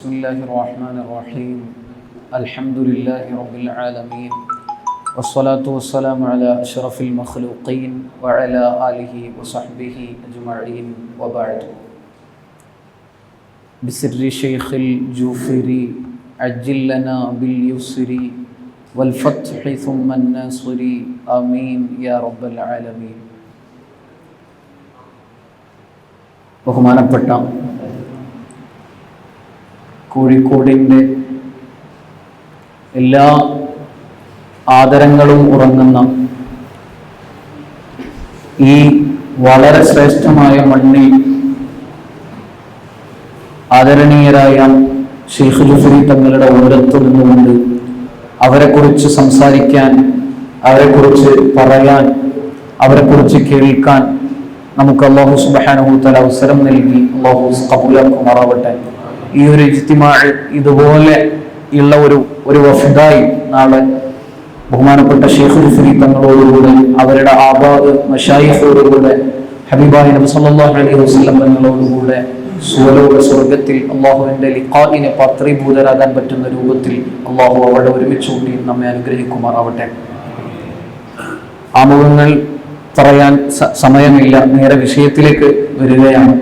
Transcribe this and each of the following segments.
بسم الله الرحمن الرحيم الحمد لله رب العالمين والصلاة والسلام على أشرف المخلوقين وعلى آله وصحبه أجمعين وبعد بسر شيخ الجوفري عجل لنا باليسر والفتح ثم الناصر آمين يا رب العالمين. ബഹുമാനപ്പെട്ട കോഴിക്കോടിൻ്റെ എല്ലാ ആദരങ്ങളും ഉറങ്ങുന്ന ഈ വളരെ ശ്രേഷ്ഠമായ മണ്ണിൽ ആദരണീയരായ ഷെയ്ഖ് ജുഫരി തങ്ങളുടെ ഓരത്ത് നിന്നുകൊണ്ട് അവരെക്കുറിച്ച് സംസാരിക്കാൻ, അവരെക്കുറിച്ച് പറയാൻ, അവരെക്കുറിച്ച് കേൾക്കാൻ നമുക്ക് അല്ലാഹു സുബ്ഹാനഹു വ തആല അവസരം നൽകി. അല്ലാഹു ഖബൂലാക്കുമാറാവട്ടെ. ഈ ഒരു ഇജ്തിമാഅ് ഇതുപോലെ ഉള്ള ഒരു വഫദായി നാളെ ബഹുമാനപ്പെട്ട ഷെയ്ഖ് ജുഫരി തങ്ങളോടുകൂടെ, അവരുടെ ആബാദ് മശായിഖോടുകൂടെ, ഹബീബായ നബി സല്ലല്ലാഹു അലൈഹി വസല്ലം തങ്ങളോടുകൂടെ സുവലോക സ്വർഗത്തിൽ അല്ലാഹുവിന്റെ ലിഖാഇനെ പാത്രീഭൂതരാകാൻ പറ്റുന്ന രൂപത്തിൽ അല്ലാഹു അവരുടെ ഒരുമിച്ച് കൂട്ടി നമ്മെ അനുഗ്രഹിക്കുമാറാവട്ടെ. ആമുഖങ്ങൾ പറയാൻ സമയമില്ല, നേരെ വിഷയത്തിലേക്ക് വരികയാണ്.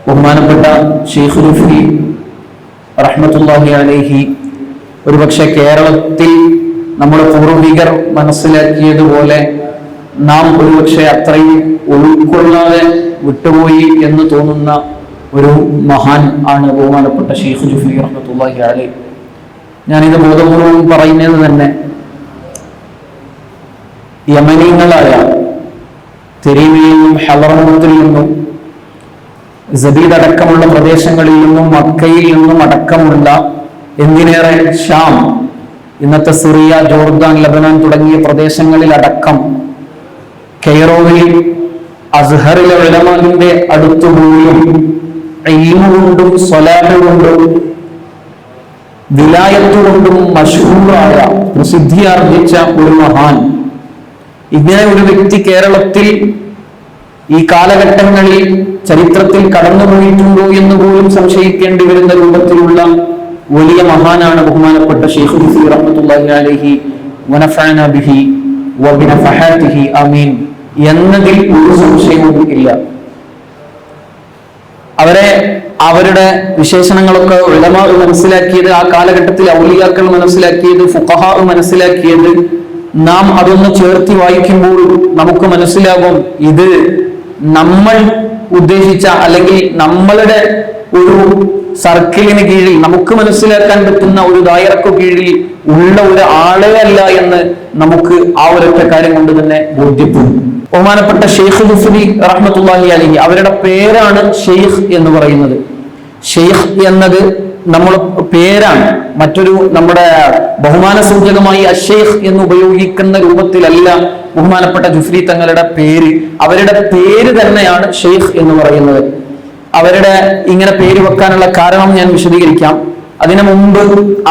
ബഹുമാനപ്പെട്ട ഷെയ്ഖ് ജുഫരി റഹ്മത്തുള്ളാഹി അലൈഹി ഒരുപക്ഷെ കേരളത്തിൽ നമ്മുടെ പൂർവികർ മനസ്സിലാക്കിയതുപോലെ നാം ഒരുപക്ഷെ അത്രയും ഉൾക്കൊള്ളാതെ വിട്ടുപോയി എന്ന് തോന്നുന്ന ഒരു മഹാൻ ആണ് ബഹുമാനപ്പെട്ട ഷെയ്ഖ് ജുഫരി റഹ്മത്തുള്ളാഹി അലൈഹി. ഞാനിത് ബോധപൂർവം പറയുന്നത് തന്നെ യമനീങ്ങളായ തെരീമിൽ നിന്നും ഹളറമൂത്തിൽ നിന്നും സബീദ് അടക്കമുള്ള പ്രദേശങ്ങളിൽ നിന്നും മക്കയിൽ നിന്നും അടക്കമുള്ള എന്തിനേറെ ഷാം, ഇന്നത്തെ സിറിയ, ജോർദാൻ, ലബനാൻ തുടങ്ങിയ പ്രദേശങ്ങളിൽ അടക്കം കെയ്റോവിൽ അസ്ഹറിലെ ഉലമാവിന്റെ അടുത്തുപോയും ഇൽമു കൊണ്ടും സ്വലാഹ് കൊണ്ടും വിലായത്ത് കൊണ്ടും മശ്ഹൂറായ പ്രസിദ്ധിയാർജിച്ച ഒരു മഹാൻ. ഇങ്ങനെ ഒരു വ്യക്തി കേരളത്തിൽ ഈ കാലഘട്ടങ്ങളിൽ ചരിത്രത്തിൽ കടന്നുപോയിട്ടുണ്ടോ എന്ന് പോലും സംശയിക്കേണ്ടി വരുന്ന രൂപത്തിലുള്ള വലിയ മഹാനാണ് ബഹുമാനപ്പെട്ട ഷെയ്ഖ് ജുഫരി റഹ്മത്തുള്ളാഹി അലൈഹി വനഫഅനാ ബിഹി വബിനഫഹാതിഹി ആമീൻ എന്നതിൽ ഒരു സംശയവും ഇല്ല. അവരുടെ വിശേഷണങ്ങളൊക്കെ ഉലമാ മനസ്സിലാക്കിയത്, ആ കാലഘട്ടത്തിൽ ഔലിയാക്കൾ മനസ്സിലാക്കിയത്, ഫുഖഹാ മനസ്സിലാക്കിയത്, നാം അതൊന്ന് ചേർത്തി വായിക്കുമ്പോൾ നമുക്ക് മനസ്സിലാകും ഇത് നമ്മൾ ഉദ്ദേശിച്ച അല്ലെങ്കിൽ നമ്മളുടെ ഒരു സർക്കിളിന് കീഴിൽ നമുക്ക് മനസ്സിലാക്കാൻ പറ്റുന്ന ഒരു ദായറക്ക് കീഴിൽ ഉള്ള ഒരു ആളേ അല്ല എന്ന് നമുക്ക് ആ ഒരൊറ്റ കാര്യം കൊണ്ട് തന്നെ ബോധ്യപ്പെടും. ബഹുമാനപ്പെട്ട ഷെയ്ഖ് ജുഫരി റഹ്മത്തുള്ളാഹി അലൈഹി, അവരുടെ പേരാണ് ഷെയ്ഖ് എന്ന് പറയുന്നത്. ഷെയ്ഖ് എന്നത് നമ്മുടെ പേരാണ്, മറ്റൊരു നമ്മുടെ ബഹുമാന സൂചകമായി അഷെയ്ഖ് എന്ന് ഉപയോഗിക്കുന്ന രൂപത്തിലല്ല ബഹുമാനപ്പെട്ട ജുഫരി തങ്ങളുടെ പേര്. അവരുടെ പേര് തന്നെയാണ് ഷെയ്ഖ് എന്ന് പറയുന്നത്. അവരുടെ ഇങ്ങനെ പേര് വെക്കാനുള്ള കാരണം ഞാൻ വിശദീകരിക്കാം. അതിനു മുമ്പ്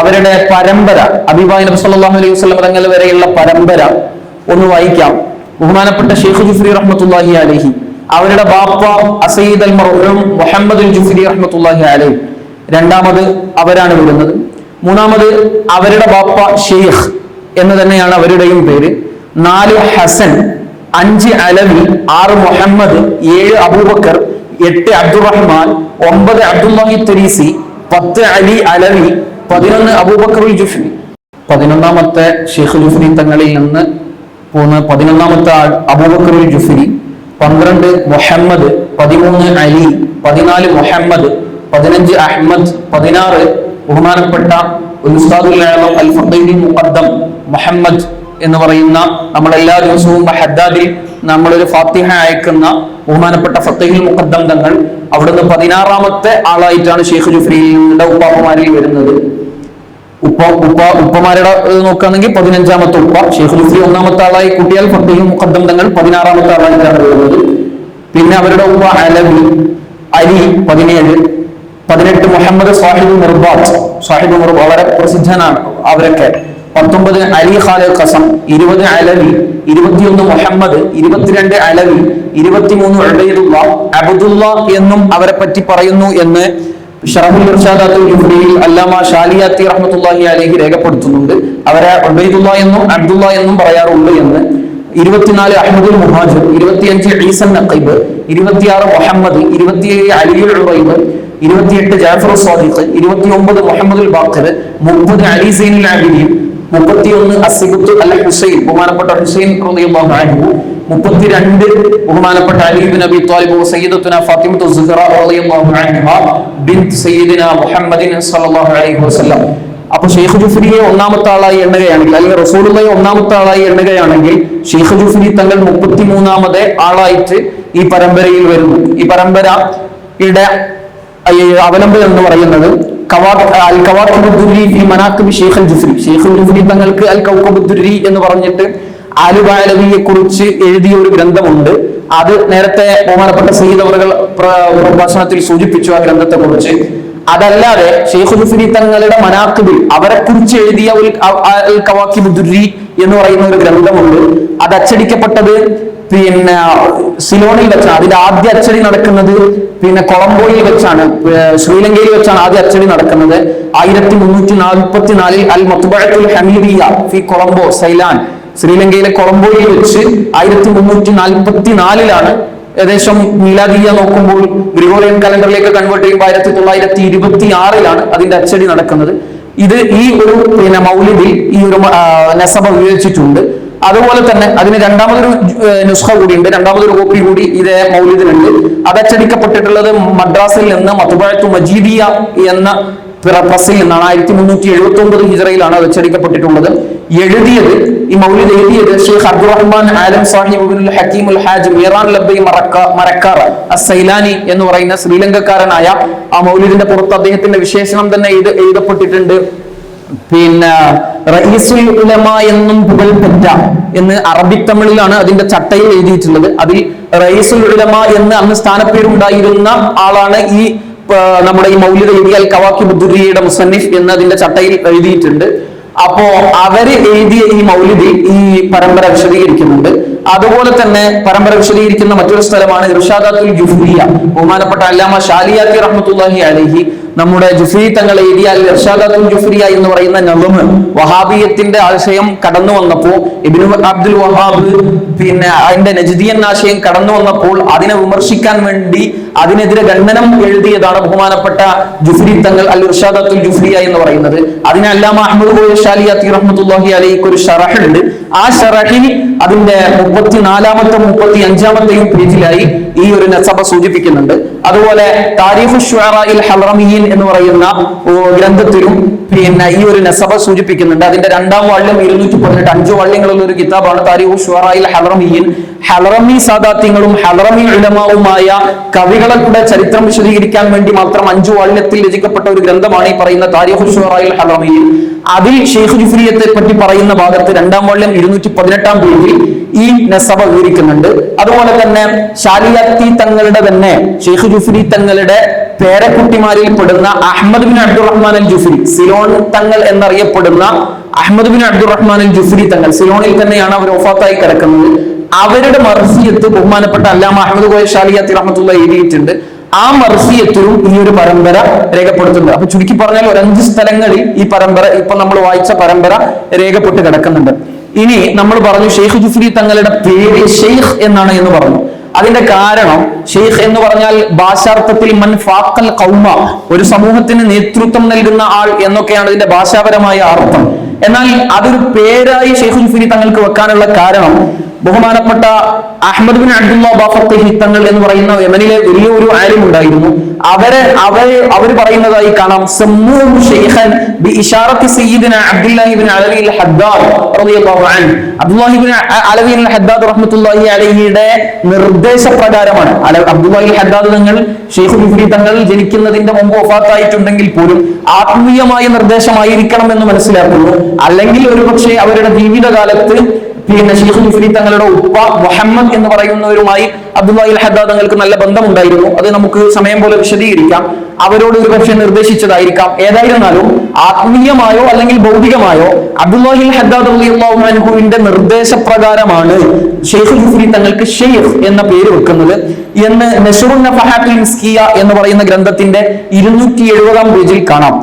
അവരുടെ പരമ്പര, ഹബീബായ നബി സല്ലല്ലാഹു അലൈഹി വസല്ലം തങ്ങൾ വരെയുള്ള പരമ്പര ഒന്ന് വായിക്കാം. ബഹുമാനപ്പെട്ട ഷെയ്ഖ് ജുഫരി റഹ്മത്തുള്ളാഹി അലൈഹി, അവരുടെ ബാപ്പ അസയ്യിദ് അൽ മർഹൂം മുഹമ്മദ് ജുഫരി റഹ്മത്തുള്ളാഹി അലൈഹി, രണ്ടാമത് അവരാണ് വരുന്നത്. മൂന്നാമത് അവരുടെ ബാപ്പ ഷെയ്ഖ് എന്ന് തന്നെയാണ് അവരുടെയും പേര്. 4 ഹസൻ, 5 അലവി, 6 മുഹമ്മദ്, 7 അബൂബക്കർ, 8 അബ്ദുറഹ്മാൻ, 9 അബ്ദുല്ലാഹി തുരീസി, 10 അലി അലവി, 11 അബൂബക്കർ ജുഫരി. 11ാമത്തെ ഷെയ്ഖ് ജുഫരി തങ്ങളിൽ നിന്ന് പോന്ന 11ാമത്തെ ആൾ അബൂബക്കർ ജുഫരി, 12 മുഹമ്മദ്, 13 അലി, 14 മുഹമ്മദ്, 15 അഹ്മദ്, 16 ബഹുമാനപ്പെട്ട ഉസ്താദുൽ ആലം അൽ ഫഖീഹ് മുഖദ്ദം മുഹമ്മദ് എന്ന് പറയുന്ന, നമ്മളെല്ലാ ദിവസവും ഹദ്ദാദിൽ നമ്മളൊരു ഫാത്തിഹ അയക്കുന്ന ബഹുമാനപ്പെട്ട ഫഖീഹുൽ മുഖദ്ദം തങ്ങൾ. അവിടുന്ന് 16ാമത്തെ ആളായിട്ടാണ് ഷെയ്ഖ് ജുഫരിയുടെ ഉപ്പാപ്പമാരിൽ വരുന്നത്. ഉപ്പമാരുടെ നോക്കുകയാണെങ്കിൽ 15ാമത്തെ ഉപ്പ. ഷെയ്ഖ് ജുഫരി 1ാമത്തെ ആളായി കൂട്ടിയാൽ ഫഖീഹുൽ മുഖദ്ദം തങ്ങൾ 16ാമത്തെ ആളായിട്ടാണ് വരുന്നത്. പിന്നെ അവരുടെ ഉപ്പ അലവി, അലി 17, 18 മുഹമ്മദ് സാഹിബ് മുർബാത്ത്, വളരെ പ്രസിദ്ധനാണ് അവരൊക്കെ. 19 അലി ഖാലിദ് ഖസം, 20 അലവി, 21 മുഹമ്മദ്, 22 അലവി, 23 ഉബൈദുള്ള, അബ്ദുള്ള എന്നും അവരെ പറ്റി പറയുന്നു എന്ന് ഷറഹുൽ ഇർഷാദാത്തുൽ ജുഫ്രിയിൽ അല്ലാമ ഷാലിയാത്തി റഹ്മത്തുള്ളാഹി അലൈഹി രേഖപ്പെടുത്തുന്നുണ്ട്. അവരെ ഉബൈദുല്ലാ എന്നും അബ്ദുള്ള എന്നും പറയാറുണ്ട് എന്ന്. 24 അഹ്മദുൽ മുഹാജിർ, 25 ഈസൻ നഖീബ്, 26 മുഹമ്മദ്, 27 അലിയുൽ ഉബൈദ്, 28 ജാഫർ സാദിഖ്, 29 മുഹമ്മദുൽ ബാഖിർ, 30 അലി സൈനുൽ ആബിദീൻ, 31 അസ്സിബത്ത് അൽ ഹുസൈൻ ബഹുമാനപ്പെട്ട ഹുസൈൻ റളിയല്ലാഹു അൻഹു, 32 ബഹുമാനപ്പെട്ട അലി ഇബ്നു അബി ത്വാലിബ് സയ്യിദത്തുന ഫാത്തിമത്തു സുഹ്റ റളിയല്ലാഹു അൻഹ ബിൻത് സയ്യിദിന മുഹമ്മദിൻ സല്ലല്ലാഹു അലൈഹി വസല്ലം. അപ്പൊ ഷെയ്ഖ് ജുഫ്രിയെ ഒന്നാമത്തെ ആളായി എണ്ണുകയാണെങ്കിൽ, അല്ലെങ്കിൽ റസൂലുള്ളാഹിയെ ഒന്നാമത്തെ ആളായി എണ്ണുകയാണെങ്കിൽ ഷെയ്ഖ് ജുഫ്രി തങ്ങൾ 33ാമത്തെ ആളായിട്ട് ഈ പരമ്പരയിൽ വരുന്നു. ഈ പരമ്പരയുടെ അവലംബം എന്ന് പറയുന്നത് അൽ കവാക്കിബ് ദുർരി ഫി മനാഖിബ് ഷെയ്ഖ് ജുഫ്രി. ഷെയ്ഖ് ജുഫ്രി തങ്ങൾക്ക് അൽ കൗകബ് ദുർരി എന്ന് പറഞ്ഞിട്ട് ആലു ബഅലവിയെ കുറിച്ച് എഴുതിയ ഒരു ഗ്രന്ഥമുണ്ട്. അത് നേരത്തെ ബഹുമാനപ്പെട്ട സയ്യിദ് അവറുകൾ പ്രഭാഷണത്തിൽ സൂചിപ്പിച്ചു ആ ഗ്രന്ഥത്തെ കുറിച്ച്. അതല്ലാതെ ഷെയ്ഖ് ജുഫ്രി തങ്ങളുടെ മനാഖിബിൽ അവരെ കുറിച്ച് എഴുതിയ അൽ കവാക്കിബ് ദുർരി എന്ന് പറയുന്ന ഒരു ഗ്രന്ഥമുണ്ട്. അത് അച്ചടിക്കപ്പെട്ടത് പിന്നെ സിലോണിൽ വെച്ചാണ്. അതിന്റെ ആദ്യ അച്ചടി നടക്കുന്നത് പിന്നെ കൊളംബോയിൽ വെച്ചാണ്, ശ്രീലങ്കയിൽ വെച്ചാണ് ആദ്യ അച്ചടി നടക്കുന്നത്. 1344 അൽ മത്ബഅത്തുൽ ഹമീദിയ ഫി കൊളംബോ സൈലാൻ, ശ്രീലങ്കയിലെ കൊളംബോയിൽ വെച്ച് 1344 ഏകദേശം മീലാദിയ നോക്കുമ്പോൾ ഗ്രിഗോറിയൻ കലണ്ടറിലേക്ക് കൺവേർട്ട് ചെയ്യുമ്പോൾ 1926 അതിന്റെ അച്ചടി നടക്കുന്നത്. ഇത് ഈ ഒരു പിന്നെ മൗലിദിൽ ഈ ഒരു നസബ ഉപയോഗിച്ചിട്ടുണ്ട്. അതുപോലെ തന്നെ അതിന് രണ്ടാമതൊരു നുസ്ഖ കൂടിയുണ്ട്, രണ്ടാമതൊരു കോപ്പി കൂടി ഇതേ മൗലിദിനുണ്ട്. അത് അച്ചടിക്കപ്പെട്ടിട്ടുള്ളത് മദ്രാസിൽ നിന്ന് മത്ബഅത്തു മജീദിയ എന്ന പ്രസിൽ നിന്നാണ്. 1379 ഹിജറയിലാണ് അത് അച്ചടിക്കപ്പെട്ടിട്ടുള്ളത്. എഴുതിയത് ഈ മൗലിദ് എഴുതിയത് ഷെയ്ഖ് അബ്ദുറഹ്മാൻ ആലം സാഹിബ് ഇബ്നുൽ ഹക്കീം അൽ ഹാജ് മീറാൻ ലബ്ബൈ മറക്കാർ അസ്-സൈലാനി എന്ന് പറയുന്ന ശ്രീലങ്കക്കാരനായ ആ മൗലിദിന്റെ പുറത്ത് അദ്ദേഹത്തിന്റെ വിശേഷണം തന്നെ എഴുതപ്പെട്ടിട്ടുണ്ട്. പിന്നെ റഈസുൽ ഉലമ എന്നും പുകൾപെറ്റ എന്ന് അറബിക് തമിഴിലാണ് അതിന്റെ ചട്ടയിൽ എഴുതിയിട്ടുള്ളത്. അതിൽ റഈസുൽ ഉലമ എന്ന് അന്ന് സ്ഥാനപ്പേരുണ്ടായിരുന്ന ആളാണ് ഈ നമ്മുടെ ഈ മൗലിദ് എഴുതിയ അൽ കവാക്കിബ് ദുർരിയുടെ മുസന്നിഫ് എന്ന് അതിന്റെ ചട്ടയിൽ എഴുതിയിട്ടുണ്ട്. അപ്പോ അവര് എഴുതിയ ഈ മൗലിദി ഈ പരമ്പര വിശദീകരിക്കുന്നുണ്ട്. അതുപോലെ തന്നെ പരമ്പര വിശദീകരിക്കുന്ന മറ്റൊരു സ്ഥലമാണ് ഇർഷാദാത്തുൽ ജുഫ്രിയ. ബഹുമാനപ്പെട്ട അല്ലാമ ഷാലിയാത്തി റഹ്മത്തുള്ളാഹി അലൈഹി നമ്മുടെ ജുഫ്രി തങ്ങൾ എഴുതിയ അൽ ഇർഷാദാത്തുൽ ജുഫ്രിയ എന്ന് പറയുന്ന നളമ് വഹാബിയത്തിന്റെ ആശയം കടന്നു വന്നപ്പോൾ, ഇബ്നു അബ്ദുൽ വഹാബ് പിന്നെ അതിന്റെ നജ്ദിയൻ ആശയം കടന്നു വന്നപ്പോൾ അതിനെ വിമർശിക്കാൻ വേണ്ടി അതിനെതിരെ ഖണ്ഡനം എഴുതിയതാണ് ബഹുമാനപ്പെട്ട ജുഫ്രി തങ്ങൾ അൽ ഇർഷാദാത്തുൽ ജുഫ്രിയ എന്ന് പറയുന്നത്. അതിന് അല്ലാമ അഹ്മദ് കോയ ഷാലിയാത്തി റഹ്മത്തുള്ളാഹി അലൈഹി ഒരു ഷറഹ് ഉണ്ട്. ആ ഷറഹിൽ അതിന്റെ 34ാമത്തെ 35ാമത്തെയും പേജിലായി ഈ ഒരു നസബ സൂചിപ്പിക്കുന്നുണ്ട്. അതുപോലെ താരീഖു ശുഅറാഇൽ ഹളറമിയീൻ എന്ന് പറയുന്ന ഗ്രന്ഥത്തിലും പിന്നെ ഈ ഒരു നസബ സൂചിപ്പിക്കുന്നുണ്ട്. അതിന്റെ 2ാം വാള്യം 218 5 വാള്യങ്ങളുള്ള ഒരു കിതാബാണ് താരീഖു ശുഅറാഇൽ ഹളറമിയീൻ. ഹളറമി സാദാത്യങ്ങളും ഹളറമി ഉലമാവുമായ കവികളുടെ ചരിത്രം വിശദീകരിക്കാൻ വേണ്ടി മാത്രം 5 വാള്യത്തിൽ രചിക്കപ്പെട്ട ഒരു ഗ്രന്ഥമാണ് ഈ പറയുന്ന താരീഖു ശുഅറാഇൽ ഹളറമിയീൻ. അതിൽ ഷെയ്ഖ് ജുഫ്രിയത്തെ പറ്റി പറയുന്ന ഭാഗത്ത് 2ാം വാള്യം 218 പേജിൽ ഈ നസബ വിവരിക്കുന്നുണ്ട്. അതുപോലെ തന്നെ ഷാലിയാത്തി തങ്ങളുടെ തന്നെ ഷെയ്ഖ് ജുഫ്രി തങ്ങളുടെ പേരക്കുട്ടിമാരിൽ പെടുന്ന അഹ്മദ് ബിൻ അബ്ദുറഹ്മാൻ അൽ ജുഫ്രി, സിലോൺ തങ്ങൾ എന്നറിയപ്പെടുന്ന അഹ്മദ് ബിൻ അബ്ദുറഹ്മാൻ അൽ ജുഫ്രി തങ്ങൾ, സിലോണിൽ തന്നെയാണ് അവർ വഫാത്തായി കിടക്കുന്നത്. അവരുടെ മർസിയത്ത് ബഹുമാനപ്പെട്ട അല്ലാമ അഹ്മദ് കോയ ഷാലിയാത്തി റഹ്മത്തുള്ളാഹി എഴുതിയിട്ടുണ്ട്. ആ മർസിയത്തിലും ഈ ഒരു പരമ്പര രേഖപ്പെടുത്തുന്നുണ്ട്. അപ്പൊ ചുരുക്കി പറഞ്ഞാൽ ഒരു 5 സ്ഥലങ്ങളിൽ ഈ പരമ്പര, ഇപ്പൊ നമ്മൾ വായിച്ച പരമ്പര രേഖപ്പെട്ട് കിടക്കുന്നുണ്ട്. ഇനി നമ്മൾ പറഞ്ഞു ഷെയ്ഖ് ജുഫ്രി തങ്ങളുടെ പേര് ഷെയ്ഖ് എന്നാണ് എന്ന് പറഞ്ഞു. അതിന്റെ കാരണം ഷെയ്ഖ് എന്ന് പറഞ്ഞാൽ ഭാഷാർത്ഥത്തിൽ മൻ ഫാഖൽ ഖൗമ, ഒരു സമൂഹത്തിന് നേതൃത്വം നൽകുന്ന ആൾ എന്നൊക്കെയാണ് ഇതിന്റെ ഭാഷാപരമായ അർത്ഥം. എന്നാൽ അതൊരു പേരായി ഷെയ്ഖ് ജുഫ്രി തങ്ങൾക്ക് വെക്കാനുള്ള കാരണം ബഹുമാനപ്പെട്ട അഹ്മദ് ബിൻ അബ്ദുല്ലാ ബാഫഖി തങ്ങൾ എന്ന് പറയുന്ന യമനിലെ വലിയ ഒരു ആലിം ഉണ്ടായിരുന്നു. അവര് പറയുന്നതായി കാണാം, സമ്മൂഹു ശൈഖൻ ബി ഇശാറത്തി സയ്യിദിന അബ്ദുല്ലാഹി ഇബ്നു അലവി അൽ ഹദ്ദാദ് റളിയല്ലാഹു അൻഹു. അബ്ദുല്ലാഹി ഇബ്നു അലവി അൽ ഹദ്ദാദ് റഹ്മത്തുള്ളാഹി അലൈഹിയുടെ നിർദ്ദേശപ്രകാരമാണ്. അബ്ദുല്ലാഹി അൽ ഹദ്ദാദ് തങ്ങൾ ഷെയ്ഖ് ജുഫ്രി തങ്ങൾ ജനിക്കുന്നതിന്റെ മുമ്പ് വഫാത്തായിട്ടുണ്ടെങ്കിൽ പോലും ആത്മീയമായ നിർദ്ദേശമായിരിക്കണം എന്ന് മനസ്സിലാക്കുന്നു. അല്ലെങ്കിൽ ഒരുപക്ഷെ അവരുടെ ജീവിതകാലത്ത് പിന്നെ ശൈഖ് ജുഫ്രി തങ്ങളുടെ ഉപ്പ മുഹമ്മദ് എന്ന് പറയുന്നവരുമായി അബ്ദുല്ലാഹി അൽ ഹദ്ദാദ് തങ്ങൾക്ക് നല്ല ബന്ധമുണ്ടായിരുന്നു. അത് നമുക്ക് സമയം പോലെ വിശദീകരിക്കാം. അവരോട് ഒരു പക്ഷേ നിർദ്ദേശിച്ചതായിരിക്കാം. ഏതായിരുന്നാലും ആത്മീയമായോ അല്ലെങ്കിൽ ഭൗതികമായോ അബ്ദുല്ലാഹി അൽ ഹദ്ദാദ് റളിയല്ലാഹു അൻഹുവിന്റെ നിർദ്ദേശപ്രകാരമാണ് ശൈഖ് ജുഫ്രി തങ്ങൾക്ക് ഷെയ്ഖ് എന്ന പേര് വെക്കുന്നത് എന്ന് നശ്റുൻ നഫഹാത്തുൽ മിസ്കിയ എന്ന് പറയുന്ന ഗ്രന്ഥത്തിന്റെ 270-ാം പേജിൽ കാണാം.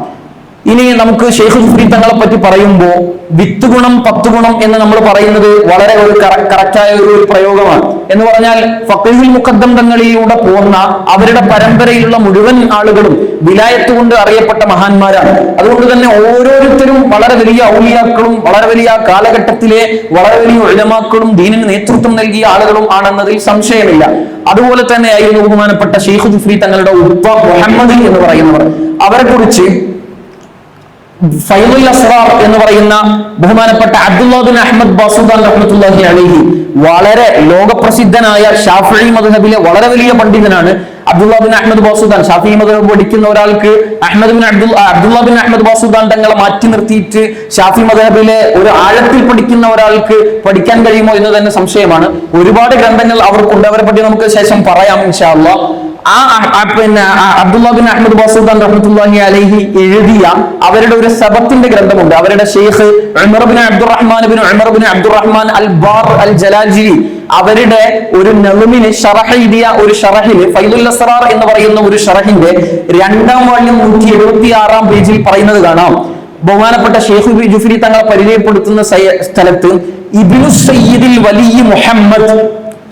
ഇനി നമുക്ക് ശൈഖ് ജുഫ്രി തങ്ങളെ പറ്റി പറയുമ്പോൾ 10 ഗുണം 10 ഗുണം എന്ന് നമ്മൾ പറയുന്നത് വളരെ ഒരു കറക്റ്റായ ഒരു പ്രയോഗമാണ്. എന്ന് പറഞ്ഞാൽ ഫഖീഹുൽ മുഖദ്ദം തങ്ങളിലൂടെ പോകുന്ന അവരുടെ പരമ്പരയിലുള്ള മുഴുവൻ ആളുകളും വിലായത്ത് കൊണ്ട് അറിയപ്പെട്ട മഹാന്മാരാണ്. അതുകൊണ്ട് തന്നെ ഓരോരുത്തരും വളരെ വലിയ ഔലിയാക്കളും വളരെ വലിയ കാലഘട്ടത്തിലെ വളരെ വലിയ ഉലമാക്കളും ദീനിന് നേതൃത്വം നൽകിയ ആളുകളും ആണെന്നതിൽ സംശയമില്ല. അതുപോലെ തന്നെയായിരുന്നു ബഹുമാനപ്പെട്ട ശൈഖ് ജുഫ്രി തങ്ങളുടെ ഉപ്പ മുഹമ്മദ് എന്ന് പറയുന്നവർ. അവരെ കുറിച്ച് ഫൈദുൽ അസ്റാർ എന്ന് പറയുന്ന ബഹുമാനപ്പെട്ട അബ്ദുല്ലാഹ് ബിൻ അഹ്മദ് ബാസുദാൻ റഹ്മത്തുള്ളാഹി അലൈഹി വളരെ ലോകപ്രസിദ്ധനായ ഷാഫിഈ മദ്ഹബിലെ വളരെ വലിയ പണ്ഡിതനാണ് അബ്ദുല്ലാഹ് ബിൻ അഹ്മദ് ബാസുദാൻ. ഷാഫിഈ മദ്ഹബ് പഠിക്കുന്ന ഒരാൾക്ക് അബ്ദുല്ലാഹ് ബിൻ അഹ്മദ് ബാസുദാൻ തങ്ങളെ മാറ്റി നിർത്തിയിട്ട് ഷാഫിഈ മദ്ഹബിലെ ഒരു ആഴത്തിൽ പഠിക്കുന്ന ഒരാൾക്ക് പഠിക്കാൻ കഴിയുമോ എന്ന് തന്നെ സംശയമാണ്. ഒരുപാട് ഗ്രന്ഥങ്ങൾ അവർക്കുണ്ട്. അവരെ പറ്റി നമുക്ക് ശേഷം പറയാം ഇൻഷാ അല്ലാഹ്. പിന്നെ അബ്ദുല്ലാഹ് ബിൻ അഹ്മദ് ബാസുദാൻ റഹ്മത്തുള്ളാഹി അലൈഹി എഴുതിയ അവരുടെ ഒരു സബത്തിന്റെ ഗ്രന്ഥമുണ്ട്. അവരുടെ ഷെയ്ഖ് ഉമർ ബിൻ അബ്ദുറഹ്മാൻ അൽ ബാർ അൽ ജലാജിരി അവരുടെ ഒരു നളുമിന് ഷറഹ് എഴുതിയ ഒരു ഷറഹില് ഫൈദുൽ അസ്റാർ എന്ന് പറയുന്ന ഒരു ഷറഹിന്റെ 2-ാം വാള്യം 176-ാം പേജിൽ പറയുന്നത് കാണാം. ബഹുമാനപ്പെട്ട ശൈഖ് ജുഫ്രി തങ്ങളെ പരിചയപ്പെടുത്തുന്ന സ്ഥലത്ത് ഇബ്നു സയ്യിദുൽ വലി മുഹമ്മദ്,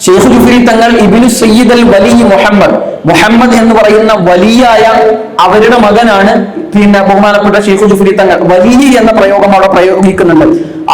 ശൈഖ് ജുഫ്രി തങ്ങൾ ഇബ്നു സയ്യിദ് അൽ വലി മുഹമ്മദ് എന്ന് പറയുന്ന വലിയായ അവരുടെ മകനാണ്. പിന്നെ ബഹുമാനപ്പെട്ട ശൈഖ് ജുഫ്രി തങ്ങൾ വലി എന്ന പ്രയോഗം അവിടെ പ്രയോഗിക്കുന്നുണ്ട്.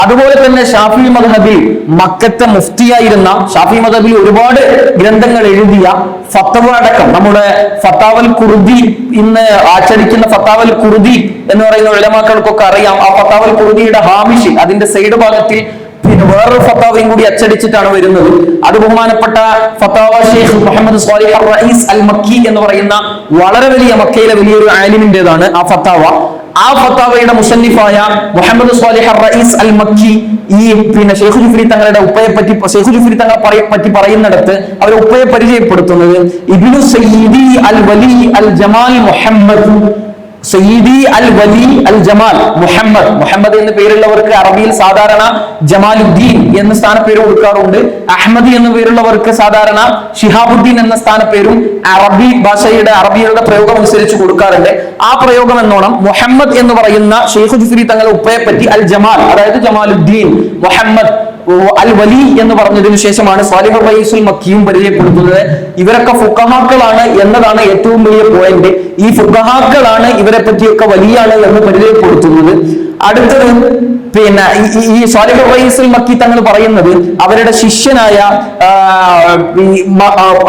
അതുപോലെ തന്നെ ഷാഫിഈ മദ്ഹബിൽ മക്കത്തെ മുഫ്തിയായിരുന്ന ഷാഫിഈ മദ്ഹബിൽ ഒരുപാട് ഗ്രന്ഥങ്ങൾ എഴുതിയ ഫത്വ അടക്കം നമ്മുടെ ഫത്താവൽ ഖുർദി ഇന്ന് ആചരിക്കുന്ന ഫത്താവൽ ഖുർദി എന്ന് പറയുന്ന ഉലമാക്കൾക്കൊക്കെ അറിയാം. ആ ഫത്താവൽ ഖുർദിയുടെ ഹാമിഷ് അതിന്റെ സൈഡ് ഭാഗത്തിൽ പിന്നെ വേറൊരു ഫത്താവയും കൂടി അച്ചടിച്ചിട്ടാണ് വരുന്നത്. അത് ബഹുമാനപ്പെട്ട ഫത്താവ ഷെയ്ഖ് മുഹമ്മദ് സ്വാലിഹ് അർ റഈസ് അൽ മക്കി എന്ന് പറയുന്ന വളരെ വലിയ മക്കയിലെ വലിയൊരു ആലിമിന്റേതാണ് ആ ഫത്താവ. ആ ഫത്താവയുടെ മുസന്നിഫായ മുഹമ്മദ് സ്വാലിഹ് അർ റഈസ് അൽ മക്കി ഈ പിന്നെ ശൈഖ് ജുഫ്രി തങ്ങളുടെ ഉപ്പയെ പറ്റി ശൈഖ് ജുഫ്രി തങ്ങളെ പറ്റി പറയുന്നിടത്ത് അവർ ഉപ്പയെ പരിചയപ്പെടുത്തുന്നത് ഇബ്നു സയ്യിദി അൽ വലി അൽ ജമാൽ മുഹമ്മദ്, സയ്യിദി അൽ വലി അൽ ജമാൽ മുഹമ്മദ് എന്ന പേരുള്ളവർക്ക് അറബിയിൽ സാധാരണ ജമാലുദ്ദീൻ എന്ന സ്ഥാനപ്പേര് കൊടുക്കാറുണ്ട്. അഹമ്മദി എന്ന പേരുള്ളവർക്ക് സാധാരണ ഷിഹാബുദ്ദീൻ എന്ന സ്ഥാനപ്പേരും അറബിയുടെ പ്രയോഗം അനുസരിച്ച് കൊടുക്കാറുണ്ട്. ആ പ്രയോഗം എന്നോണം മുഹമ്മദ് എന്ന് പറയുന്ന ശൈഖ് ജുഫ്രി തങ്ങളുടെ ഉപ്പയെ പറ്റി അൽ ജമാൽ, അതായത് ജമാലുദ്ദീൻ മുഹമ്മദ് അൽ വലി എന്ന് പറഞ്ഞതിനു ശേഷമാണ് സ്വാലിഹ് അർ റഈസുൽ മക്കിയും പരിചയപ്പെടുത്തുന്നത്. ഇവരൊക്കെ ഫുഖഹാക്കളാണ് എന്നതാണ് ഏറ്റവും വലിയ പോയിന്റ്. ഈ ഫുഖഹാക്കളാണ് ഇവരെ പറ്റിയൊക്കെ വലിയാണ് എന്ന് പരിചയപ്പെടുത്തുന്നത്. അടുത്തത് പിന്നെ ഈ സ്വാലിഹ് അർ റഈസുൽ മക്കി തങ്ങൾ പറയുന്നത് അവരുടെ ശിഷ്യനായ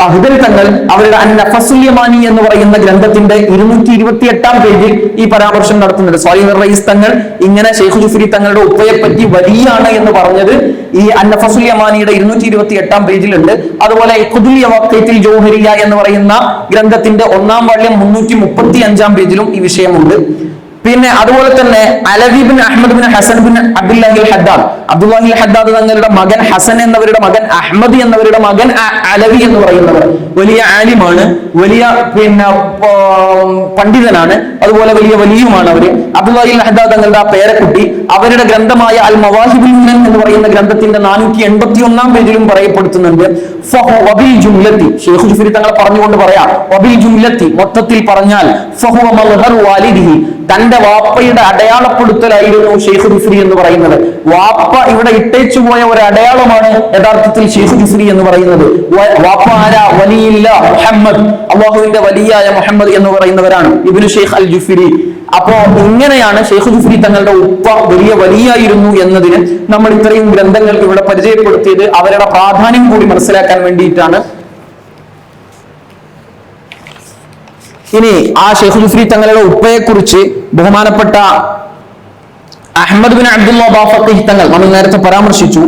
അഹ്ദൽ തങ്ങൾ അവരുടെ അൻ-നഫസുൽ യമാനി എന്ന് പറയുന്ന ഗ്രന്ഥത്തിന്റെ 228-ാം പേജിൽ ഈ പരാമർശം നടത്തുന്നുണ്ട്. സ്വാലിഹ് അർ റഈസ് തങ്ങൾ ഇങ്ങനെ ശൈഖ് ജുഫ്രി തങ്ങളുടെ ഉപ്പയെ പറ്റി വലിയാണ് എന്ന് പറഞ്ഞത് ഈ അൻ-നഫസുൽ യമാനിയുടെ 228-ാം പേജിലുണ്ട്. അതുപോലെ ഇഖ്ദുൽ യവാഖീത്തുൽ ജൗഹരിയ എന്ന് പറയുന്ന ഗ്രന്ഥത്തിന്റെ 1-ാം വാള്യം 335-ാം പേജിലും ഈ വിഷയമുണ്ട്. പിന്നെ അതുപോലെ തന്നെ അലവി ബിൻ അഹ്മദ് ബിൻ ഹസൻ ബിൻ അബ്ദുല്ലാഹി അൽ ഹദ്ദാദ് തങ്ങളുടെ മകൻ ഹസൻ എന്നവരുടെ മകൻ അഹ്മദ് എന്നവരുടെ മകൻ അലവി എന്ന് പറയുന്നവർ വലിയ ആലിമാണ്, വലിയ പിന്നെ പണ്ഡിതനാണ്, അതുപോലെ വലിയ വലിയുമാണ് അവര്. അബ്ദുല്ലാഹി അൽ ഹദ്ദാദ് തങ്ങളുടെ ആ പേരക്കുട്ടി അവരുടെ ഗ്രന്ഥമായ അൽ മവാഹിബുൽ മുനൻ എന്ന് പറയുന്ന ഗ്രന്ഥത്തിന്റെ 481-ാം പേജിലും പറയപ്പെടുത്തുന്നുണ്ട്. വബിൽ ജുംലത്തി, ശൈഖ് ജുഫ്രി തങ്ങൾ പറഞ്ഞുകൊണ്ട് പറയാം, വബിൽ ജുംലത്തി മൊത്തത്തിൽ പറഞ്ഞാൽ ഫഹുവ മൽഹർ വാലിദിഹി, തന്റെ വാപ്പയുടെ അടയാളപ്പെടുത്തലായിരുന്നു ശൈഖ് ജുഫ്രി എന്ന് പറയുന്നത്. വാപ്പ ഇവിടെ ഇട്ടേച്ചു പോയ ഒരു അടയാളമാണ് യഥാർത്ഥത്തിൽ ശൈഖ് ജുഫ്രി എന്ന് പറയുന്നത്. വാപ്പ ആരാ? വലിയില്ല മുഹമ്മദ്, അള്ളാഹുവിന്റെ വലിയായ മുഹമ്മദ് എന്ന് പറയുന്നവരാണ് ഇബ്നു ശൈഖ് അൽ ജുഫ്രി. അപ്പോ ഇങ്ങനെയാണ് ശൈഖ് ജുഫ്രി തങ്ങളുടെ ഉപ്പ വലിയായിരുന്നു എന്നതിന് നമ്മൾ ഇത്രയും ഗ്രന്ഥങ്ങൾ ഇവിടെ പരിചയപ്പെടുത്തിയത് അവരുടെ പ്രാധാന്യം കൂടി മനസ്സിലാക്കാൻ വേണ്ടിയിട്ടാണ്. ഇനി ആ ശൈഖ് ജുഫ്രി തങ്ങളുടെ ഉപ്പയെ കുറിച്ച് ബഹുമാനപ്പെട്ട അഹ്മദ് ബിൻ അബ്ദുല്ലാ ബാഫഖീഹ് തങ്ങൾ നമ്മൾ നേരത്തെ പരാമർശിച്ചു.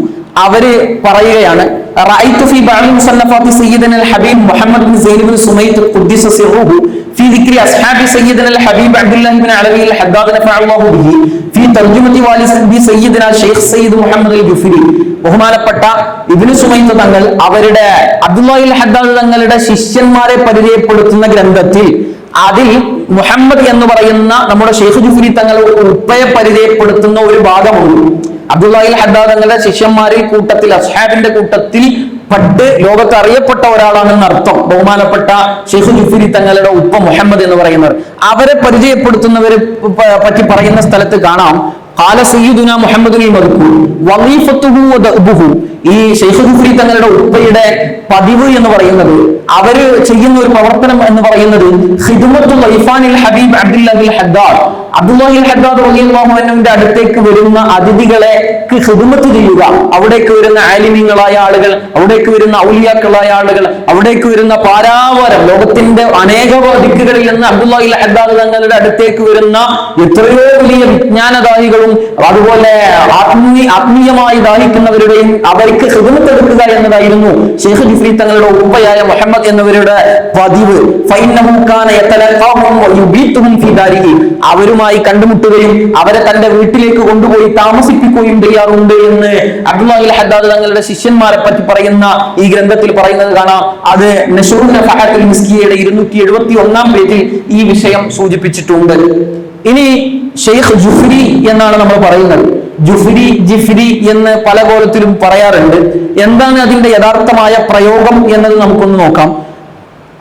അവര് പറയുകയാണ്, റഅയ്തു ഫീ ബഅദി മുസന്നഫാത്തി സയ്യിദന അൽ ഹബീബ് മുഹമ്മദ് ബിൻ സൈദ് ബിൻ സുമൈത്ത് ഖുദ്ദിസ സിർറുഹു في ذكر أصحاب سيدنا الحبيب عبد الله بن علوي الحداد نفع الله به في ترجمة والد سيدنا شيخ സയ്യിദ് മുഹമ്മദ് അൽ ജുഫരി. ബഹുമാനപ്പെട്ട ഇബ്നു സുമൈത്ത് തങ്ങൾ അവരുടെ അബ്ദുല്ലാഹി അൽ ഹദ്ദാദ് തങ്ങളുടെ ശിഷ്യന്മാരെ പരിചയപ്പെടുത്തുന്ന ഗ്രന്ഥത്തിൽ അതിൽ മുഹമ്മദ് എന്ന് പറയുന്ന നമ്മുടെ ഷെയ്ഖ് ജുഫരി തങ്ങൾ ഉപ്പയെ പരിചയപ്പെടുത്തുന്ന ഒരു ഭാഗമുണ്ട്. അബ്ദുല്ലാഹി അൽ ഹദ്ദാദ് തങ്ങളുടെ ശിഷ്യന്മാരിൽ കൂട്ടത്തിൽ അസ്ഹാബിന്റെ കൂട്ടത്തിൽ പണ്ട് ലോകത്ത് അറിയപ്പെട്ട ഒരാളാണെന്ന് അർത്ഥം. ബഹുമാനപ്പെട്ട ഷെയ്ഖ് ജുഫരി തങ്ങളുടെ ഉപ്പ മുഹമ്മദ് എന്ന് പറയുന്നവർ അവരെ പരിചയപ്പെടുത്തുന്നവരെ പറ്റി പറയുന്ന സ്ഥലത്ത് കാണാം ഖാല സയ്യിദുനാ മുഹമ്മദുൽ മദ്കൂർ വളീഫത്തുഹു വദഅബുഹു. ഈ ഷെയ്ഖ് ജുഫരി തങ്ങളുടെ ഉപ്പയുടെ പതിവ് എന്ന് പറയുന്നത്, അവര് ചെയ്യുന്ന ഒരു പ്രവർത്തനം എന്ന് പറയുന്നത് ഖിദ്മത്തുൽ ലൈഫാനിൽ ഹബീബ് അബ്ദുല്ലാഹി അൽ ഹദ്ദാദ്, അബ്ദുല്ലാഹി അൽ ഹദ്ദാദ് റളിയല്ലാഹു അൻഹുവിന്റെ അടുത്തേക്ക് വരുന്ന അതിഥികളെ ഖിദ്മത്ത് ചെയ്യുക. അവിടേക്ക് വരുന്ന ആലിമീങ്ങളായ ആളുകൾ, അവിടേക്ക് വരുന്ന ഔലിയാക്കളായ ആളുകൾ, അവിടേക്ക് വരുന്ന പാരാവാരം ലോകത്തിന്റെ അനേക ദിക്കുകളിൽ നിന്ന് അബ്ദുല്ലാഹി അൽ ഹദ്ദാദ് തങ്ങളുടെ അടുത്തേക്ക് വരുന്ന എത്രയോ വലിയ വിജ്ഞാനദാഹികളും അതുപോലെ ആത്മീയമായി ദാഹിക്കുന്നവരുടെയും അവർക്ക് ഖിദ്മത്ത് എടുക്കുക എന്നതായിരുന്നു ഷെയ്ഖ് ജുഫരി തങ്ങളുടെ ഉപ്പയായ മുഹമ്മദ് എന്നിവരുടെ പതിവ്. അവരുമായി കണ്ടുമുട്ടുകയും അവരെ തന്റെ വീട്ടിലേക്ക് കൊണ്ടുപോയി താമസിപ്പിക്കുകയും ചെയ്യാറുണ്ട് എന്ന് അബ്ദുല്ലാഹി അൽ ഹദ്ദാദ് തങ്ങളുടെ ശിഷ്യന്മാരെ പറ്റി പറയുന്ന ഈ ഗ്രന്ഥത്തിൽ പറയുന്നത് കാണാം. അത് നശറുൻ നഫഹാത്തുൽ മിസ്കിയയുടെ 271 പേജിൽ ഈ വിഷയം സൂചിപ്പിച്ചിട്ടുണ്ട്. ഇനി ഷെയ്ഖ് ജുഫരി എന്നാണ് നമ്മൾ പറയുന്നത്. ജുഫരി ജിഫ്രി എന്ന് പല കോലത്തിലും പറയാറുണ്ട്. എന്താണ് അതിന്റെ യഥാർത്ഥമായ പ്രയോഗം എന്നത് നമുക്കൊന്ന് നോക്കാം.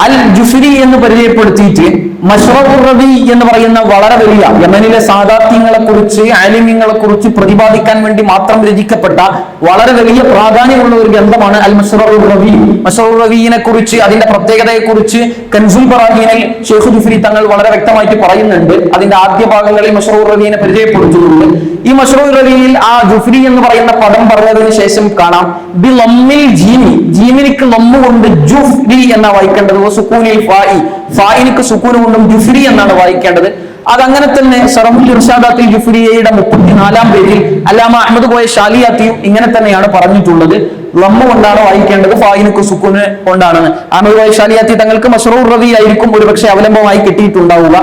അൽ ജുഫരി എന്ന് പരിചയപ്പെടുത്തിയിട്ട് മശ്റഖുർ റബി എന്ന് പറയുന്ന വളരെ വലിയ യമനിലെ സാദാത്യങ്ങളെ കുറിച്ച് ആലിമ്യങ്ങളെ കുറിച്ച് പ്രതിപാദിക്കാൻ വേണ്ടി മാത്രം രചിക്കപ്പെട്ട വളരെ വലിയ പ്രാധാന്യമുള്ള ഒരു ഗ്രന്ഥമാണ് അൽ മശ്റഖുർ റബി. മശ്റഖുർ റബീനെ കുറിച്ച്, അതിന്റെ പ്രത്യേകതയെ കുറിച്ച് കൻസുൽ ബറാഹീനിൽ ഷെയ്ഖ് ജുഫരി തങ്ങൾ വളരെ വ്യക്തമായിട്ട് പറയുന്നുണ്ട്. അതിന്റെ ആദ്യ ഭാഗങ്ങളിൽ മശ്റഖുർ റബീനെ പരിചയപ്പെടുത്തുന്നുണ്ട്. ഈ മശ്റഖുർ റബീയിൽ ആ ജുഫരി എന്ന് പറയുന്ന പദം പറഞ്ഞതിന് ശേഷം കാണാം ബി ലമ്മിൽ ജീമി, ജീമിനിക്ക് ലമ്മു കൊണ്ട് ജുഫ്രി എന്നാ വായിക്കേണ്ടത്. സുക്കൂനിൽ ഫായി, ഫായിനിക്ക് സുക്കൂന് കൊണ്ടും ജുഫ്രി എന്നാണ് വായിക്കേണ്ടത്. അതങ്ങനെ തന്നെ ശറഹുൽ ഇർഷാദാത്തിൽ ജുഫ്രിയയുടെ 34 പേജിൽ അല്ലാമ അഹ്മദ് കോയ ഷാലിയാത്തിയും ഇങ്ങനെ തന്നെയാണ് പറഞ്ഞിട്ടുള്ളത്. ലമ്മ കൊണ്ടാണ് വായിക്കേണ്ടത്, ഫായിനിക്ക് സുക്കൂന് കൊണ്ടാണ്. അഹ്മദ് കോയ ഷാലിയാത്തി തങ്ങൾക്ക് മശ്റൂർ റബി ആയിരിക്കും ഒരുപക്ഷെ അവലംബമായി കിട്ടിയിട്ടുണ്ടാവുക.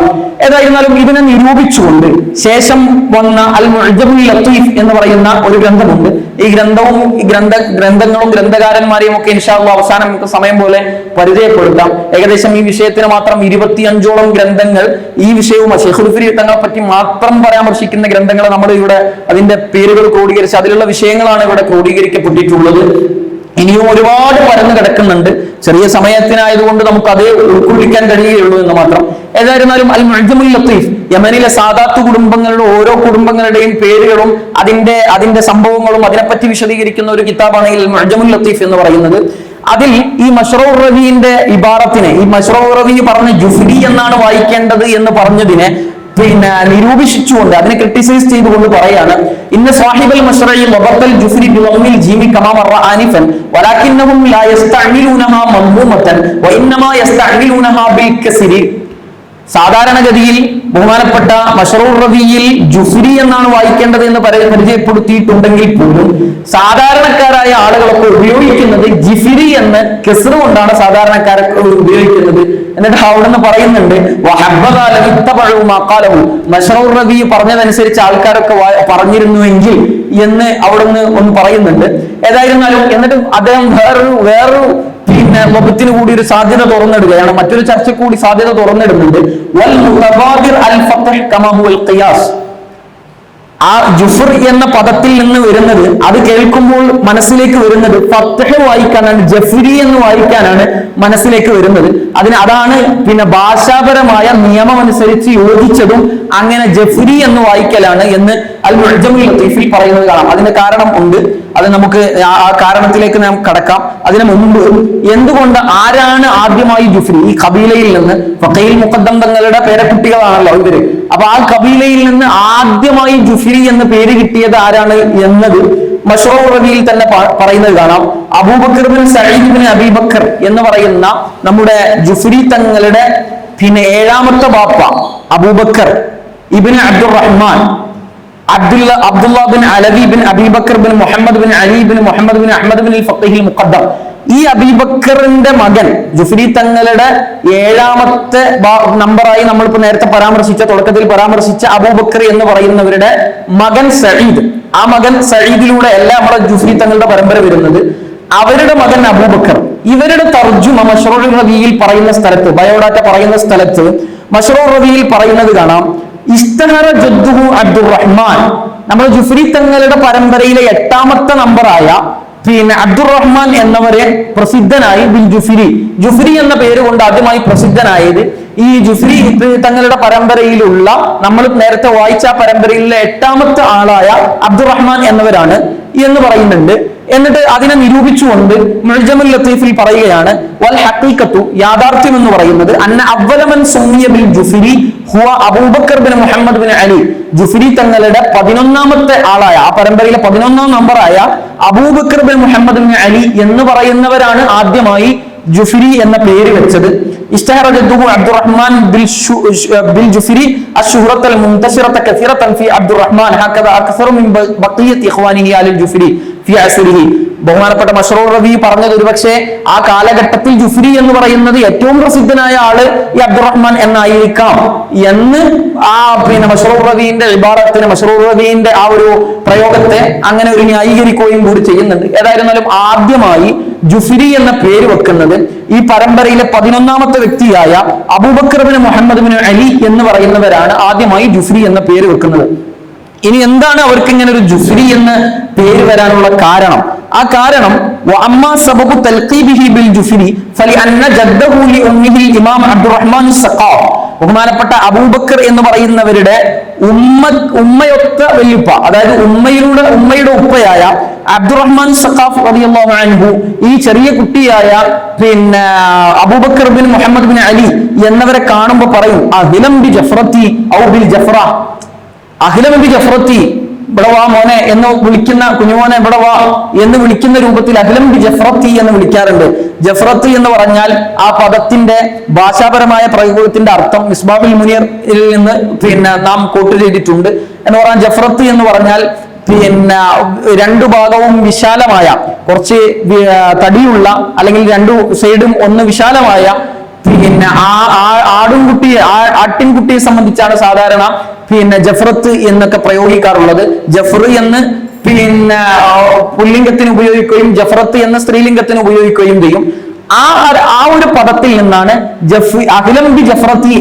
ഏതായിരുന്നാലും ഇതിനെ നിരൂപിച്ചുകൊണ്ട് ശേഷം വന്ന അൽ മുഅ്ജമുൽ ലത്തീഫ് എന്ന് പറയുന്ന ഒരു ഗ്രന്ഥമുണ്ട്. ഈ ഗ്രന്ഥവും ഗ്രന്ഥങ്ങളും ഗ്രന്ഥകാരന്മാരെയും ഒക്കെ ഇൻഷാ അല്ലാഹ് അവസാനം നമുക്ക് സമയം പോലെ പരിചയപ്പെടുത്താം. ഏകദേശം ഈ വിഷയത്തിന് മാത്രം 25ഓളം ഗ്രന്ഥങ്ങൾ ഈ വിഷയവും ഷെയ്ഖ് ജുഫരി തങ്ങളെ പറ്റി മാത്രം പരാമർശിക്കുന്ന ഗ്രന്ഥങ്ങൾ നമ്മൾ ഇവിടെ അതിന്റെ പേരുകൾ ക്രോഡീകരിച്ച് അതിലുള്ള വിഷയങ്ങളാണ് ഇവിടെ ക്രോഡീകരിക്കപ്പെട്ടിട്ടുള്ളത്. ഇനിയും ഒരുപാട് പരന്നു കിടക്കുന്നുണ്ട്. ചെറിയ സമയത്തിനായതുകൊണ്ട് നമുക്ക് അതേ ഉൾക്കൊള്ളിക്കാൻ കഴിയുകയുള്ളൂ എന്ന് മാത്രം. ഏതായിരുന്നാലും അൽ മുഅ്ജമുൽ ലത്തീഫ് യമനിലെ സാദാത്ത് കുടുംബങ്ങളുടെ ഓരോ കുടുംബങ്ങളുടെയും പേരുകളും അതിന്റെ സംഭവങ്ങളും അതിനെപ്പറ്റി വിശദീകരിക്കുന്ന ഒരു കിതാബാണ് അൽ മുഅ്ജമുൽ ലത്തീഫ് എന്ന് പറയുന്നത്. അതിൽ ഈ മശ്റൂർ റബീന്റെ ഇബാറത്തിനെ, ഈ മശ്റൂർ റബീ പറഞ്ഞ ജുഫ്രി എന്നാണ് വായിക്കേണ്ടത് എന്ന് പറഞ്ഞതിനെ നിരൂപിച്ചുകൊണ്ട് അതിനെ ക്രിട്ടിസൈസ് ചെയ്തുകൊണ്ട് പറയാണ് ഇന്ന സാഹിബൽ മശ്റഈ വബത്തൽ ജുഫ്രി ബിളമ്മിൽ ജീമി കമാ മറ ആനിഫൻ വലാകിന്നഹും ലാ യസ്തഅമിലൂനഹാ മംദൂമതൻ വഇന്നമാ യസ്തഅമിലൂനഹാ ബിൽ കസ്രി. സാധാരണഗതിയിൽ ബഹുമാനപ്പെട്ട മശ്റൂർ റബിയിൽ ജുഫ്രി എന്നാണ് വായിക്കേണ്ടത് എന്ന് പരിചയപ്പെടുത്തിയിട്ടുണ്ടെങ്കിൽ പോലും സാധാരണക്കാരായ ആളുകളൊക്കെ ഉപയോഗിക്കുന്നത് ജിഫിരി എന്ന് കെസ്റ് കൊണ്ടാണ് സാധാരണക്കാരൊക്കെ ഉപയോഗിക്കുന്നത്. എന്നിട്ട് അവിടുന്ന് പറയുന്നുണ്ട് മശ്റൂർ റബി പറഞ്ഞതനുസരിച്ച് ആൾക്കാരൊക്കെ പറഞ്ഞിരുന്നുവെങ്കിൽ എന്ന് അവിടുന്ന് ഒന്ന് പറയുന്നുണ്ട്. ഏതായിരുന്നാലും എന്നിട്ട് അദ്ദേഹം വേറൊരു വകുപ്പിന് കൂടി ഒരു സാധ്യത തുറന്നിടുകയാണ്, മറ്റൊരു ചർച്ച കൂടി സാധ്യത തുറന്നിടുന്നുണ്ട്. ആ ജുഫർ എന്ന പദത്തിൽ നിന്ന് വരുന്നത്, അത് കേൾക്കുമ്പോൾ മനസ്സിലേക്ക് വരുന്നത് ഫത്ഹ് വായിക്കാനാണ്, ജഫ്രി എന്ന് വായിക്കാനാണ് മനസ്സിലേക്ക് വരുന്നത്. അതാണ് ഭാഷാപരമായ നിയമം അനുസരിച്ച് യോജിച്ചതും അങ്ങനെ ജഫ്രി എന്ന് വായിക്കലാണ് എന്ന് അൽ മുഅ്ജമുൽ ലത്തീഫിൽ പറയുന്നത് കാണാം. അതിന്റെ കാരണം ഉണ്ട്, അത് നമുക്ക് ആ കാരണത്തിലേക്ക് നാം കടക്കാം. അതിനു മുമ്പ് എന്തുകൊണ്ട് ആരാണ് ആദ്യമായി ജുഫ്രി? ഈ കബീലയിൽ നിന്ന് ഫഖീൽ മുഖദ്ദം തങ്ങളുടെ പേരക്കുട്ടികളാണല്ലോ ഇവര്. അപ്പൊ ആ കബീലയിൽ നിന്ന് ആദ്യമായി ജുഫ്രി എന്ന് പേര് കിട്ടിയത് ആരാണ് എന്നത് മശ്റൂർ റബിയിൽ തന്നെ പറയുന്നത് കാണാം. അബൂബക്കർ ബിൻ സഈദ് ബിൻ അബീ ബക്കർ എന്ന് പറയുന്ന നമ്മുടെ ജുഫ്രി തങ്ങളുടെ 7ാമത്തെ ബാപ്പ അബൂബക്കർ ഇബ്നു അബ്ദുറഹ്മാൻ അബ്ദുള്ള ബിൻ അലവി ബിൻ അബീബക്കർ ബിൻ മുഹമ്മദ് ബിൻ അലി ബിൻ മുഹമ്മദ് ബിൻ അഹമ്മദ് ബിൻ ഫഖീഹ് മുഖദ്ദം. ഈ അബീബക്കറിന്റെ മകൻ ജുഫ്രി തങ്ങളുടെ 7ാമത്തെ നമ്പറായി നമ്മളിപ്പോ നേരത്തെ തുടക്കത്തിൽ പരാമർശിച്ച അബൂബക്കർ എന്ന് പറയുന്നവരുടെ മകൻ സഈദ്. ആ മകൻ സഈദിലൂടെ അല്ല നമ്മളെ ജുഫ്രി തങ്ങളുടെ പരമ്പര വരുന്നത്. അവരുടെ മകൻ അബൂബക്കർ. ഇവരുടെ തർജുമ മശ്റൂർ റബിയിൽ പറയുന്ന സ്ഥലത്ത്, ബയോഡാറ്റ പറയുന്ന സ്ഥലത്ത് മശ്റൂർ റബിയിൽ പറയുന്നത് കാണാം, ഇസ്തഹറ ജദ്ദുഹു അബ്ദുറഹ്മാൻ. നമ്മുടെ ജുഫ്രി തങ്ങളുടെ പരമ്പരയിലെ 8ാമത്തെ നമ്പറായ അബ്ദുറഹ്മാൻ എന്നവരെ പ്രസിദ്ധനായി ബിൽ ജുഫ്രി. ജുഫ്രി എന്ന പേര് കൊണ്ട് ആദ്യമായി പ്രസിദ്ധനായത് ഈ ജുഫ്രി തങ്ങളുടെ പരമ്പരയിലുള്ള, നമ്മൾ നേരത്തെ വായിച്ച പരമ്പരയിലെ 8ാമത്തെ ആളായ അബ്ദുറഹ്മാൻ എന്നവരാണ് എന്ന് പറയുന്നുണ്ട്. എന്നിട്ട് അതിനെ നിരൂപിച്ചുകൊണ്ട് മുഅ്ജമുൽ ലത്തീഫിൽ പറയുകയാണ്, വൽ ഹഖീഖത്തു, യാഥാർത്ഥ്യം എന്ന് പറയുന്നത്, അന്ന അവ്വല മൻ സുമിയ ബിൽ ജുഫ്രി ഹുവ അബൂബക്കർ ബിൻ മുഹമ്മദ് ബിൻ അലി. ജുഫ്രി തങ്ങളുടെ 11ാമത്തെ ആളായ, ആ പരമ്പരയിലെ 11ാം നമ്പറായ അബൂബക്കർ ബിൻ മുഹമ്മദ് ബിൻ അലി എന്ന് പറയുന്നവരാണ് ആദ്യമായി ജുഫ്രി എന്ന പേര് വെച്ചത്. ഇസ്തഹറ ജദ്ദുഹു അബ്ദുറഹ്മാൻ ബിൽ ജുഫ്രി അശ്ശുഹറത്തുൽ മുൻതശിറത കസീറതൻ ഫി അബ്ദുറഹ്മാൻ ഹകദ അക്സറു മിൻ ബഖിയത്തി ഇഖ്വാനിഹി അലിൽ ജുഫ്രി ഫി അസ്രിഹി. ബഹുമാനപ്പെട്ട മശ്റൂർ റബി പറഞ്ഞത് ഒരുപക്ഷെ ആ കാലഘട്ടത്തിൽ ജുഫ്രി എന്ന് പറയുന്നത് ഏറ്റവും പ്രസിദ്ധനായ ആള് ഈ അബ്ദുറഹ്മാൻ എന്നായിരിക്കാം എന്ന് മശ്റൂർ റബിന്റെ ഇബാറത്തിന്, മശ്റൂർ റബിന്റെ ആ ഒരു പ്രയോഗത്തെ അങ്ങനെ ഒരു ന്യായീകരിക്കുകയും കൂടി ചെയ്യുന്നുണ്ട്. ഏതായിരുന്നാലും ആദ്യമായി ജുഫ്രി എന്ന പേര് വെക്കുന്നത് ഈ പരമ്പരയിലെ 11ാമത്തെ വ്യക്തിയായ അബൂബക്കർ ബിൻ മുഹമ്മദ് ബിൻ അലി എന്ന് പറയുന്നവരാണ് ആദ്യമായി ജുഫ്രി എന്ന പേര് വെക്കുന്നത്. ഇനി എന്താണ് അവർക്ക് ഇങ്ങനെ ഒരു ജുഫ്രി എന്ന് പേര് വരാനുള്ള കാരണം? ആ കാരണം വഅമ്മാ സബബു തൽഖീബിഹി ബിൽ ജുഫ്രി ഫലിഅന്ന ജദ്ദഹു ലിഉമ്മിഹി ഇമാം അബ്ദുറഹ്മാൻ സഖാഫ്. ബഹുമാനപ്പെട്ട അബൂബക്കർ എന്ന് പറയുന്നവരുടെ ഉമ്മയൊത്ത വല്യുപ്പ, അതായത് ഉമ്മയുടെ ഉപ്പയായ അബ്ദുറഹ്മാൻ സഖാഫ് റളിയല്ലാഹു അൻഹു ഈ ചെറിയ കുട്ടിയായ അബൂബക്കർ ബിൻ മുഹമ്മദ് ബിൻ അലി എന്നവരെ കാണുമ്പോൾ പറയും, അഹിലം ബി ജഫ്രത്തി ഔ ബിൽ ജഫ്ര. അഹിലം ബി ജഫ്രത്തി, ഇവിടെ വാ മോനെ എന്ന് വിളിക്കുന്ന, കുഞ്ഞുമോനെ ഇവിടെ വാ എന്ന് വിളിക്കുന്ന രൂപത്തിൽ അഹിലം ബി ജഫ്രത്തി എന്ന് വിളിക്കാറുണ്ട്. ജഫ്രത്ത് എന്ന് പറഞ്ഞാൽ ആ പദത്തിന്റെ ഭാഷാപരമായ പ്രയോഗത്തിന്റെ അർത്ഥം മിസ്ബാഹുൽ മുനീറിൽ നിന്ന് നാം കോട്ട് ചെയ്തിട്ടുണ്ട്. എന്ന് പറഞ്ഞാൽ ജഫ്രത്ത് എന്ന് പറഞ്ഞാൽ രണ്ടു ഭാഗവും വിശാലമായ, കുറച്ച് തടിയുള്ള, അല്ലെങ്കിൽ രണ്ടു സൈഡും ഒന്ന് വിശാലമായ ആട്ടിൻകുട്ടിയെ സംബന്ധിച്ചാണ് സാധാരണ ജഫ്രത്ത് എന്നൊക്കെ പ്രയോഗിക്കാറുള്ളത്. ജഫ്ർ എന്ന് പുല്ലിംഗത്തിന് ഉപയോഗിക്കുകയും ജഫ്രത്ത് എന്ന സ്ത്രീലിംഗത്തിന് ഉപയോഗിക്കുകയും ചെയ്യും. ആ ഒരു പദത്തിൽ നിന്നാണ് അഖിലം ബി ജഫ്രത്തി,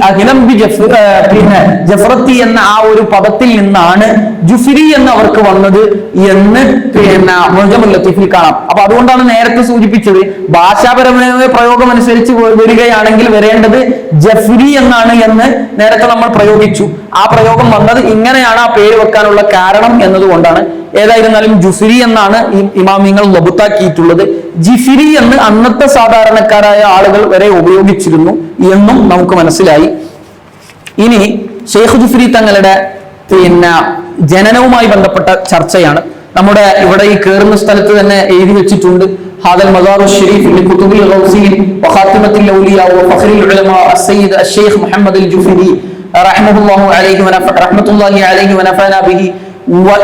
ജഫ്രത്തി എന്ന ആ ഒരു പദത്തിൽ നിന്നാണ് ജുഫ്രി എന്ന് അവർക്ക് വന്നത് എന്ന് മുഅ്ജമുൽ ലത്തീഫിൽ കാണാം. അപ്പൊ അതുകൊണ്ടാണ് നേരത്തെ സൂചിപ്പിച്ചത്, ഭാഷാപരമായ പ്രയോഗം അനുസരിച്ച് വരികയാണെങ്കിൽ വരേണ്ടത് ജഫ്രി എന്നാണ് എന്ന് നേരത്തെ നമ്മൾ പ്രയോഗിച്ചു. ആ പ്രയോഗം വന്നത് ഇങ്ങനെയാണ് ആ പേര് വെക്കാനുള്ള കാരണം എന്നതുകൊണ്ടാണ്. ഏതായിരുന്നാലും ജുഫ്രി എന്നാണ് ഈ ഇമാമിങ്ങൾ ലബുത്താക്കിയിട്ടുള്ളത്. ജിഫിരി എന്ന് അന്നത്തെ സാധാരണക്കാരായ ആളുകൾ വരെ ഉപയോഗിച്ചിരുന്നു എന്നും നമുക്ക് മനസ്സിലായി. ഇനി ഷെയ്ഖ് ജുഫ്രി തങ്ങളുടെ ജനനവുമായി ബന്ധപ്പെട്ട ചർച്ചയാണ്. നമ്മുടെ ഇവിടെ ഈ കയറുന്ന സ്ഥലത്ത് തന്നെ എഴുതി വെച്ചിട്ടുണ്ട്, ഹാദൽ മസാറു ശരീഫ് ലികുതുബിൽ ഗൗസിയിൽ വഖാതിമത്തുൽ ഔലിയ വഫഖറുൽ ഉലമാ അസ്സയ്യിദ് അഷ്ശൈഖ് മുഹമ്മദ് അൽ ജുഫ്രി റഹ്മത്തുള്ളാഹി അലൈഹി വനഫഅനാ ബിഹി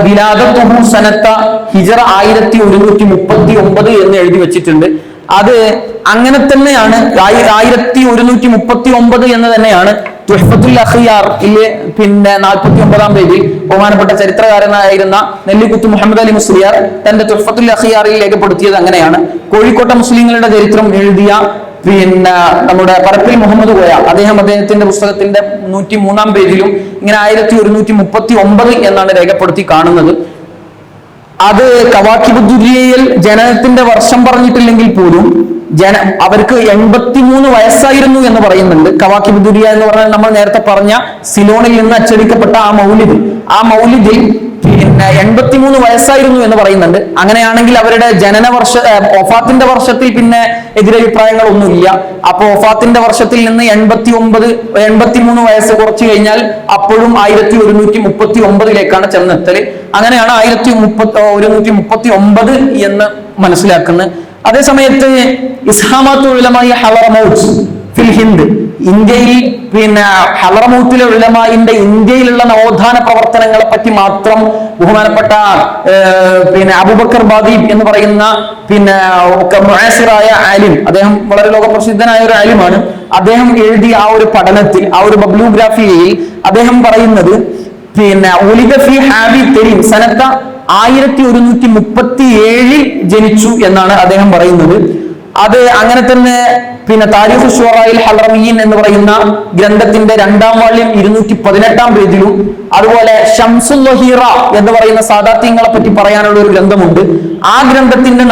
വിലാദത്തുഹു സനത്ത ഹിജറ 1139 എന്ന് എഴുതി വെച്ചിട്ടുണ്ട്. അത് അങ്ങനെ തന്നെയാണ്, 1139 എന്ന് തന്നെയാണ് തുഹ്ഫത്തുൽ അഖിയാറിലെ 49-ാം പേജിൽ ബഹുമാനപ്പെട്ട ചരിത്രകാരനായിരുന്ന നെല്ലിക്കുത്ത് മുഹമ്മദ് അലി മുസ്ലിയാർ തന്റെ തുഹ്ഫത്തുൽ അഖിയാറിൽ രേഖപ്പെടുത്തിയത് അങ്ങനെയാണ്. കോഴിക്കോട്ടെ മുസ്ലിങ്ങളുടെ ചരിത്രം എഴുതിയ നമ്മുടെ പരപ്പിൽ മുഹമ്മദ് കോയ അദ്ദേഹത്തിന്റെ പുസ്തകത്തിന്റെ 103-ാം പേജിലും ഇങ്ങനെ 1139 എന്നാണ് രേഖപ്പെടുത്തി കാണുന്നത്. അത് കവാക്കിബുദ്ദുരിയയിൽ ജനനത്തിന്റെ വർഷം പറഞ്ഞിട്ടില്ലെങ്കിൽ പോലും അവർക്ക് 83 വയസ്സായിരുന്നു എന്ന് പറയുന്നുണ്ട്. കവാക്കിബുദ്ദുരിയ എന്ന് പറഞ്ഞാൽ നമ്മൾ നേരത്തെ പറഞ്ഞ സിലോണിൽ നിന്ന് അച്ചടിക്കപ്പെട്ട ആ മൗലിദിൽ 83 വയസ്സായിരുന്നു എന്ന് പറയുന്നുണ്ട്. അങ്ങനെയാണെങ്കിൽ അവരുടെ ഒഫാത്തിന്റെ വർഷത്തിൽ പിന്നെ എതിരഭിപ്രായങ്ങളൊന്നുമില്ല. അപ്പൊ ഒഫാത്തിന്റെ വർഷത്തിൽ നിന്ന് 83 വയസ്സ് കുറച്ചു കഴിഞ്ഞാൽ അപ്പോഴും 1139 ചെന്നെത്തല്. അങ്ങനെയാണ് 1139 എന്ന് മനസ്സിലാക്കുന്നത്. അതേസമയത്ത് ഇസ്ഹാമാത്തുൽ ഉലമായ ഹളറമൗത്ത് ഫിൽ ഹിന്ദ്, ഇന്ത്യയിൽ പിന്നെ ഹളറമൂത്തിലെ ഉലമാഇന്റെ ഇന്ത്യയിലുള്ള നവോത്ഥാന പ്രവർത്തനങ്ങളെ പറ്റി മാത്രം ബഹുമാനപ്പെട്ട പിന്നെ അബൂബക്കർ ബാദീബ് എന്ന് പറയുന്ന പിന്നെ മുഅസ്സിറായ ആലിം, അദ്ദേഹം വളരെ ലോകപ്രസിദ്ധനായ ഒരു ആലിമാണ്. അദ്ദേഹം എഴുതിയ ആ ഒരു പഠനത്തിൽ, ആ ഒരു ബബ്ലിയോഗ്രാഫിയിൽ അദ്ദേഹം പറയുന്നത് പിന്നെ ഉലിദ ഫി ഹാബി തെരീം സനത്ത 1137 ജനിച്ചു എന്നാണ് അദ്ദേഹം പറയുന്നത്. അത് അങ്ങനെ തന്നെ പിന്നെ താരിഖ് ശുഅറാഇൽ ഹളറമിയ്യീൻ എന്ന് പറയുന്ന ഗ്രന്ഥത്തിന്റെ 2ാം വാള്യം 218 പേജിലും, അതുപോലെ ഷംസുൽ വഹീറ എന്ന് പറയുന്ന സാദാത്യങ്ങളെ പറ്റി പറയാനുള്ള ഒരു ഗ്രന്ഥമുണ്ട്. ആ ഗ്രന്ഥത്തിന്റെ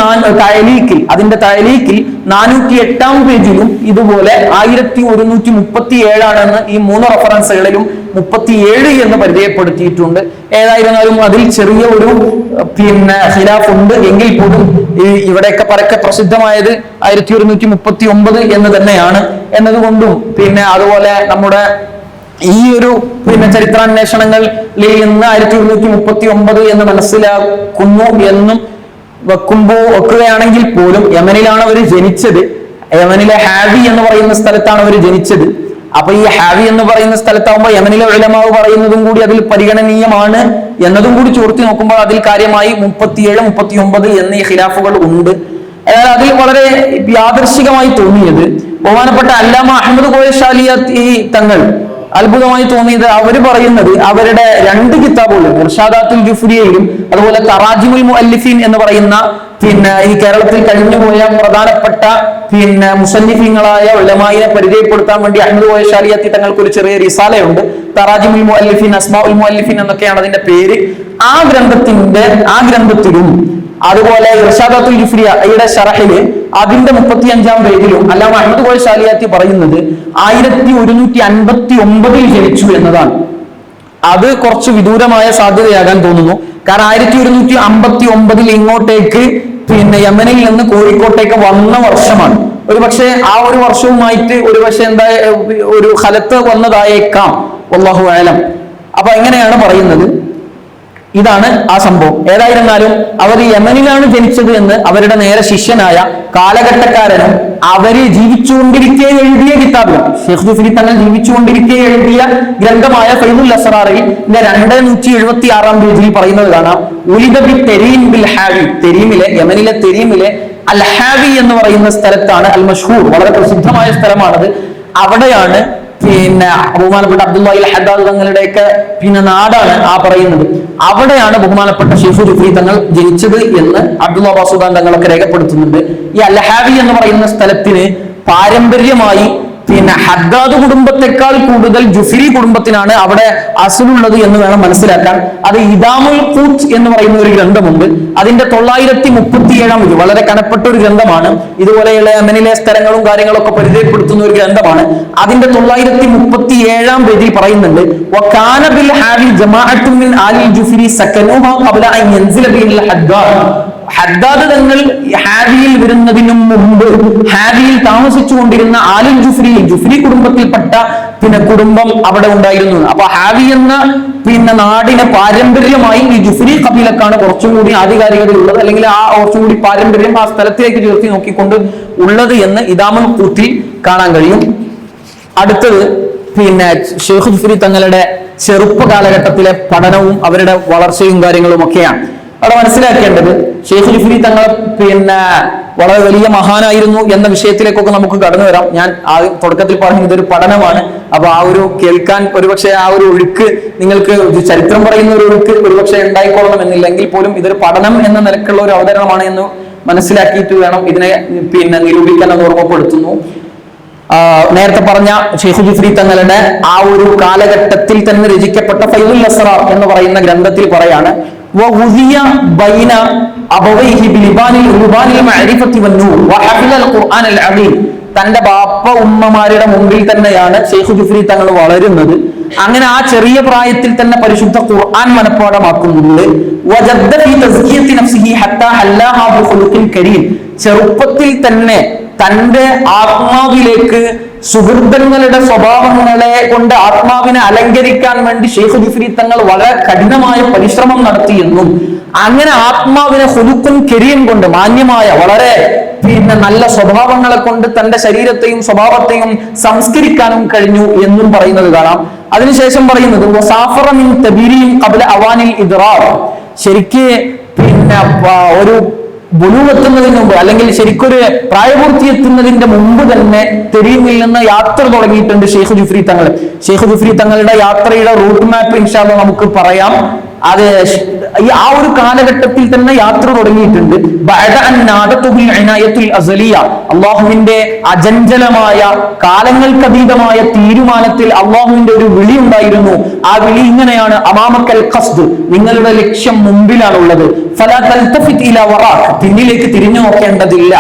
അതിന്റെ തഅലീഖിൽ 408 പേജിലും ഇതുപോലെ 1137 ആണെന്ന് ഈ 3 റഫറൻസുകളിലും 37 എന്ന് പരിചയപ്പെടുത്തിയിട്ടുണ്ട്. ഏതായിരുന്നാലും അതിൽ ചെറിയ ഒരു പിന്നെ ഖിലാഫ് ഉണ്ട് എങ്കിൽ പോലും ഇവിടെയൊക്കെ പരക്കെ പ്രസിദ്ധമായത് 1139 എന്ന് തന്നെയാണ് എന്നതുകൊണ്ടും, പിന്നെ അതുപോലെ നമ്മുടെ ഈ ഒരു പിന്നെ ചരിത്രാന്വേഷണങ്ങളിൽ നിന്ന് 1139 എന്ന് മനസ്സിലാക്കുന്നു എന്നും വെക്കുകയാണെങ്കിൽ പോലും യമനിലാണ് അവർ ജനിച്ചത്. യമനിലെ ഹാവി എന്ന് പറയുന്ന സ്ഥലത്താണ് അവർ ജനിച്ചത്. അപ്പൊ ഈ ഹാവി എന്ന് പറയുന്ന സ്ഥലത്താവുമ്പോൾ യമനിലെ ഉലമാവ് പറയുന്നതും കൂടി അതിൽ പരിഗണനീയമാണ് എന്നതും കൂടി ചോർത്തി നോക്കുമ്പോൾ അതിൽ കാര്യമായി 37, 39 എന്നീ ഖിലാഫുകൾ ഉണ്ട്. അതായത് അതിൽ വളരെ യാദൃശികമായി തോന്നിയത് ബഹുമാനപ്പെട്ട അല്ലാമ അഹമ്മദ് കോയ ഷാലിയാത്തി തങ്ങൾ അത്ഭുതമായി തോന്നിയത് അവർ പറയുന്നത് അവരുടെ 2 കിതാബുകളും ഇർഷാദാത്തുൽ ജുഫ്രിയയിലും അതുപോലെ തറാജിമുൽ മുഅല്ലിഫീൻ എന്ന് പറയുന്ന പിന്നെ ഈ കേരളത്തിൽ കഴിഞ്ഞുപോയ പ്രധാനപ്പെട്ട പിന്നെ മുസന്നിഫീങ്ങളായ ഉലമായിനെ പരിചയപ്പെടുത്താൻ വേണ്ടി അഹമ്മദ് കോയ ഷാലിയാത്തി തങ്ങൾക്ക് ഒരു ചെറിയ റിസാലയുണ്ട്. തറാജിമുൽ മുഅല്ലിഫീൻ, അസ്മാഉൽ മുഅല്ലിഫീൻ എന്നൊക്കെയാണ് അതിന്റെ പേര്. ആ ഗ്രന്ഥത്തിലും അതുപോലെ ഇർഷാദാത്തുൽ ജുഫ്രിയയുടെ ശറഹില് അതിന്റെ 35ാം പേജിലും അല്ലാമ അഹമ്മദ് കോയ ഷാലിയാത്തി പറയുന്നത് 1159 ജനിച്ചു എന്നതാണ്. അത് കുറച്ച് വിദൂരമായ സാധ്യതയാകാൻ തോന്നുന്നു. കാരണം 1159 ഇങ്ങോട്ടേക്ക് പിന്നെ യമനിൽ നിന്ന് കോഴിക്കോട്ടേക്ക് വന്ന വർഷമാണ്. ഒരുപക്ഷെ ആ ഒരു വർഷവുമായിട്ട് ഒരുപക്ഷെ ഒരു ഖലത്ത് വന്നതായേക്കാം, വല്ലാഹു അഅലം. അപ്പൊ എങ്ങനെയാണ് പറയുന്നത്, ഇതാണ് ആ സംഭവം. ഏതായിരുന്നാലും അവർ യമനിലാണ് ജനിച്ചത് എന്ന് അവരുടെ നേരെ ശിഷ്യനായ കാലഘട്ടക്കാരനും അവര് ജീവിച്ചുകൊണ്ടിരിക്കെ എഴുതിയ കിതാബിലും ഷെയ്ഖ് ജുഫ്രി തങ്ങൾ ജീവിച്ചുകൊണ്ടിരിക്കെ എഴുതിയ ഗ്രന്ഥമായ ഫൈദുൽ അസ്റാറിൽ 276 പേജിൽ പറയുന്നത് കാണാം. ഉലിദ ബി തെരീം ബിൽ ഹാവി, യമനിലെ തെരീമിലെ അൽ ഹാവി എന്ന് പറയുന്ന സ്ഥലത്താണ്, അൽ മഷ്ഹൂർ വളരെ പ്രസിദ്ധമായ സ്ഥലമാണത്. അവിടെയാണ് പിന്നെ ബഹുമാനപ്പെട്ട അബ്ദുല്ലാഹിൽ ഹദ്ദാദ് തങ്ങളുടെയൊക്കെ പിന്നെ നാടാണ് ആ പറയുന്നത്. അവിടെയാണ് ബഹുമാനപ്പെട്ട ഷെയ്ഖ് ജുഫ്രി തങ്ങൾ ജനിച്ചത് എന്ന് അബ്ദുല്ലാ ബാസുദാൻ തങ്ങളൊക്കെ രേഖപ്പെടുത്തുന്നുണ്ട്. ഈ അൽഹാവി എന്ന് പറയുന്ന സ്ഥലത്തിന് പാരമ്പര്യമായി പിന്നെ ഹദ്ദാദ് കുടുംബത്തെക്കാൾ കൂടുതൽ ജുഫ്രി കുടുംബത്തിനാണ് അവിടെ അസുലുള്ളത് എന്ന് വേണം മനസ്സിലാക്കാൻ. അത് ഇദാമുൽ ഖൂത്ത് എന്ന് പറയുന്ന ഒരു ഗ്രന്ഥമുണ്ട്. അതിന്റെ 937 വളരെ കനപ്പെട്ട ഒരു ഗ്രന്ഥമാണ്. ഇതുപോലെയുള്ള യമനിലെ സ്ഥലങ്ങളും കാര്യങ്ങളൊക്കെ പരിചയപ്പെടുത്തുന്ന ഒരു ഗ്രന്ഥമാണ്. അതിന്റെ 937 പേജിൽ പറയുന്നുണ്ട്, വകാന ബിൽ ഹാവി ജമാഅത്തുൻ മിൻ ആലിൽ ജുഫ്രി സകനുഹാ ഖബ്ല അൻ യൻസില ബിൽ ഹദ്ദാദ്. ഹദ്ദാദ് തങ്ങൾ ഹാവിയിൽ വരുന്നതിനും മുമ്പ് ഹാവിയിൽ താമസിച്ചു കൊണ്ടിരുന്ന ആലിൽ ജുഫ്രി കുടുംബത്തിൽപ്പെട്ട പിന്നെ കുടുംബം അവിടെ ഉണ്ടായിരുന്നു. അപ്പൊ ഹാവി എന്ന പിന്നെ നാടിനെ പാരമ്പര്യമായി ഈ ജുഫ്രി കബീലക്കാണ് കുറച്ചും കൂടി ആധികാരികത ഉള്ളത്, അല്ലെങ്കിൽ ആ കുറച്ചും കൂടി പാരമ്പര്യം ആ സ്ഥലത്തേക്ക് ചേർത്തി നോക്കിക്കൊണ്ട് ഉള്ളത് എന്ന് ഇദാമുൽ ഖൂത്തിൽ കാണാൻ കഴിയും. അടുത്തത് പിന്നെ ഷെയ്ഖ് ജുഫ്രി തങ്ങളുടെ ചെറുപ്പ കാലഘട്ടത്തിലെ പഠനവും അവരുടെ വളർച്ചയും കാര്യങ്ങളും ഒക്കെയാണ്. അവിടെ മനസ്സിലാക്കേണ്ടത് ഷെയ്ഖ് ജുഫ്രി തങ്ങൾ പിന്നെ വളരെ വലിയ മഹാനായിരുന്നു എന്ന വിഷയത്തിലേക്കൊക്കെ നമുക്ക് കടന്നു വരാം. ഞാൻ ആദ്യം തുടക്കത്തിൽ പറഞ്ഞു ഇതൊരു പഠനമാണ്. അപ്പൊ ആ ഒരു കേൾക്കാൻ ഒരുപക്ഷെ ആ ഒരു ഒഴുക്ക് നിങ്ങൾക്ക് ചരിത്രം പറയുന്ന ഒരു ഒഴുക്ക് ഒരുപക്ഷെ ഉണ്ടായിക്കൊള്ളണമെന്നില്ല, എങ്കിൽ പോലും ഇതൊരു പഠനം എന്ന നിലക്കുള്ള ഒരു അവതരണമാണ് എന്ന് മനസ്സിലാക്കിയിട്ട് വേണം ഇതിനെ പിന്നെ നിരൂപിക്കാൻ എന്ന് ഓർമ്മപ്പെടുത്തുന്നു. നേരത്തെ പറഞ്ഞ ഷെയ്ഖ് ജുഫ്രി തങ്ങളുടെ ആ ഒരു കാലഘട്ടത്തിൽ തന്നെ രചിക്കപ്പെട്ട ഫൈദുൽ അസ്റാർ എന്ന് പറയുന്ന ഗ്രന്ഥത്തിൽ പറയാണ്, തന്റെ ബാപ്പ ഉമ്മമാരുടെ മുമ്പിൽ തന്നെയാണ് ഷെയ്ഖ് ജുഫ്രി തങ്ങൾ വളരുന്നത്. അങ്ങനെ ആ ചെറിയ പ്രായത്തിൽ തന്നെ പരിശുദ്ധ ഖുർആൻ മനഃപ്പാഠമാക്കുന്നുണ്ട്. ചെറുപ്പത്തിൽ തന്നെ തന്റെ ആത്മാവിലേക്ക് സുഹൃത്തുക്കളുടെ സ്വഭാവങ്ങളെ കൊണ്ട് ആത്മാവിനെ അലങ്കരിക്കാൻ വേണ്ടി ഷെയ്ഖ് ജുഫ്രി തങ്ങൾ വളരെ കഠിനമായ പരിശ്രമം നടത്തിയെന്നും അങ്ങനെ ആത്മാവിനെ ഖുലുഖുൻ കരീം കൊണ്ട് മാന്യമായ വളരെ നല്ല സ്വഭാവങ്ങളെ കൊണ്ട് തന്റെ ശരീരത്തെയും സ്വഭാവത്തെയും സംസ്കരിക്കാനും കഴിഞ്ഞു എന്നും പറയുന്നത് കാണാം. അതിനുശേഷം പറയുന്നത് ശരിക്ക് ഒരു ബുലൂഗെത്തുന്നതിന് മുമ്പ് അല്ലെങ്കിൽ ശരിക്കൊരു പ്രായപൂർത്തി എത്തുന്നതിന്റെ മുമ്പ് തന്നെ തെരീമിൽ നിന്ന് യാത്ര തുടങ്ങിയിട്ടുണ്ട് ഷെയ്ഖ് ജുഫ്രി തങ്ങൾ. ഷെയ്ഖ് ജുഫ്രി തങ്ങളുടെ യാത്രയുടെ റൂട്ട് മാപ്പ് ഇൻഷാ അല്ലാഹ് നമുക്ക് പറയാം. അത് ആ ഒരു കാലഘട്ടത്തിൽ തന്നെ യാത്ര തുടങ്ങിയിട്ടുണ്ട്. അള്ളാഹുവിന്റെ അജഞ്ചലമായ കാലങ്ങൾക്കതീതമായ തീരുമാനത്തിൽ അള്ളാഹുവിന്റെ ഒരു വിളി ഉണ്ടായിരുന്നു. ആ വിളി ഇങ്ങനെയാണ്: അമാമക്കൽ ഖസ്ദ്, നിങ്ങളുടെ ലക്ഷ്യം മുമ്പിലാണുള്ളത്. ഫലാ തൽതഫിത് ഇലാ വറാക്, പിന്നിലേക്ക് തിരിഞ്ഞു നോക്കേണ്ടതില്ല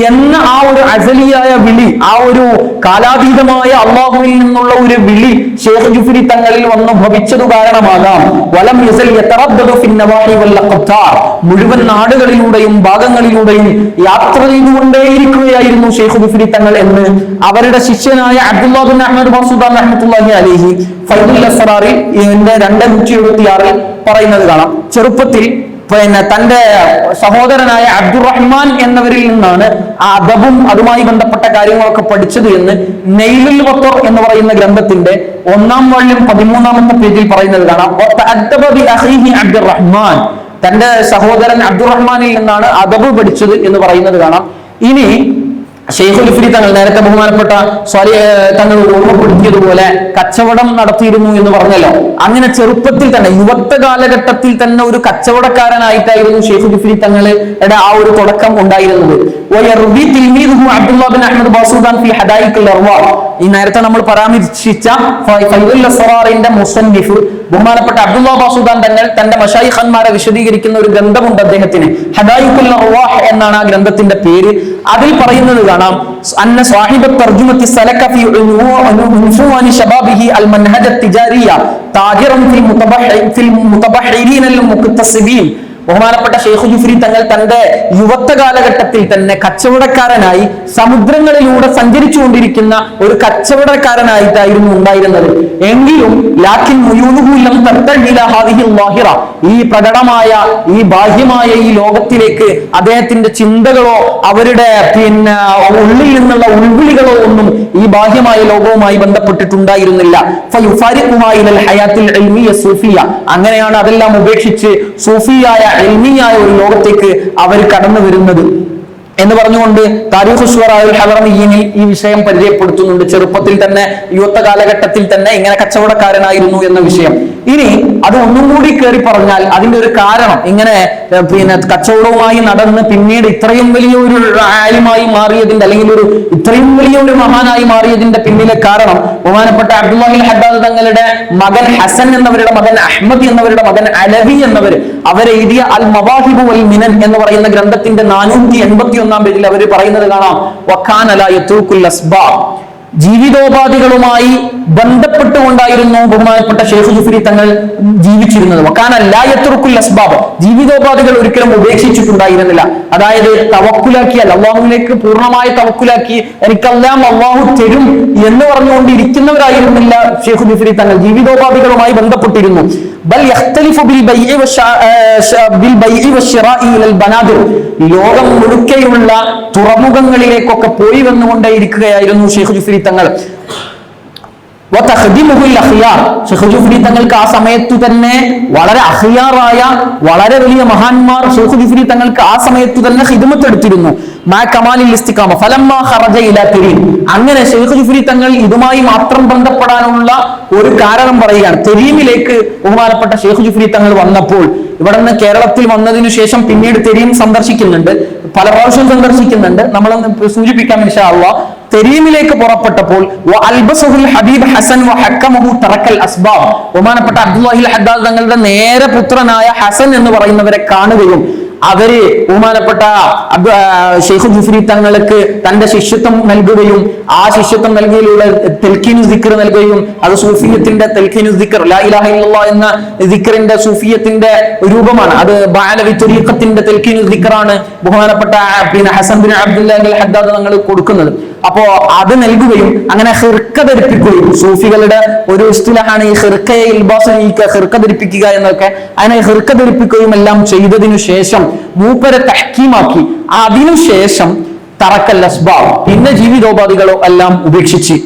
എന്ന ആ ഒരു അസലിയായ വിളി, ആ ഒരു കാലാതീതമായ അള്ളാഹുവിൽ നിന്നുള്ള ഒരു വിളി ഷെയ്ഖ് ജുഫ്രി തങ്ങളിൽ വന്ന് ഭവിച്ചതു കാരണമാകാം. വലം യസൽ യതറദ്ദദു ഫിൻ നവാഹി വൽ ഖത്താർ, മുഴുവൻ നാടുകളിലൂടെയും ഭാഗങ്ങളിലൂടെയും യാത്ര ചെയ്തുകൊണ്ടേയിരിക്കുകയായിരുന്നു ഷെയ്ഖ് ജുഫ്രി തങ്ങൾ എന്ന് അവരുടെ ശിഷ്യനായ അബ്ദുല്ലാഹ് ബിൻ അഹ്മദ് ബസൂദാൻ റഹ്മത്തുള്ളാഹി അലൈഹി ഫൈദുൽ അസ്റാറിൽ 276 പറയുന്നത് കാണാം. ചെറുപ്പത്തിൽ തന്റെ സഹോദരനായ അബ്ദുറഹ്മാൻ എന്നവരിൽ നിന്നാണ് ആ അദബും അതുമായി ബന്ധപ്പെട്ട കാര്യങ്ങളൊക്കെ പഠിച്ചത് എന്ന് നെയ്ലുൽ വത്തർ എന്ന് പറയുന്ന ഗ്രന്ഥത്തിന്റെ 1-ാം വാള്യം 13-ാമത്തെ പേജിൽ പറയുന്നത് കാണാം. അബ്ദുറഹ്മാൻ, തന്റെ സഹോദരൻ അബ്ദുറഹ്മാനിൽ നിന്നാണ് അദബ് പഠിച്ചത് എന്ന് പറയുന്നത് കാണാം. ഇനി ഷെയ്ഖുൽ ജുഫ്രി തങ്ങൾ നേരത്തെ ബഹുമാനപ്പെട്ട തങ്ങൾ ഓർമ്മപ്പെടുത്തിയതുപോലെ കച്ചവടം നടത്തിയിരുന്നു എന്ന് പറഞ്ഞല്ലോ. അങ്ങനെ ചെറുപ്പത്തിൽ തന്നെ യുവത്വ കാലഘട്ടത്തിൽ തന്നെ ഒരു കച്ചവടക്കാരനായിട്ടായിരുന്നു ഷെയ്ഖുൽ ജുഫ്രി തങ്ങളുടെ ആ ഒരു തുടക്കം ഉണ്ടായിരുന്നത്. ഈ നേരത്തെ നമ്മൾ പരാമർശിച്ച ഫൈദുൽ അസ്റാറിന്റെ മുസന്നിഫ് ബഹുമാനപ്പെട്ട അബ്ദുല്ലാഹ് ബസൂദാൻ തങ്ങൾ തന്റെ മശായിഖന്മാരെ വിശദീകരിക്കുന്ന ഒരു ഗ്രന്ഥമുണ്ട് അദ്ദേഹത്തിന്. ഹദായിഖുൽ അർവാഹ് എന്നാണ് ആ ഗ്രന്ഥത്തിന്റെ പേര്. അതിൽ പറയുന്നത് കാണാം: അന്ന സാഹിബ തർജുമത്തി സലക ഫി ഉൻഫുവാനി ശബാബിഹി അൽ മൻഹജ തിജാരിയ താജിറൻ ഫിൽ മുതബഹിരീൻ അൽ മുക്തസിബീൻ. ബഹുമാനപ്പെട്ട ഷെയ്ഖ് ജുഫ്രി തങ്ങൾ തന്റെ യുവത്വ കാലഘട്ടത്തിൽ തന്നെ കച്ചവടക്കാരനായി സമുദ്രങ്ങളിലൂടെ സഞ്ചരിച്ചുകൊണ്ടിരിക്കുന്ന ഒരു കച്ചവടക്കാരനായിട്ടായിരുന്നു ഉണ്ടായിരുന്നത്. എങ്കിലും ഈ പ്രകടമായ ഈ ബാഹ്യമായ ഈ ലോകത്തിലേക്ക് അദ്ദേഹത്തിന്റെ ചിന്തകളോ അവരുടെ ഉള്ളിൽ നിന്നുള്ള ഉൾവിളികളോ ഒന്നും ഈ ബാഹ്യമായ ലോകവുമായി ബന്ധപ്പെട്ടിട്ടുണ്ടായിരുന്നില്ല. അങ്ങനെയാണ് അതെല്ലാം ഉപേക്ഷിച്ച് സൂഫിയായ ഇൽമിയായ ഒരു ലോകത്തേക്ക് അവർ കടന്നു വരുന്നത് എന്ന് പറഞ്ഞുകൊണ്ട് താരീഖ് ഉസ്വറാഉൽ ഹദറമിയ്യനിൽ ഈ വിഷയം പരിചയപ്പെടുത്തുന്നുണ്ട്. ചെറുപ്പത്തിൽ തന്നെ യുവത്വ കാലഘട്ടത്തിൽ തന്നെ ഇങ്ങനെ കച്ചവടക്കാരനായിരുന്നു എന്ന വിഷയം. ഇനി അത് ഒന്നും കൂടി കയറി പറഞ്ഞാൽ അതിന്റെ ഒരു കാരണം, ഇങ്ങനെ കച്ചവടവുമായി നടന്ന് പിന്നീട് ഇത്രയും വലിയ ഒരു ആലിമായി മാറിയതിന്റെ അല്ലെങ്കിൽ ഒരു ഇത്രയും വലിയ ഒരു മഹാനായി മാറിയതിന്റെ പിന്നിലെ കാരണം ബഹുമാനപ്പെട്ട അബ്ദുല്ലാഹിൽ ഹദ്ദാദ് തങ്ങളുടെ മകൻ ഹസൻ എന്നവരുടെ മകൻ അഹ്മദ് എന്നവരുടെ മകൻ അലവി എന്നവർ അവരെഴുതിയ അൽ മവാഹിബു വൽ മിനൻ എന്ന് പറയുന്ന ഗ്രന്ഥത്തിന്റെ 481-ാം പേജിൽ അവർ പറയുന്നത് കാണാം: വഖാന ലാ യതൂകുൽ അസ്ബാബ്, ജീവിതോപാധികളുമായി ബന്ധപ്പെട്ടുകൊണ്ടായിരുന്നു ബഹുമാനപ്പെട്ട ഷെയ്ഖ് ജുഫ്രി തങ്ങൾ ജീവിച്ചിരുന്നത്. വഖാന ലാ യതൂകുൽ അസ്ബാബ്, ജീവിതോപാധികൾ ഒരിക്കലും ഉപേക്ഷിച്ചിട്ടുണ്ടായിരുന്നില്ല. അതായത് തവക്കുലാക്കിയാൽ അള്ളാഹുവിലേക്ക് പൂർണ്ണമായി തവക്കുലാക്കി എനിക്കെല്ലാം അള്ളാഹു തരും എന്ന് പറഞ്ഞുകൊണ്ടിരിക്കുന്നവരായിരുന്നില്ല ഷെയ്ഖ് ജുഫ്രി തങ്ങൾ. ജീവിതോപാധികളുമായി ബന്ധപ്പെട്ടിരുന്നു. ബൽ യഖ്തലിഫു ബിൽ ബൈഇ വശിറാഇ ഇലൽ ബനാദിർ, ലോകം മുഴുക്കെയുള്ള തുറമുഖങ്ങളിലേക്കൊക്കെ പോയി വന്നുകൊണ്ടേയിരിക്കുകയായിരുന്നു ഷെയ്ഖ് ജുഫ്രി തങ്ങൾ. ഷെയ്ഖ് ജുഫ്രി തങ്ങൾക്ക് ആ സമയത്തു തന്നെ വളരെ അഖിയാറായ വളരെ വലിയ മഹാന്മാർ ഷെയ്ഖ് ജുഫ്രി തങ്ങൾക്ക് ആ സമയത്തു തന്നെ ഖിദ്മത്ത് എടുത്തിരുന്നു. അങ്ങനെ ഷെയ്ഖ് ജുഫ്രി തങ്ങൾ ഇതുമായി മാത്രം ബന്ധപ്പെടാനുള്ള ഒരു കാരണം പറയുകയാണ്. തെരീമിലേക്ക് ബഹുമാനപ്പെട്ട ഷെയ്ഖ് ജുഫ്രി തങ്ങൾ വന്നപ്പോൾ ഇവിടെ നിന്ന് കേരളത്തിൽ വന്നതിനു ശേഷം പിന്നീട് തെരീം സന്ദർശിക്കുന്നുണ്ട്, പല പ്രാവശ്യം സന്ദർശിക്കുന്നുണ്ട്. നമ്മളൊന്ന് സൂചിപ്പിക്കാം ഇൻഷാ അല്ലാഹ്. തെരീമിലേക്ക് പുറപ്പെട്ടപ്പോൾ ഹബീബ് ഹസൻ ബഹുമാനപ്പെട്ട അബ്ദുല്ലാഹിൽ ഹദ്ദാദ് തങ്ങളുടെ നേരെ പുത്രനായ ഹസൻ എന്ന് പറയുന്നവരെ കാണുകയും അവര് ബഹുമാനപ്പെട്ട ഷെയ്ഖ് ജുഫ്രി തങ്ങൾക്ക് തന്റെ ശിഷ്യത്വം നൽകുകയും ആ ശിഷ്യത്വം നൽകിയിലൂടെ തെൽഖീനു ദിക്ർ നൽകുകയും അത് സൂഫിയത്തിന്റെ തെൽഖീനു ദിക്ർ ലാ ഇലാഹ ഇല്ലല്ലാഹ് എന്ന ദിക്റിന്റെ സൂഫിയത്തിന്റെ രൂപമാണ്. അത് ബഅലവി ത്വരീഖത്തിന്റെ തെൽഖീനു ദിക്റാണ് ബഹുമാനപ്പെട്ട ഹസൻ ബിൻ അബ്ദുല്ലാഹി അൽ ഹദ്ദാദ് തങ്ങൾ കൊടുക്കുന്നത്. അപ്പോ അത് നൽകുകയും അങ്ങനെ ഹിർക്ക ധരിപ്പിക്കുകയും, സൂഫികളുടെ ഒരു ഇസ്തിലാഹാണ് ഈ ഹിർക്കയെ ഇൽബാസ് ഹിർക്ക ധരിപ്പിക്കുക എന്നൊക്കെ, അങ്ങനെ ഹിർക്ക ധരിപ്പിക്കുകയും എല്ലാം ചെയ്തതിനു ശേഷം മൂപ്പരെ തഹ്കീമാക്കി. അതിനുശേഷം തറക്കൽ അസ്ബാബ്, പിന്നെ ജീവിതോപാധികളോ എല്ലാം ഉപേക്ഷിച്ച്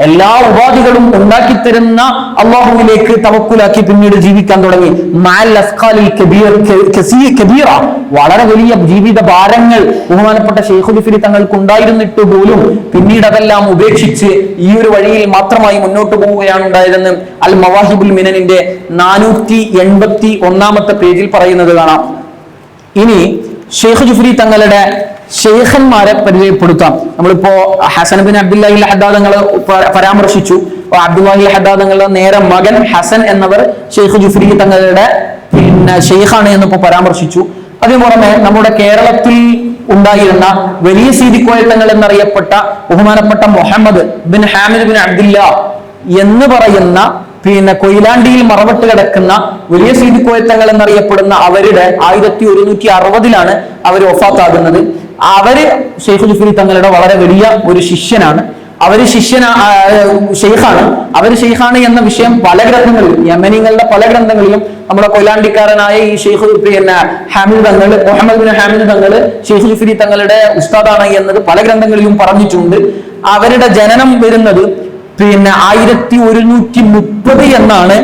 എല്ലാ ഉപാധികളും ഉണ്ടാക്കിത്തരുന്ന അള്ളാഹുവിലേക്ക് തവക്കുലാക്കി പിന്നീട് ജീവിക്കാൻ തുടങ്ങി. വളരെ വലിയ ജീവിത ഭാരങ്ങൾ ബഹുമാനപ്പെട്ട ശൈഖുൽ ഇഫ്രി തങ്ങൾക്ക് ഉണ്ടായിരുന്നിട്ട് പോലും പിന്നീട് അതെല്ലാം ഉപേക്ഷിച്ച് ഈ ഒരു വഴിയിൽ മാത്രമായി മുന്നോട്ട് പോവുകയാണ് ഉണ്ടായതെന്ന് അൽ മവാഹിബുൽ മിനനിന്റെ 481 പേജിൽ പറയുന്നത് കാണാം. ഇനി ഷെയ്ഖ് ജുഫ്രി തങ്ങളുടെ ഷെയ്ഖന്മാരെ പരിചയപ്പെടുത്താം. നമ്മളിപ്പോ ഹസൻ ബിൻ അബ്ദുല്ലാഹിൽ ഹദ്ദാദ് തങ്ങൾ പരാമർശിച്ചു. അബ്ദുല്ലാഹിൽ ഹദ്ദാദ് തങ്ങളുടെ നേരെ മകൻ ഹസൻ എന്നവർ ഷെയ്ഖ് ജുഫ്രി തങ്ങളുടെ ഷെയ്ഖാണ് എന്നിപ്പോ പരാമർശിച്ചു. അതിനു പുറമെ നമ്മുടെ കേരളത്തിൽ ഉണ്ടായിരുന്ന വലിയ സീദിക്കോയ തങ്ങൾ എന്നറിയപ്പെട്ട ബഹുമാനപ്പെട്ട മുഹമ്മദ് ബിൻ ഹാമിദ് ബിൻ അബ്ദുല്ല എന്ന് പറയുന്ന കൊയിലാണ്ടിയിൽ മറവട്ട് കിടക്കുന്ന വലിയ സീദിക്കോയ തങ്ങൾ എന്നറിയപ്പെടുന്ന അവരുടെ 1160 അവർ വഫാത്താകുന്നത്. അവര് ഷെയ്ഖ് ജുഫ്രി തങ്ങളുടെ വളരെ വലിയ ഒരു ശിഷ്യനാണ്. അവര് ഷെയ്ഖാണ്. അവര് ഷെയ്ഖാണ് എന്ന വിഷയം പല ഗ്രന്ഥങ്ങളിലും, യമനികളുടെ പല ഗ്രന്ഥങ്ങളിലും നമ്മുടെ കൊയിലാണ്ടിക്കാരനായ ഈ ഷെയ്ഖ് ഹാമിദ് തങ്ങൾ, മുഹമ്മദ് ബിൻ ഹാമിദ് തങ്ങൾ ഷെയ്ഖ് ജുഫ്രി തങ്ങളുടെ ഉസ്താദാണ് എന്നത് പല ഗ്രന്ഥങ്ങളിലും പറഞ്ഞിട്ടുണ്ട്. അവരുടെ ജനനം വരുന്നത് 1130 എന്നാണ്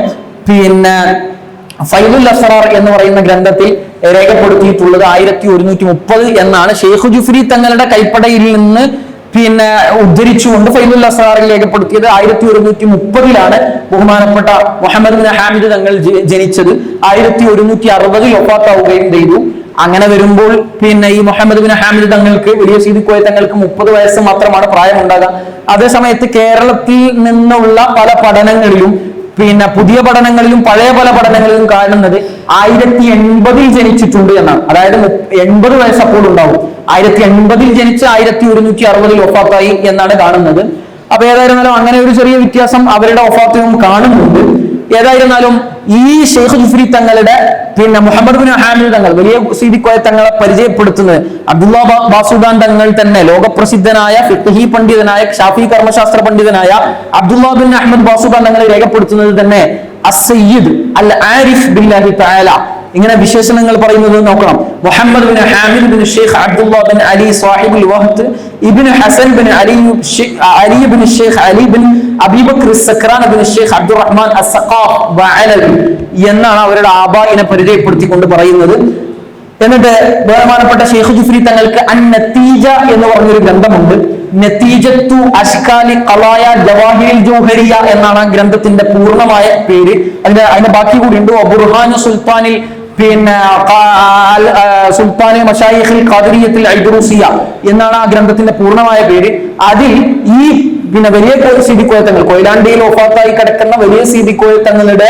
ഫൈദുൽ അസ്റാർ എന്ന് പറയുന്ന ഗ്രന്ഥത്തിൽ രേഖപ്പെടുത്തിയിട്ടുള്ളത്. 1130 എന്നാണ് ഷെയ്ഖ് ജുഫ്രി തങ്ങളുടെ കൈപ്പടയിൽ നിന്ന് ഉദ്ധരിച്ചുകൊണ്ട് ഫൈദുൽ അസ്റാറിൽ രേഖപ്പെടുത്തിയത്. 1130 ബഹുമാനപ്പെട്ട മുഹമ്മദ് ബിൻ ഹാമിദ് തങ്ങൾ ജനിച്ചത്. 1160 വഫാത്താവുകയും ചെയ്തു. അങ്ങനെ വരുമ്പോൾ ഈ മുഹമ്മദ് ബിൻ ഹാമിദ് തങ്ങൾക്ക്, വലിയ സീദിക്കോയ തങ്ങൾക്ക് 30 വയസ്സ് മാത്രമാണ് പ്രായമുണ്ടാകുക. അതേസമയത്ത് കേരളത്തിൽ നിന്നുള്ള പല പഠനങ്ങളിലും പുതിയ പഠനങ്ങളിലും പഴയ പല പഠനങ്ങളിലും കാണുന്നത് 1080 ജനിച്ചിട്ടുണ്ട് എന്നാണ്. അതായത് 80 വയസ്സ് അപ്പോൾ ഉണ്ടാവും. 1080 ജനിച്ച് 1160 വഫാത്തായി എന്നാണ് കാണുന്നത്. അപ്പൊ ഏതായിരുന്നാലും അങ്ങനെ ഒരു ചെറിയ വ്യത്യാസം അവരുടെ വഫാത്തിലും കാണുന്നുണ്ട്. ഏതായിരുന്നാലും ഈ ഷെയ്ഖ് ജുഫ്രി തങ്ങളുടെ മുഹമ്മദ് ബിൻ ഹാമിദ് തങ്ങൾ, വലിയ സീദിക്കോയ തങ്ങളെ പരിചയപ്പെടുത്തുന്നത് അബ്ദുള്ള ബാസുദാൻ തങ്ങൾ തന്നെ, ലോകപ്രസിദ്ധനായ ഫിഖ്ഹി പണ്ഡിതനായ, ഷാഫി കർമ്മശാസ്ത്ര പണ്ഡിതനായ അബ്ദുള്ള ബിൻ അഹ്മദ് ബാസുദാൻ തങ്ങളെ രേഖപ്പെടുത്തുന്നത് തന്നെ അസ്സയ്യിദ് അൽ ആരിഫ് ബില്ലാഹി തആല. ഇങ്ങനെ വിശേഷണങ്ങൾ പറയുന്നത് നോക്കണം. മുഹമ്മദ് ബിൻ ഹാമിദ് ബിൻ ഷെയ്ഖ് അബ്ദുള്ള ബിൻ അലി സാഹിബുൽ വഹദ് ഇബ്നു ഹസൻ ബിൻ അലി ബിൻ ഷെയ്ഖ് അലി ബിൻ അബീബക്കർ സക്രാൻ ബിൻ ഷെയ്ഖ് അബ്ദുറഹ്മാൻ അസ്സഖാഫ് വഅലവി എന്നാണ് അവരുടെ ആബായിനെ പരിചയപ്പെടുത്തിക്കൊണ്ട് പറയുന്നത്. എന്നിട്ട് ബഹുമാനപ്പെട്ട ഷെയ്ഖ് ജുഫ്രി തങ്ങൾക്ക് അൻ-നതീജ എന്ന് പറഞ്ഞൊരു ഗ്രന്ഥമുണ്ട്. നതീജത്തു അശ്കാലി ഖളായ ജവാഹിരിൽ ജൗഹരിയ എന്നാണ് ആ ഗ്രന്ഥത്തിന്റെ പൂർണ്ണമായ പേര്. അതിന്റെ ബാക്കി കൂടി ഉണ്ട്. ബുർഹാനു സുൽത്താനിൽ സുൽത്താനി മശായിഖിൽ ഖാദിരിയത്തിൽ ഐദ്റൂസിയ എന്നാണ് ആ ഗ്രന്ഥത്തിന്റെ പൂർണ്ണമായ പേര്. അതിൽ ഈ വലിയ സീദിക്കോയ തങ്ങൾ, കൊയിലാണ്ടിയിൽ വഫാത്തായി കിടക്കുന്ന വലിയ സീദിക്കോയ തങ്ങളുടെ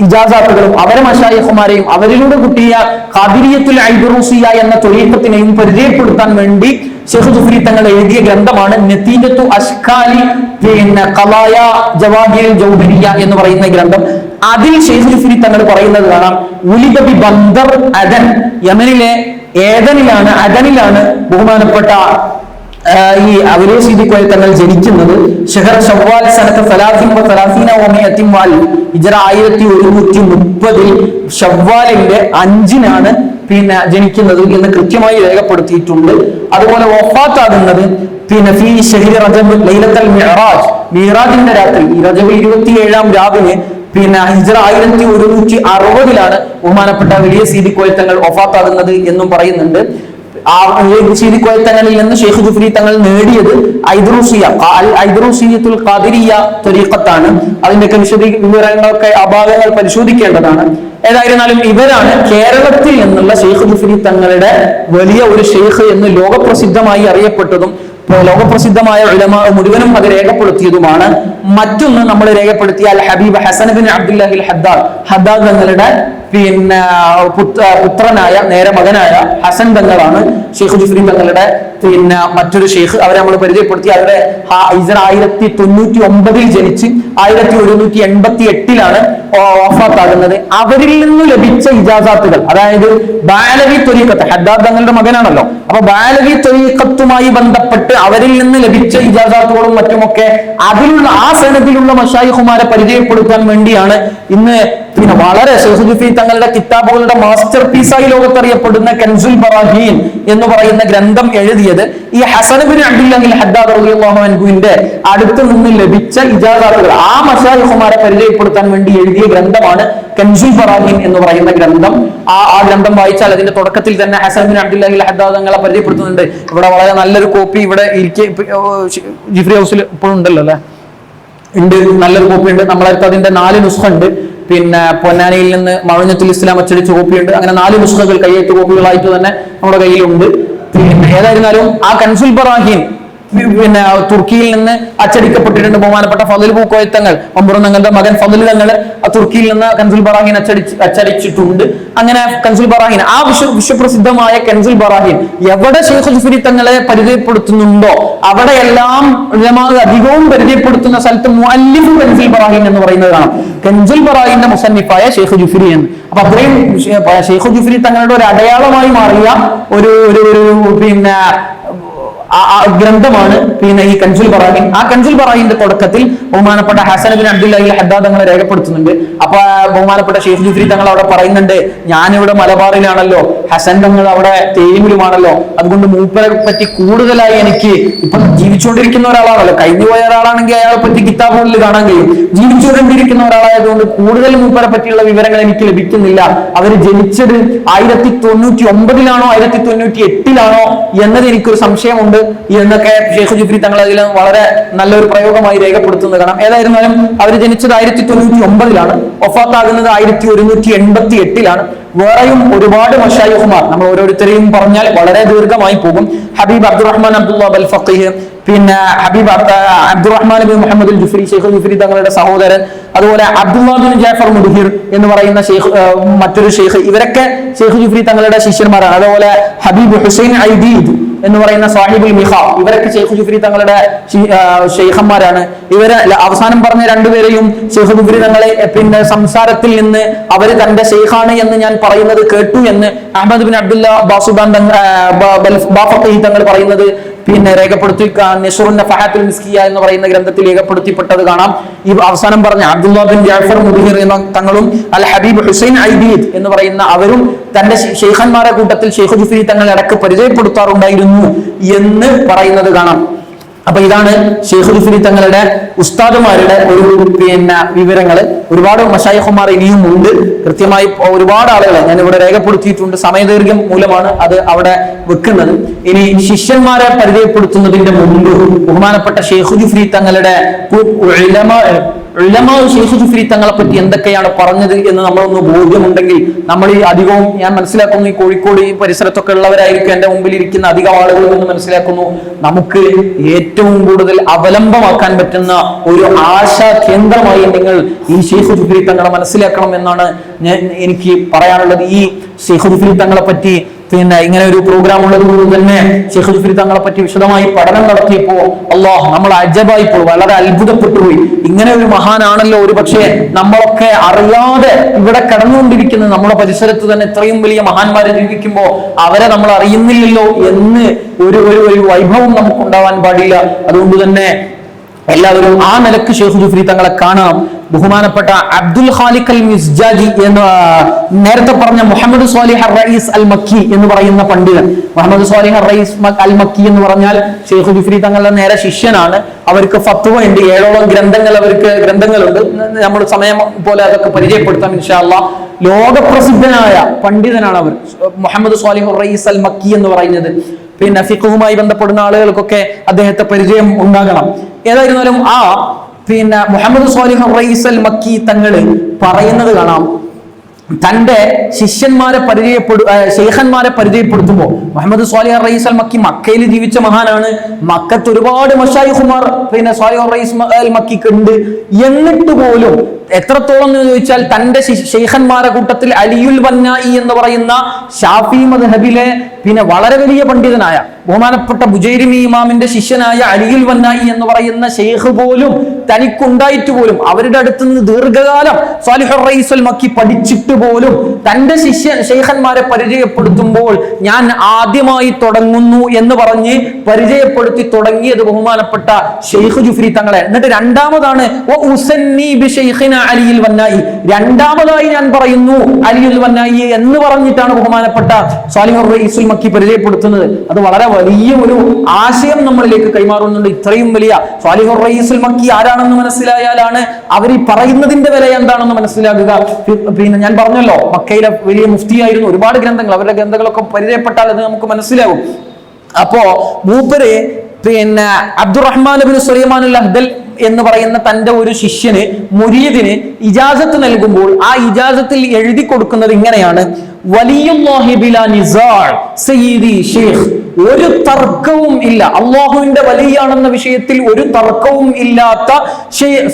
ഇജാസാത്തുകളും അവരെ മശായിഖുമാരെയും അവരിലൂടെ കിട്ടിയ ഖാദിരിയത്തുൽ ഐദ്റൂസിയ എന്ന ത്വരീഖത്തിനെയും പരിചയപ്പെടുത്താൻ വേണ്ടി ഷെയ്ഖ് ജുഫ്രി തങ്ങൾ എഴുതിയ ഗ്രന്ഥമാണ് നതീജത്തു അശ്കാലി ഖളായ ജവാഹിരിൽ ജൗഹരിയ എന്ന് പറയുന്ന ഗ്രന്ഥം. അതിൽ ഷെയ്ഖ് ജുഫ്രി തങ്ങൾ പറയുന്നത് കാണാം, ഉലിദ ബി ബന്ദർ അദൻ, യമനിലെ അദനിലാണ് ബഹുമാനപ്പെട്ട ഈ വലിയ സീദിക്കോയ തങ്ങൾ ജനിക്കുന്നത്. ഷഹർ ഷവ്വാൽ സനത്ത് 1130 ഷവ്വാലിന്റെ 5 ജനിക്കുന്നത് എന്ന് കൃത്യമായി രേഖപ്പെടുത്തിയിട്ടുണ്ട്. അതുപോലെ വഫാത്താകുന്നത് ഫീ ശഹ്രി റജബ് ലൈലത്തുൽ മിഅ്റാജ്, മിഅ്റാജിന്റെ രാത്രി, ഈ റജബ് 27 രാവിന് ഹിജ്റ 1160 ബഹുമാനപ്പെട്ട വലിയ സീദിക്കോയ തങ്ങൾ വഫാത്താകുന്നത് എന്നും പറയുന്നുണ്ട്. ആ സീദിക്കോയ തങ്ങളിൽ നിന്ന് ഷെയ്ഖ് ജുഫ്രി തങ്ങൾ നേടിയത് ഐദ്റൂസിയത്തുൽ ഖാദിരിയ ത്വരീഖത്താണ്. അതിന്റെയൊക്കെ വിവരങ്ങളൊക്കെ അഭാഗങ്ങൾ പരിശോധിക്കേണ്ടതാണ്. ഏതായിരുന്നാലും ഇവരാണ് കേരളത്തിൽ നിന്നുള്ള ഷെയ്ഖ് ജുഫ്രി തങ്ങളുടെ വലിയ ഒരു ഷെയ്ഖ് എന്ന് ലോകപ്രസിദ്ധമായി അറിയപ്പെട്ടതും ലോകപ്രസിദ്ധമായ ഉലമാ മുഴുവനും അത് രേഖപ്പെടുത്തിയതുമാണ്. മറ്റൊന്ന് നമ്മൾ രേഖപ്പെടുത്തിയ അൽ ഹബീബ് ഹസൻ ബിൻ അബ്ദുല്ലാഹിൽ ഹദ്ദാദ് തങ്ങളുടെ പുത്രനായ നേരെ മകനായ ഹസൻ തങ്ങളാണ് ഷെയ്ഖ് ജുഫ്രി തങ്ങളുടെ മറ്റൊരു ഷെയ്ഖ്. അവരെ നമ്മൾ പരിചയപ്പെടുത്തി. അവരുടെ 1099 ജനിച്ച് 1188 വഫാത്താകുന്നത്. അവരിൽ നിന്ന് ലഭിച്ച ഇജാസാത്തുകൾ, അതായത് ബാലവി ത്വരീഖത്ത്, ഹദ്ദാദ് തങ്ങളുടെ മകനാണല്ലോ, അപ്പൊ ബാലവി ത്വരീഖത്തുമായി ബന്ധപ്പെട്ട് അവരിൽ നിന്ന് ലഭിച്ച ഇജാസാത്തുകളും മറ്റുമൊക്കെ അതിലുള്ള ആ സനദിലുള്ള മശായിഖുമാരെ പരിചയപ്പെടുത്താൻ വേണ്ടിയാണ് ഇന്ന് പിന്നെ വളരെ ശൈഖ് ജുഫരി തങ്ങളുടെ കിതാബുകളുടെ മാസ്റ്റർ പീസായി ലോകത്തറിയപ്പെടുന്ന കൻസുൽ ബറാഹീൻ എന്ന് പറയുന്ന ഗ്രന്ഥം എഴുതിയത് ഈ ഹസൻ ബിൻ അബ്ദുൽ ഹദ്ദാദ് റളിയല്ലാഹു അൻഹുവിന്റെ അടുത്ത് നിന്ന് ലഭിച്ച ഇജാസത്തുകൾ ആ മശായിഖുമാരെ പരിചയപ്പെടുത്താൻ വേണ്ടി എഴുതിയ ഗ്രന്ഥമാണ് കൻസുൽ ബറാഹീൻ എന്ന് പറയുന്ന ഗ്രന്ഥം. ആ ഗ്രന്ഥം വായിച്ചാൽ അതിന്റെ തുടക്കത്തിൽ തന്നെ ഹസൻ ബിൻ അബ്ദുൽ ഹദ്ദാദ് തങ്ങളെ പരിചയപ്പെടുത്തുന്നുണ്ട്. ഇവിടെ വളരെ നല്ലൊരു കോപ്പി ഇവിടെ ജിഫ്രി ഹൗസിൽ ഇപ്പോഴും ഉണ്ടല്ലോ അല്ലെ, ഉണ്ട്, നല്ലൊരു കോപ്പി ഉണ്ട്. നമ്മളടുത്ത് അതിന്റെ 4 നുസ്ഖ ഉണ്ട്. പിന്നെ പൊന്നാനിയിൽ നിന്ന് മഴഞ്ഞത്തുൽ ഇസ്ലാം അച്ചടിച്ച കോപ്പിയുണ്ട്. അങ്ങനെ 4 നുസ്ഖകൾ കയ്യെഴുത്ത് കോപ്പികളായിട്ട് തന്നെ നമ്മുടെ കയ്യിലുണ്ട്. പിന്നെ ഏതായിരുന്നാലും ആ കൻസുൽ ബറാഹീൻ പിന്നെ തുർക്കിയിൽ നിന്ന് അച്ചടിക്കപ്പെട്ടിട്ടുണ്ട്. ബഹുമാനപ്പെട്ട ഫضൽ പൂക്കോയത്തങ്ങൾ തങ്ങളുടെ മകൻ ഫضൽ തങ്ങൾ തുർക്കിയിൽ നിന്ന് കൻസുൽ ബറാഹീൻ അച്ചടിച്ചിട്ടുണ്ട്. അങ്ങനെ കൻസുൽ ബറാഹീൻ ആ വിശ്വപ്രസിദ്ധമായ കൻസുൽ ബറാഹീൻ എവിടെ ശൈഖ് ജുഫരി തങ്ങളെ പരിചയപ്പെടുത്തുന്നുണ്ടോ അവിടെയെല്ലാം അധികവും പരിചയപ്പെടുത്തുന്ന സ്ഥലത്ത് മുഅല്ലിഫ് കൻസുൽ ബറാഹീൻ എന്ന് പറയുന്നത് കാണാം. കൻസുൽ ബറാഹീന്റെ മുസന്നിഫായ ശൈഖ് ജുഫരി എന്ന്. അപ്പൊ അത്രയും ശൈഖ് ജുഫരി തങ്ങളുടെ ഒരു അടയാളമായി മാറിയ ഒരു പിന്നെ ഗ്രന്ഥമാണ് പിന്നെ ഈ കൻസുൽ ബറാഹീൻ. ആ കൻസുൽ ബറാഹീന്റെ തുടക്കത്തിൽ ബഹുമാനപ്പെട്ട ഹസൻ ബിൻ അബ്ദുൽ ഹദ്ദാദ് തങ്ങളെ രേഖപ്പെടുത്തുന്നുണ്ട്. അപ്പൊ ബഹുമാനപ്പെട്ട ശൈഖ് ജുഫരി തങ്ങൾ അവിടെ പറയുന്നുണ്ട്, ഞാനിവിടെ മലബാറിലാണല്ലോ, ഹസൻ തങ്ങൾ അവിടെ തേയിലുമാണല്ലോ, അതുകൊണ്ട് മൂപ്പരെ പറ്റി കൂടുതലായി എനിക്ക് ഇപ്പൊ ജീവിച്ചുകൊണ്ടിരിക്കുന്ന ഒരാളാണല്ലോ, കഴിഞ്ഞുപോയ ഒരാളാണെങ്കിൽ അയാളെ പറ്റി കിതാബുകളിൽ കാണാൻ കഴിയും. ജീവിച്ചുകൊണ്ടിരിക്കുന്ന ഒരാളായതുകൊണ്ട് കൂടുതൽ മൂപ്പരെ പറ്റിയുള്ള വിവരങ്ങൾ എനിക്ക് ലഭിക്കുന്നില്ല. അവര് ജനിച്ചത് 1099 1098 എന്നത് എനിക്കൊരു സംശയമുണ്ട് എന്നൊക്കെ ശൈഖ് ജുഫരി തങ്ങൾ അതിൽ വളരെ നല്ലൊരു പ്രയോഗമായി രേഖപ്പെടുത്തുന്നത് കാണാം. ഏതായിരുന്നാലും അവർ ജനിച്ചത് 1099 വഫാത്താകുന്നത് 1188. വേറെയും ഒരുപാട് മശായിഖുമാർ നമ്മൾ ഓരോരുത്തരെയും പറഞ്ഞാൽ വളരെ ദീർഘമായി പോകും. ഹബീബ് അബ്ദുറഹ്മാൻ അബ്ദുല്ലാ അൽ ഫഖീഹ്, പിന്നെ ഹബീബ് അബ്ദുറഹ്മാൻ ബിൻ മുഹമ്മദ് അൽ ജുഫരി ശൈഖ് ജുഫരി തങ്ങളുടെ സഹോദരൻ, അതുപോലെ അബ്ദുല്ലാ ബിൻ ജാഫർ മുദ്ഹിർ എന്ന് പറയുന്ന മറ്റൊരു ഷെയ്ഖ്, ഇവരൊക്കെ ശൈഖ് ജുഫരി തങ്ങളുടെ ശിഷ്യന്മാരാണ്. അതുപോലെ ഹബീബ് ഹുസൈൻ ഐദീദ് എന്ന് പറയുന്ന സാഹിബുൽ മിഖ, ഇവരൊക്കെ ശൈഖ് ജുഫരി തങ്ങളുടെ ഷെയ്ഖന്മാരാണ്. ഇവര് അവസാനം പറഞ്ഞ രണ്ടുപേരെയും ശൈഖ് ജുഫരി തങ്ങളെ പിന്നെ സംസാരത്തിൽ നിന്ന് അവര് തന്റെ ഷെയ്ഖാണ് എന്ന് ഞാൻ പറയുന്നത് കേട്ടു എന്ന് അഹമ്മദ് ബിൻ അബ്ദുല്ല ബാസുബാൻ തങ്ങൾ പറയുന്നത് പിന്നെ രേഖപ്പെടുത്തി നസ്റുൻ നഫഹാത്തുൽ മിസ്കിയ എന്ന് പറയുന്ന ഗ്രന്ഥത്തിൽ രേഖപ്പെടുത്തിപ്പെട്ടത് കാണാം. ഈ അവസാനം പറഞ്ഞ അബ്ദുല്ലാ ബിൻ ജാഫർ മുദ്ഹിർ എന്ന തങ്ങളും അൽ ഹബീബ് ഹുസൈൻ ഐദീദ് എന്ന് പറയുന്ന അവരും തന്റെ ഷെയ്ഖന്മാരെ കൂട്ടത്തിൽ ശൈഖ് ജുഫരി തങ്ങൾ ഇടക്ക് പരിചയപ്പെടുത്താറുണ്ടായിരുന്നു എന്ന് പറയുന്നത് കാണാം. അപ്പൊ ഇതാണ് ശൈഖ് ജുഫരി തങ്ങളുടെ ഉസ്താദുമാരുടെ ഒരു പിന്നെ വിവരങ്ങൾ. ഒരുപാട് മശായിഖുമാർ ഇനിയും ഉണ്ട്, കൃത്യമായി ഒരുപാട് ആളുകളെ ഞാൻ ഇവിടെ രേഖപ്പെടുത്തിയിട്ടുണ്ട്. സമയദൈർഘ്യം മൂലമാണ് അത് അവിടെ വെക്കുന്നത്. ഇനി ശിഷ്യന്മാരെ പരിചയപ്പെടുത്തുന്നതിന്റെ മുമ്പ് ബഹുമാനപ്പെട്ട ശൈഖ് ജുഫരി തങ്ങളുടെ ശൈഖ് ജുഫരി തങ്ങളെ പറ്റി എന്തൊക്കെയാണ് പറഞ്ഞത് എന്ന് നമ്മളൊന്ന് ബോധ്യമുണ്ടെങ്കിൽ, നമ്മൾ ഈ അധികവും ഞാൻ മനസ്സിലാക്കുന്നു ഈ കോഴിക്കോട് ഈ പരിസരത്തൊക്കെ ഉള്ളവരായിരിക്കും എന്റെ മുമ്പിൽ ഇരിക്കുന്ന അധികം ആളുകൾ എന്ന് മനസ്സിലാക്കുന്നു, നമുക്ക് ഏറ്റവും കൂടുതൽ അവലംബമാക്കാൻ പറ്റുന്ന ഒരു ആശാ കേന്ദ്രമായി നിങ്ങൾ ഈ ശൈഖ് ജുഫരി തങ്ങളെ മനസ്സിലാക്കണം എന്നാണ് എനിക്ക് പറയാനുള്ളത്. ഈ ശൈഖ് ജുഫരി തങ്ങളെ പറ്റി പിന്നെ ഇങ്ങനെ ഒരു പ്രോഗ്രാം ഉള്ളത് കൊണ്ട് തന്നെ ശൈഖ് ജുഫരി തങ്ങളെ പറ്റി വിശദമായി പഠനം നടത്തിയപ്പോ നമ്മൾ അജബായി പോയി, വളരെ അത്ഭുതപ്പെട്ടു പോയി. ഇങ്ങനെ ഒരു മഹാനാണല്ലോ ഒരു പക്ഷേ നമ്മളൊക്കെ അറിയാതെ ഇവിടെ കടന്നുകൊണ്ടിരിക്കുന്നത്, നമ്മുടെ പരിസരത്ത് തന്നെ ഇത്രയും വലിയ മഹാന്മാരെ ജീവിക്കുമ്പോൾ അവരെ നമ്മൾ അറിയുന്നില്ലല്ലോ എന്ന് ഒരു വൈഭവം നമുക്ക് ഉണ്ടാവാൻ പാടില്ല. അതുകൊണ്ട് തന്നെ എല്ലാവരും ആ നിലക്ക് ശൈഖ് ജുഫരി തങ്ങളെ കാണാം. ബഹുമാനപ്പെട്ട അബ്ദുൽ ഖാലിഖ് അൽ മിസ്ജാജി എന്ന് നേരത്തെ പറഞ്ഞ മുഹമ്മദ് സ്വാലിഹ് അർ റഈസ് അൽ മക്കി എന്ന് പറയുന്ന പണ്ഡിതൻ, മുഹമ്മദ് സ്വാലിഹ് അർ റഈസ് അൽ മക്കി എന്ന് പറഞ്ഞാൽ ശൈഖ് ജുഫരി തങ്ങളുടെ നേരെ ശിഷ്യനാണ്. അവർക്ക് ഫത്വ ഉണ്ട്, 7ഓളം ഗ്രന്ഥങ്ങളുണ്ട്. നമ്മൾ സമയം പോലെ അതൊക്കെ പരിചയപ്പെടുത്താം ഇൻഷാ അല്ലാഹ്. ലോകപ്രസിദ്ധനായ പണ്ഡിതനാണ് അവർ, മുഹമ്മദ് സ്വാലിഹ് അർ റഈസ് അൽ മക്കി എന്ന് പറയുന്നത്. പിന്നെ ഫിഖ്ഹുമായി ബന്ധപ്പെടുന്ന ആളുകൾക്കൊക്കെ അദ്ദേഹത്തെ പരിചയം ഉണ്ടാകണം. ഏതായിരുന്നാലും പിന്നെ മുഹമ്മദ് സ്വാലിഹ് അർ റഈസ് അൽ മക്കി തങ്ങൾ പറയുന്നത് കാണാം, തന്റെ ശിഷ്യന്മാരെ ശൈഖന്മാരെ പരിചയപ്പെടുത്തുമ്പോൾ മുഹമ്മദ് സ്വാലിഹ് അർ റഈസ് അൽ മക്കി മക്കയിൽ ജീവിച്ച മഹാനാണ്. മക്കത്ത് ഒരുപാട് മശായിഖുമാർ പിന്നെ സ്വാലിഹ് അർ റഈസ് അൽ മക്കിക്ക് ഉണ്ട്. എന്നിട്ട് പോലും എത്രത്തോളം എന്ന് ചോദിച്ചാൽ തന്റെ ശൈഖന്മാരെ കൂട്ടത്തിൽ അലിയുൽ വന്നായി എന്ന് പറയുന്ന ഷാഫി മദ്ഹബിലെ പിന്നെ വളരെ വലിയ പണ്ഡിതനായ ബഹുമാനപ്പെട്ട ബുജൈരിമി ഇമാമിന്റെ ശിഷ്യനായ അലിയുൽ വന്നായി എന്ന് പറയുന്ന ഷെയ്ഖ് പോലും തനിക്കുണ്ടായിട്ട് പോലും അവരുടെ അടുത്ത് നിന്ന് ദീർഘകാലം സാലിഹുർ റഈസുൽ മക്കി പഠിച്ചിട്ട് പോലും തന്റെ ശൈഖന്മാരെ പരിചയപ്പെടുത്തുമ്പോൾ ഞാൻ ആദ്യമായി തുടങ്ങുന്നു എന്ന് പറഞ്ഞ് പരിചയപ്പെടുത്തി തുടങ്ങിയത് ബഹുമാനപ്പെട്ട ഷെയ്ഖ് ജുഫ്രി തങ്ങളെ. എന്നിട്ട് രണ്ടാമതാണ് അലിയുൽ വന്നായി, രണ്ടാമതായി ഞാൻ പറയുന്നു അലിയുൽ വന്നായി എന്ന് പറഞ്ഞിട്ടാണ് ബഹുമാനപ്പെട്ട സാലിഹുർ റഈസുൽ മക്കി പരിചയപ്പെടുത്തുന്നത്. അത് വളരെ വലിയ ഒരു ആശയം നമ്മളിലേക്ക് കൈമാറുന്നുണ്ട്. ഇത്രയും വലിയ സാലിഹുർ റഈസുൽ മക്കി ആരാണെന്ന് മനസ്സിലായാലാണ് അവർ ഈ പറയുന്നതിന്റെ വില എന്താണെന്ന് മനസ്സിലാക്കുക. പിന്നെ ഞാൻ പറഞ്ഞല്ലോ, മക്കയിലെ വലിയ മുഫ്തിയായിരുന്നു. ഒരുപാട് ഗ്രന്ഥങ്ങൾ, അവരുടെ ഗ്രന്ഥങ്ങളൊക്കെ പരിചയപ്പെട്ടാൽ അത് നമുക്ക് മനസ്സിലാവും. അപ്പോ മൂപ്പര് പിന്നെ അബ്ദുറഹ്മാൻ ഇബ്നു സുലൈമാനുൽ അഹ്ദൽ എന്ന് പറയുന്ന തന്റെ ഒരു ശിഷ്യന് മുരീദിന് ഇജാസത്ത് നൽകുമ്പോൾ ആ ഇജാസത്തിൽ എഴുതി കൊടുക്കുന്നത് ഇങ്ങനെയാണ്: വലിയുല്ലാഹി ബിലാ നിസാഅ് സയ്യിദി ഷെയ്ഖ്. ഒരു തർക്കവും ഇല്ല, അള്ളാഹുവിന്റെ വലിയാണെന്ന വിഷയത്തിൽ ഒരു തർക്കവും ഇല്ലാത്ത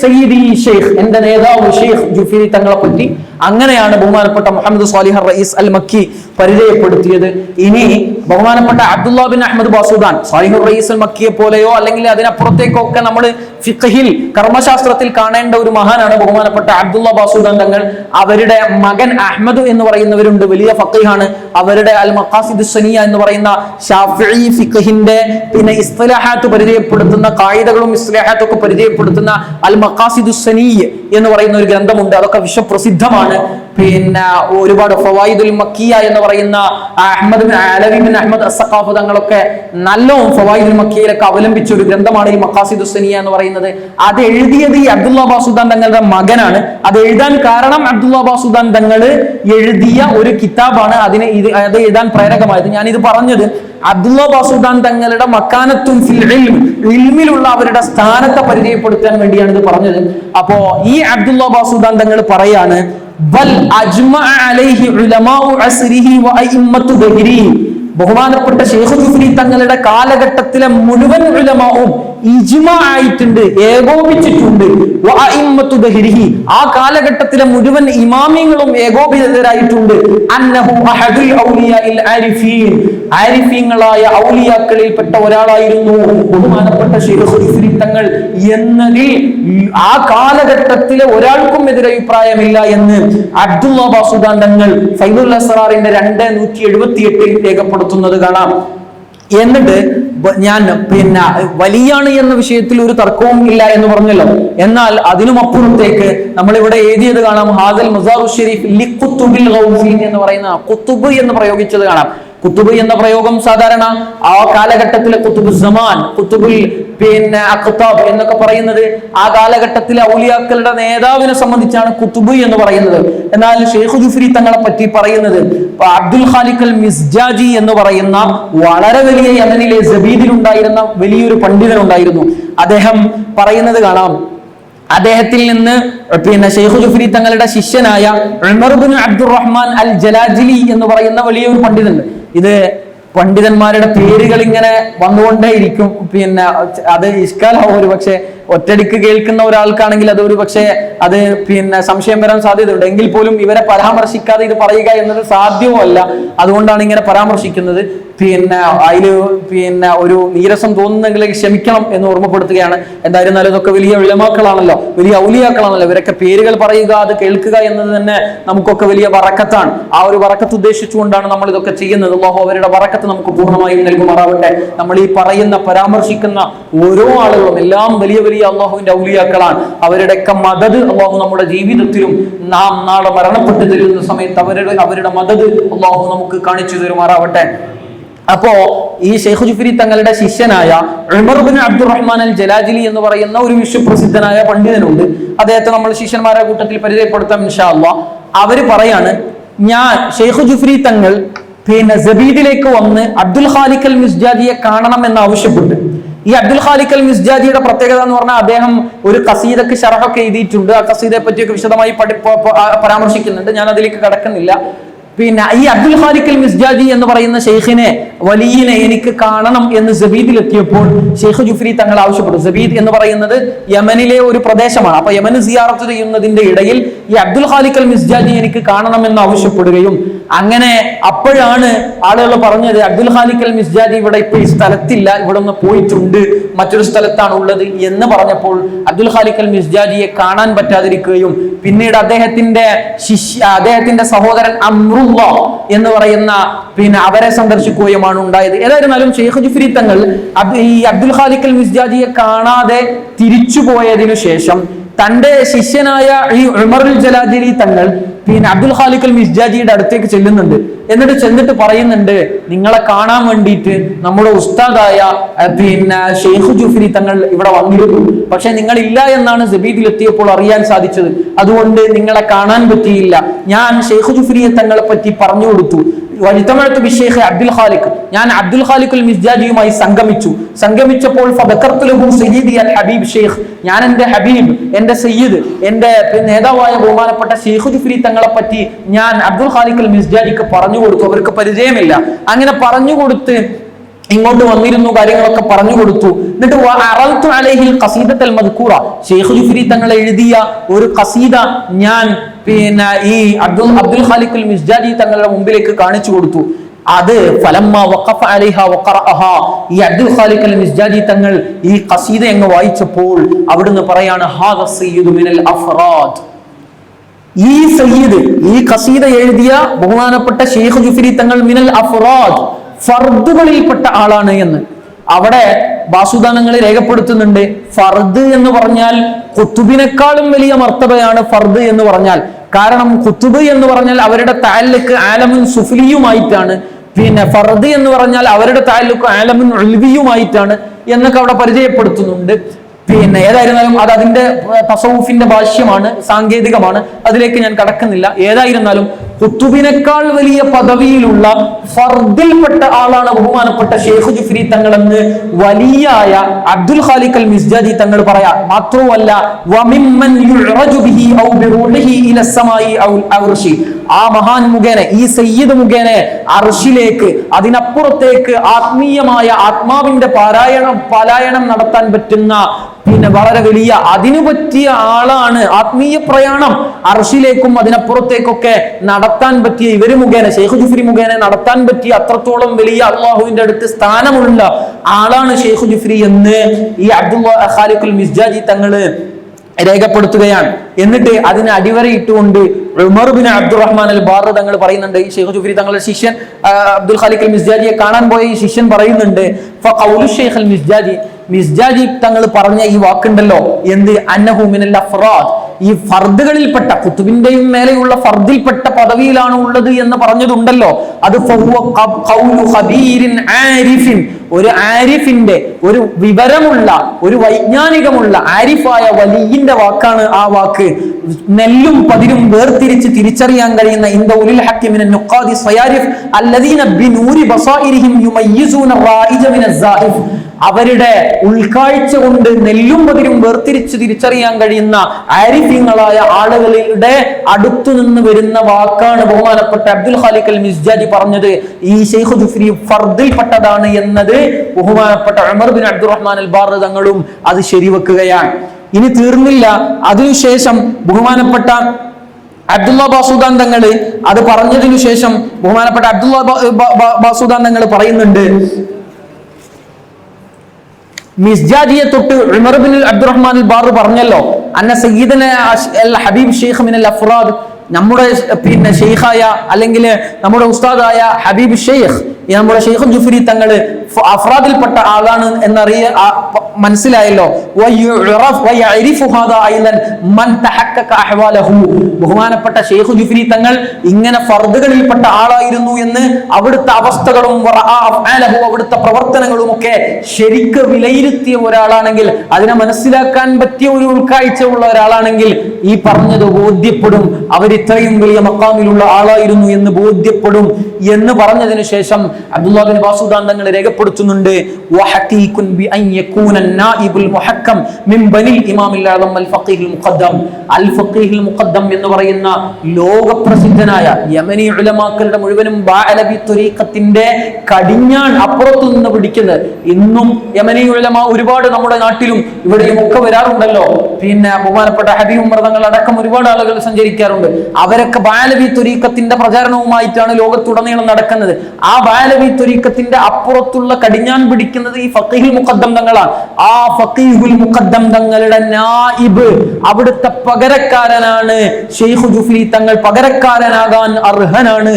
സയ്യിദി ഷെയ്ഖ്, എന്റെ നേതാവ് ഷെയ്ഖ് ജുഫരി തങ്ങളെ പറ്റി അങ്ങനെയാണ് ബഹുമാനപ്പെട്ട മുഹമ്മദ് സാലിഹ് റഈസ് അൽ മക്കി പരിചയപ്പെടുത്തിയത്. ഇനി ബഹുമാനപ്പെട്ട അബ്ദുല്ലാ ബിൻ അഹ്മദ് ബാസുദാൻ സാലിഹ് റഈസ് അൽ മക്കിയെ പോലെയോ അല്ലെങ്കിൽ അതിനപ്പുറത്തേക്കോ ഒക്കെ നമ്മൾ ഫിഖ്ഹിൽ കർമ്മശാസ്ത്രത്തിൽ കാണേണ്ട ഒരു മഹാനാണ് ബഹുമാനപ്പെട്ട അബ്ദുല്ലാ ബാസുദാൻ തങ്ങൾ. അവരുടെ മകൻ അഹ്മദ് എന്ന് പറയുന്നവരുണ്ട്, വലിയ ഫഖീഹാണ്. അവരുടെ അൽ മഖാസിദുസ് സനിയ എന്ന് പറയുന്ന ഷാഫിഈ ഫിഖ്ഹിന്റെ പിന്നെ ഇസ്തിലാഹാത്ത് പരിചയപ്പെടുത്തുന്ന ഖായിദകളും ഇസ്തിലാഹാത്തും ഒക്കെ പരിചയപ്പെടുത്തുന്ന അൽ മഖാസിദുസ് സനിയ എന്ന് പറയുന്ന ഒരു ഗ്രന്ഥമുണ്ട്. അതൊക്കെ വിശ്വപ്രസിദ്ധമാണ്. പിന്നെ ഒരുപാട് ഫവായിദുൽ മക്കിയ എന്ന് പറയുന്ന അഹ്മദ് ബിൻ അലവി ബിൻ അഹ്മദ് അസ്സഖാഫ് തങ്ങളൊക്കെ നല്ലോണം ഫവായിദുൽ മക്കിയയിലൊക്കെ അവലംബിച്ച ഒരു ഗ്രന്ഥമാണ് ഈ മഖാസിദുസ് സനിയ എന്ന് പറയുന്നത്. അത് എഴുതിയത് ഈ അബ്ദുല്ലാ ബാസുദാൻ തങ്ങളുടെ മകനാണ്. അത് എഴുതാൻ കാരണം അബ്ദുല്ലാ ബാസുദാൻ തങ്ങൾ എഴുതിയ ഒരു കിതാബാണ് അത് എഴുതാൻ പ്രേരകമായത്. ഞാനിത് പറഞ്ഞത് അബ്ദുല്ലാ ബാസുദാൻ തങ്ങളുടെ മക്കാനത്തും ഫിൽ ഇൽമിലുള്ള അവരുടെ സ്ഥാനത്തെ പരിചയപ്പെടുത്താൻ വേണ്ടിയാണ് ഇത് പറഞ്ഞത്. അപ്പോ ഈ അബ്ദുല്ലാ ബാസുദാൻ തങ്ങൾ പറയാണ്, ബൽ അജ്മഅ അലൈഹി ഉലമാഉ അസ്രിഹി വ അഇമ്മത്തു ദഹ്രിഹി. ബഹുമാനപ്പെട്ട ഷെയ്ഖ് ജുഫ്രി തങ്ങളുടെ കാലഘട്ടത്തിലെ മുഴുവൻ ഉലമാവും ഇജ്മാ ആയിട്ടുണ്ട്, ഏകോപിച്ചിട്ടുണ്ട്. വ അഇമ്മത്തു ദഹ്രിഹി, ആ കാലഘട്ടത്തിലെ മുഴുവൻ ഇമാമിയങ്ങളും ഏകോപിതരായിട്ടുണ്ട്. അന്നഹു അഹദുൽ ഔലിയാഇൽ ആരിഫീൻ, ആരിഫീങ്ങളായ ഔലിയാക്കളിൽപ്പെട്ട ഒരാളായിരുന്നു ബഹുമാനപ്പെട്ട ഷെയ്ഖ് ജുഫ്രി തങ്ങൾ എന്നതിൽ ആ കാലഘട്ടത്തിലെ ഒരാൾക്കും എതിരഭിപ്രായമില്ല എന്ന് അബ്ദുല്ലാ ബാസുദാൻ തങ്ങൾ ഫൈദുൽ അസ്റാറിന്റെ 278 രേഖപ്പെടുത്തുന്നത് കാണാം. എന്നിട്ട് ഞാൻ പിന്നെ വലിയാണ് എന്ന വിഷയത്തിൽ ഒരു തർക്കവും ഇല്ല എന്ന് പറഞ്ഞല്ലോ. എന്നാൽ അതിനും അപ്പുറത്തേക്ക് നമ്മളിവിടെ എഴുതിയത് കാണാം, ഹാദൽ മസാറു ഷരീഫ് ലി ഖുതുബിൽ ഗൗസീൻ എന്ന് പറയുന്ന ഖുതുബ് എന്ന് പ്രയോഗിച്ചത് കാണാം. കുത്തുബ് എന്ന പ്രയോഗം സാധാരണ ആ കാലഘട്ടത്തിലെ കുത്തുബ് സമാൻ, കുത്തുബുൽ പിന്നെ അഖ്താബ് എന്നൊക്കെ പറയുന്നത് ആ കാലഘട്ടത്തിലെ ഔലിയാക്കളുടെ നേതാവിനെ സംബന്ധിച്ചാണ് കുത്തുബ് എന്ന് പറയുന്നത്. എന്നാൽ ഷെയ്ഖ് ജുഫ്രി തങ്ങളെ പറ്റി പറയുന്നത് അബ്ദുൽ ഖാലിഖ് അൽ മിസ്ജാജി എന്ന് പറയുന്ന വളരെ വലിയ യമനിലെ സബീദിലുണ്ടായിരുന്ന വലിയൊരു പണ്ഡിതനുണ്ടായിരുന്നു. അദ്ദേഹം പറയുന്നത് കാണാം, അദ്ദേഹത്തിൽ നിന്ന് പിന്നെ ഷെയ്ഖ് ജുഫ്രി തങ്ങളുടെ ശിഷ്യനായ ഉമർ ഇബ്നു അബ്ദുറഹ്മാൻ അൽ ജലാജിലി എന്ന് പറയുന്ന വലിയൊരു പണ്ഡിതനുണ്ട്. ഇത് പണ്ഡിതന്മാരുടെ പേരുകൾ ഇങ്ങനെ വന്നുകൊണ്ടേയിരിക്കും. പിന്നെ അത് ഇഷ്കാലാവും ഒരു പക്ഷെ ഒറ്റടിക്ക് കേൾക്കുന്ന ഒരാൾക്കാണെങ്കിൽ അത് ഒരു പക്ഷേ അത് പിന്നെ സംശയം വരാൻ സാധ്യതയുണ്ട്. എങ്കിൽ പോലും ഇവരെ പരാമർശിക്കാതെ ഇത് പറയുക എന്നത് സാധ്യവുമല്ല. അതുകൊണ്ടാണ് ഇങ്ങനെ പരാമർശിക്കുന്നത്. പിന്നെ അതില് പിന്നെ ഒരു നീരസം തോന്നുന്നെങ്കിൽ ക്ഷമിക്കണം എന്ന് ഓർമ്മപ്പെടുത്തുകയാണ്. എന്തായിരുന്നാലും ഇതൊക്കെ വലിയ ഉലമാക്കളാണല്ലോ, വലിയ ഔലിയാക്കളാണല്ലോ. ഇവരൊക്കെ പേരുകൾ പറയുക, അത് കേൾക്കുക എന്നത് തന്നെ നമുക്കൊക്കെ വലിയ ബറക്കത്താണ്. ആ ഒരു ബറക്കത്ത് ഉദ്ദേശിച്ചുകൊണ്ടാണ് നമ്മൾ ഇതൊക്കെ ചെയ്യുന്നത്. അല്ലാഹു അവരുടെ ബറക്കത്ത് നമുക്ക് പൂർണ്ണമായും നൽകുമാറാവട്ടെ. നമ്മൾ ഈ പറയുന്ന പരാമർശിക്കുന്ന ഓരോ ആളുകളും എല്ലാം വലിയ വലിയ അള്ളാഹുവിന്റെ ഔലിയാക്കളാണ്. അവരുടെയൊക്കെ മദദ് അള്ളാഹു നമ്മുടെ ജീവിതത്തിലും നാം നാളെ മരണപ്പെട്ടു തരുന്ന സമയത്ത് അവരുടെ മദദ് അള്ളാഹു നമുക്ക് കാണിച്ചു തരുമാറാവട്ടെ. അപ്പോ ഈ ഷെയ്ഖ് ജുഫ്രി തങ്ങളുടെ ശിഷ്യനായ ഉമർ ഇബ്നു അബ്ദുറഹ്മാൻ അൽ ജലാജിലി എന്ന് പറയുന്ന ഒരു വിശ്വപ്രസിദ്ധനായ പണ്ഡിതനുണ്ട്. അദ്ദേഹത്തെ നമ്മൾ ശിഷ്യന്മാരുടെ കൂട്ടത്തിൽ പരിചയപ്പെടുത്താം ഇൻഷാ അല്ലാഹ്. അവര് പറയാണ്, ഞാൻ ഷെയ്ഖ് ജുഫ്രി തങ്ങൾ പിന്നെ സബീദിലേക്ക് വന്ന് അബ്ദുൽ ഖാലിഖ് അൽ മിസ്ജാദിയെ കാണണം എന്ന് ആവശ്യപ്പെട്ടു. ഈ അബ്ദുൽ ഖാലിഖ് അൽ മിസ്ജാദിയുടെ പ്രത്യേകത എന്ന് പറഞ്ഞാൽ അദ്ദേഹം ഒരു ഖസീദക്ക് ശറഹൊക്കെ എഴുതിയിട്ടുണ്ട്. ആ ഖസീദയെ പറ്റിയൊക്കെ വിശദമായി പരാമർശിക്കുന്നുണ്ട്. ഞാൻ അതിലേക്ക് കടക്കുന്നില്ല. പിന്നെ ഈ അബ്ദുൽ ഖാലിഖ് അൽ മിസ്ജാജി എന്ന് പറയുന്ന ഷെയ്ഖിനെ വലിയനെ എനിക്ക് കാണണം എന്ന് സബീദിൽ എത്തിയപ്പോൾ ഷെയ്ഖ് ജുഫ്രി തങ്ങൾ ആവശ്യപ്പെട്ടു. സബീദ് എന്ന് പറയുന്നത് യമനിലെ ഒരു പ്രദേശമാണ്. അപ്പൊ യമന് സിയാറത്ത് ചെയ്യുന്നതിന്റെ ഇടയിൽ ഈ അബ്ദുൽ ഖാലിഖ് അൽ മിസ്ജാജി എനിക്ക് കാണണമെന്ന് ആവശ്യപ്പെടുകയും അങ്ങനെ അപ്പോഴാണ് ആളുകൾ പറഞ്ഞത് അബ്ദുൽ ഖാലിഖ് അൽ മിസ്ജാജി ഇവിടെ ഇപ്പൊ ഈ സ്ഥലത്തില്ല, ഇവിടെ ഒന്ന് പോയിട്ടുണ്ട്, മറ്റൊരു സ്ഥലത്താണ് ഉള്ളത് എന്ന് പറഞ്ഞപ്പോൾ അബ്ദുൽ ഖാലിഖ് അൽ മിസ്ജാജിയെ കാണാൻ പറ്റാതിരിക്കുകയും പിന്നീട് അദ്ദേഹത്തിന്റെ സഹോദരൻ അമ്രുള്ള എന്ന് പറയുന്ന അവരെ സന്ദർശിക്കുകയുമാണ് ഉണ്ടായത്. ഏതായിരുന്നാലും ഷെയ്ഖ് ജുഫ്രി തങ്ങൾ ഈ അബ്ദുൽ ഖാലിഖ് അൽ മിസ്ജാജിയെ കാണാതെ തിരിച്ചു പോയതിനു ശേഷം തന്റെ ശിഷ്യനായ ഈ ഉമറുൽ ജലാജലി തങ്ങൾ അബ്ദുൽ ഖാലിഖ് അൽ മിസ്ജാജിയുടെ അടുത്തേക്ക് ചെല്ലുന്നുണ്ട്. ചെന്നിട്ട് പറയുന്നുണ്ട്, നിങ്ങളെ കാണാൻ വേണ്ടിയിട്ട് നമ്മുടെ ഉസ്താദായ ഷെയ്ഖ് ജുഫ്രി തങ്ങൾ ഇവിടെ വന്നിരുന്നു, പക്ഷെ നിങ്ങൾ ഇല്ല എന്നാണ് സബീദിൽ എത്തിയപ്പോൾ അറിയാൻ സാധിച്ചത്. അതുകൊണ്ട് നിങ്ങളെ കാണാൻ പറ്റിയില്ല. ഞാൻ ഷെയ്ഖ് ജുഫ്രിയെ തങ്ങളെ പറ്റി പറഞ്ഞു കൊടുത്തു. അബ്ദുൽ ഖാലിഖ്, ഞാൻ അബ്ദുൽ ഖാലിഖ് അൽ മിസ്ജാജിയുമായി സംഗമിച്ചപ്പോൾ ഹബീബ് ഷെയ്ഖ്, ഞാൻ എന്റെ ഹബീബ്, എന്റെ സയ്യിദ്, എന്റെ നേതാവായ ബഹുമാനപ്പെട്ട ഷെയ്ഖ് ജുഫ്രി തങ്ങളെ പറ്റി ഞാൻ അബ്ദുൽ ഖാലിഖ് അൽ മിസ്ജാജിക്ക് പറഞ്ഞു കൊടുത്തു. അവർക്ക് പരിചയമില്ല. അങ്ങനെ പറഞ്ഞു കൊടുത്ത് ഇങ്ങോട്ട് വന്നിരുന്നു, കാര്യങ്ങളൊക്കെ പറഞ്ഞു കൊടുത്തു. എന്നിട്ട് ഷെയ്ഖ് ജുഫ്രി തങ്ങൾ എഴുതിയ ഒരു ഖസീദ ഞാൻ ഈ അബ്ദുൽ ഖാലിഖ് അൽ മിസ്ജാജി തങ്ങളുടെ മുമ്പിലേക്ക് കാണിച്ചു കൊടുത്തു. അത് ഈ അബ്ദുൽ ഖാലിഖ് അൽ മിസ്ജാജി തങ്ങൾ ഈ ഖസീദ അങ്ങ് വായിച്ചപ്പോൾ അവിടുന്ന് പറയാണ്, ഈ സയ്യിദ്, ഈ ഖസീദ എഴുതിയ ബഹുമാനപ്പെട്ട ഷെയ്ഖ് ജുഫ്രി തങ്ങൾ മിനൽ അഫ്റാദ്, ഫർദുകളിൽപ്പെട്ട ആളാണ് എന്ന്. അവിടെ ബാസുദാനങ്ങൾ രേഖപ്പെടുത്തുന്നുണ്ട്, ഫർദ് എന്ന് പറഞ്ഞാൽ ഖുതുബിനേക്കാളും വലിയ മർത്തബയാണ് ഫർദ് എന്ന് പറഞ്ഞാൽ. കാരണം ഖുതുബ് എന്ന് പറഞ്ഞാൽ അവരുടെ തഅല്ലുഖ് ആലമുൻ സുഫ്ലിയുമായിട്ടാണ്, ഫർദ് എന്ന് പറഞ്ഞാൽ അവരുടെ തഅല്ലുഖ് ആലമുൻ ഉൽവിയുമായിട്ടാണ് എന്നൊക്കെ അവിടെ പരിചയപ്പെടുത്തുന്നുണ്ട്. ഏതായിരുന്നാലും അത് അതിന്റെ തസവുഫിന്റെ ഭാഷ്യമാണ്, സാങ്കേതികമാണ്, അതിലേക്ക് ഞാൻ കടക്കുന്നില്ല. ഏതായിരുന്നാലും ഖുതുബിനേക്കാൾ വലിയ പദവിയിലുള്ള ഫർദിൽപ്പെട്ട ആളാണ് ബഹുമാനപ്പെട്ട ഷെയ്ഖ് ജുഫ്രി തങ്ങൾ എന്ന് വലിയായ അബ്ദുൽ ഖാലിഖ് അൽ മിസ്ജാജി തങ്ങൾ പറയാ. മാത്രവുമല്ല, ആ മഹാൻ മുഖേന, ഈ സയ്യിദ് മുഖേന അർശിലേക്ക്, അതിനപ്പുറത്തേക്ക് ആത്മീയമായ ആത്മാവിന്റെ പാലായനം നടത്താൻ പറ്റുന്ന വളരെ വലിയ അതിനു പറ്റിയ ആളാണ്. ആത്മീയ പ്രയാണം അർശിലേക്കും അതിനപ്പുറത്തേക്കൊക്കെ നടത്താൻ പറ്റിയ ഇവര് മുഖേന, ഷെയ്ഖ് ജുഫ്രി മുഖേന നടത്താൻ പറ്റിയ അത്രത്തോളം വലിയ അള്ളാഹുവിന്റെ അടുത്ത് സ്ഥാനമുള്ള ആളാണ് ഷെയ്ഖ് ജുഫ്രി എന്ന് ഈ അബ്ദുൽ ഖാലിഖ് അൽ മിസ്ജാജി തങ്ങള് രേഖപ്പെടുത്തുകയാണ്. എന്നിട്ട് അതിന് അടിവരയിട്ടുകൊണ്ട് ഉമർ ബിൻ അബ്ദുറഹ്മാൻ അൽ ബാർ തങ്ങൾ പറയുന്നുണ്ട്, ഈ ഷെയ്ഖ് ജുഫ്രി തങ്ങളുടെ ശിഷ്യൻ അബ്ദുൽ ഖാലിഖ് അൽ മിസ്ജാജിയെ കാണാൻ പോയ ഈ ശിഷ്യൻ പറയുന്നുണ്ട്, ഷെയ്ഖ് അൽ മിസ്ജാജി തങ്ങൾ പറഞ്ഞ ഈ വാക്കുണ്ടല്ലോ, എന്ത്, അന്നഹു മിനൽ അഫ്റാദ്, ഈ ഫർദുകളിൽപ്പെട്ട, ഖുതുബിന്റെയും മേലെയുള്ള ഫർദിൽപ്പെട്ട പദവിയിലാണ് ഉള്ളത് എന്ന് പറഞ്ഞതുണ്ടല്ലോ, അത് ഒരു ആരിഫിന്റെ, ഒരു വിവരമുള്ള, ഒരു വൈജ്ഞാനികമുള്ള ആരിഫായ വലിയിന്റെ വാക്കാണ് ആ വാക്ക്. നെല്ലും പതിരും വേർതിരിച്ച് തിരിച്ചറിയാൻ കഴിയുന്ന ഇന്ദ ഉലിൽ ഹഖി മിനൻ നുഖാദി സയാരിഫ് അല്ലദീന ബിനൂരി ബസായിരിഹിം യുമയ്യിസൂന റായിജ മിനസ് സാഹിഫ്, അവരുടെ ഉൾക്കാഴ്ച കൊണ്ട് നെല്ലും പതിരും വേർതിരിച്ച് തിരിച്ചറിയാൻ കഴിയുന്ന ആരിഫ്യങ്ങളായ ആളുകളുടെ അടുത്തു നിന്ന് വരുന്ന വാക്കാണ് ബഹുമാനപ്പെട്ട അബ്ദുൽ ഖാലിഖ് അൽ മിസ്ജാജി പറഞ്ഞത്. ഈ ഷെയ്ഖ് ജുഫ്രി ഫർദിൽപ്പെട്ടതാണ് എന്നത് ബഹുമാനപ്പെട്ട ഉമർ ബിൻ അബ്ദുറഹ്മാൻ അൽ ബാർ തങ്ങളും അത് ശരിവെക്കുകയാണ്. ഇനി തീർന്നില്ല, അതിനുശേഷം ബഹുമാനപ്പെട്ട അബ്ദുള്ള ബാസുദാൻ തങ്ങൾ അത് പറഞ്ഞതിനു ശേഷം ബഹുമാനപ്പെട്ട അബ്ദുള്ള ബാസുദാൻ തങ്ങൾ പറയുന്നുണ്ട്, മിസ്ജാജിയെ തൊട്ട് ഉമർ ബിൻ അബ്ദുറഹ്മാൻ അൽ ബാർ പറഞ്ഞല്ലോ, അന്ന സയ്യിദന അൽ ഹബീബ് ഷെയ്ഖ് മിനൽ അഫ്റാദ്, നമ്മുടെ ഷെയ്ഖായ അല്ലെങ്കിൽ നമ്മുടെ ഉസ്താദായ ഹബീബ് ഷെയ്ഖ്, നമ്മുടെ ഷെയ്ഖ് ജുഫ്രി തങ്ങള് അഫ്രാദിൽപ്പെട്ട ആളാണ് എന്നറിയ മനസ്സിലായല്ലോ. ബഹുമാനപ്പെട്ട ഷെയ്ഖ് ജുഫ്രി തങ്ങൾ ഇങ്ങനെ ഫർദുകളിൽപ്പെട്ട ആളായിരുന്നു എന്ന് അവിടുത്തെ അവസ്ഥകളും അവിടുത്തെ പ്രവർത്തനങ്ങളും ഒക്കെ ശരിക്ക് വിലയിരുത്തിയ ഒരാളാണെങ്കിൽ, അതിനെ മനസ്സിലാക്കാൻ പറ്റിയ ഒരു ഉൾക്കാഴ്ച ഉള്ള ഒരാളാണെങ്കിൽ ഈ പറഞ്ഞത് ബോധ്യപ്പെടും, അവർ ഇത്രയും വലിയ മക്കാമിലുള്ള ആളായിരുന്നു എന്ന് ബോധ്യപ്പെടും എന്ന് പറഞ്ഞതിന് ശേഷം Abdullah bin ബാസുദാൻ Thangal രേഖപ്പെടുത്തുന്നുണ്ട്, വഹഖീഖുൻ be an യകൂന നായിബുൽ മുഹക്കം മിൻ ബനിൽ ഇമാമിൽ അഅ്ളം അൽ ഫഖീഹുൽ മുഖദ്ദം. അൽ ഫഖീഹുൽ മുഖദ്ദം എന്ന് പറയുന്ന ലോകപ്രസിദ്ധനായ യമനി ഉലമാക്കളുടെ മുഴുവനും ബഅലവി ത്വരീഖത്തിന്റെ കടിഞ്ഞാൺ അപ്പുറത്തു നിന്ന് പിടിക്കുന്നത്. ഇന്നും യമനി ഉലമാ ഒരുപാട് നമ്മുടെ നാട്ടിലും ഇവിടെയും ഒക്കെ വരാറുണ്ടല്ലോ. പിന്നെ ബഹുമാനപ്പെട്ട ഹബീബ് ഉമർ തങ്ങൾ അടക്കം ഒരുപാട് ആളുകൾ സഞ്ചരിക്കാറുണ്ട്. അവരൊക്കെ ബഅലവി ത്വരീഖത്തിന്റെ പ്രചാരണവുമായിട്ടാണ് ലോകത്തുടനീളം നടക്കുന്നത്. ആ ബഅലവി ത്വരീഖത്തിന്റെ അപ്പുറത്തുള്ള കടിഞ്ഞാൻ പിടിക്കുന്നത് ഈ ഫഖീഹുൽ മുഖദ്ദം തങ്ങളാണ്. ആ ഫഖീഹുൽ മുഖദ്ദം തങ്ങളുടെ നായിബ്, അവിടുത്തെ പകരക്കാരനാണ് ഷെയ്ഖ് ജുഫ്രി തങ്ങൾ, പകരക്കാരനാകാൻ അർഹനാണ്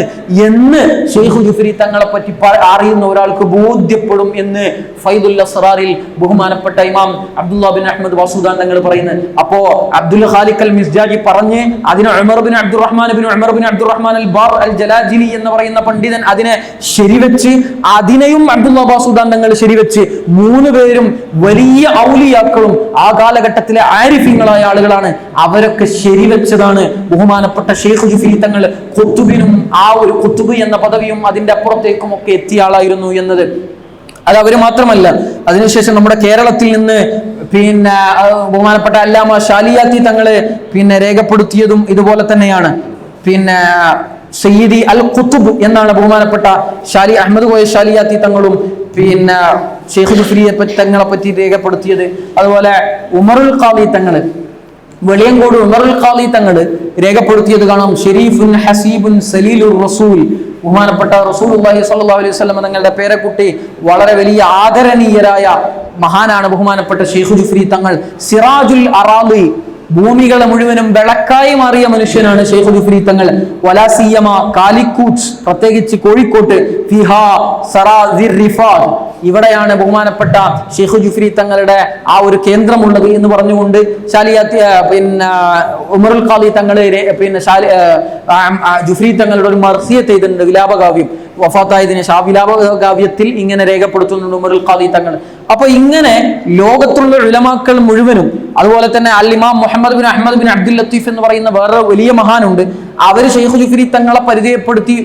എന്ന് ഷെയ്ഖ് ജുഫ്രി തങ്ങളെ പറ്റി അറിയുന്ന ഒരാൾക്ക് ബോധ്യപ്പെടും എന്ന് ഫൈദുൽ അസ്റാറിൽ ബഹുമാനപ്പെട്ട ഇമാം അബ്ദുല്ലാഹ് ബിൻ അഹ്മദ് ബാസുദാൻ തങ്ങൾ പറയുന്നത്. അപ്പോ അബ്ദുൽ ഖാലിഖ് അൽ മിസ്ജാജി പറഞ്ഞ് അതിന് ഉമർ ബിൻ അബ്ദുറഹ്മാൻ അൽ ബാർ അൽ ജലാജിലി എന്ന് പറയുന്ന പണ്ഡിതൻ അതിനെ ശരിവെച്ച്, അതിനെയും അബ്ദുല്ലാഹ് ബാസുദാൻ തങ്ങൾ ശരിവെച്ച്, മൂന്ന് പേരും വലിയ ഔലിയാക്കളും ആ കാലഘട്ടത്തിലെ ആരിഫീങ്ങളായ ആളുകളാണ്. അവരൊക്കെ ശരിവെച്ചതാണ് ബഹുമാനപ്പെട്ട ഷെയ്ഖ് ജുഫ്രി തങ്ങൾ ഖുത്ബിനും ആ ഒരു ഖുത്ബ് എന്ന പദവിയും അതിന്റെ അപ്പുറത്തേക്കും ഒക്കെ എത്തിയ ആളായിരുന്നു എന്നത്. അത് അവര് മാത്രമല്ല, അതിനുശേഷം നമ്മുടെ കേരളത്തിൽ നിന്ന് പിന്നെ ബഹുമാനപ്പെട്ട അല്ലാമ ഷാലിയാത്തി തങ്ങള് പിന്നെ രേഖപ്പെടുത്തിയതും ഇതുപോലെ തന്നെയാണ്. പിന്നെ സയ്യിദി അൽ ഖുത്ബ് എന്നാണ് ബഹുമാനപ്പെട്ട ഷാലി അഹമ്മദ് കോയ ഷാലിയാത്തി തങ്ങളും പിന്നെ ഷെയ്ഖ് ജുഫ്രി തങ്ങളെ പറ്റി രേഖപ്പെടുത്തിയത്. അതുപോലെ ഉമറുൽ ഖാദി തങ്ങള്, വെളിയങ്കോട് ഉമറുൽ ഖാദി തങ്ങൾ രേഖപ്പെടുത്തിയത് കാണാം. ഷരീഫുൻ ഹസീബുൻ സലീലുർ റസൂൽ, ബഹുമാനപ്പെട്ട റസൂലുള്ളാഹി സ്വല്ലല്ലാഹു അലൈഹി വസല്ലം തങ്ങളുടെ പേരക്കുട്ടി, വളരെ വലിയ ആദരണീയരായ മഹാനാണ് ബഹുമാനപ്പെട്ട ഷെയ്ഖ് ജുഫ്രി തങ്ങൾ. സിറാജുൽ അറാദി, ഭൂമികളെ മുഴുവനും വിളക്കായി മാറിയ മനുഷ്യനാണ് ഷെയ്ഖ് ജുഫ്രി തങ്ങൾ. വലാസിയമ കാലിക്കൂച്ച്, പ്രത്യേകിച്ച് കോഴിക്കോട്ട് ഫിഹാ സറാസിർ റിഫാദ്, ഇവിടെയാണ് ബഹുമാനപ്പെട്ട ഷെയ്ഖ് ജുഫ്രി തങ്ങളുടെ ആ ഒരു കേന്ദ്രമുള്ളത് എന്ന് പറഞ്ഞുകൊണ്ട് ഷാലിയാത്തി പിന്നെ ഉമറുൽ ഖാദി തങ്ങൾ പിന്നെ ജുഫ്രി തങ്ങളുടെ ഒരു മർസിയത്ത് ചെയ്തിട്ടുണ്ട്, വിലാപകാവ്യം. വഫാത്തായതിന് ആ വിലാപകാവ്യത്തിൽ ഇങ്ങനെ രേഖപ്പെടുത്തുന്നുണ്ട് ഉമറുൽ ഖാദി തങ്ങൾ. അപ്പൊ ഇങ്ങനെ ലോകത്തുള്ള ഉലമാക്കൾ മുഴുവനും, അതുപോലെ തന്നെ അൽ ഇമാം മുഹമ്മദ് ബിൻ അഹ്മദ് ബിൻ അബ്ദുൽ ലത്തീഫ് എന്ന് പറയുന്ന വേറെ വലിയ മഹാനുണ്ട്. അവര് ഷെയ്ഖ് ജുഫ്രി തങ്ങളെ പരിചയപ്പെടുത്തി,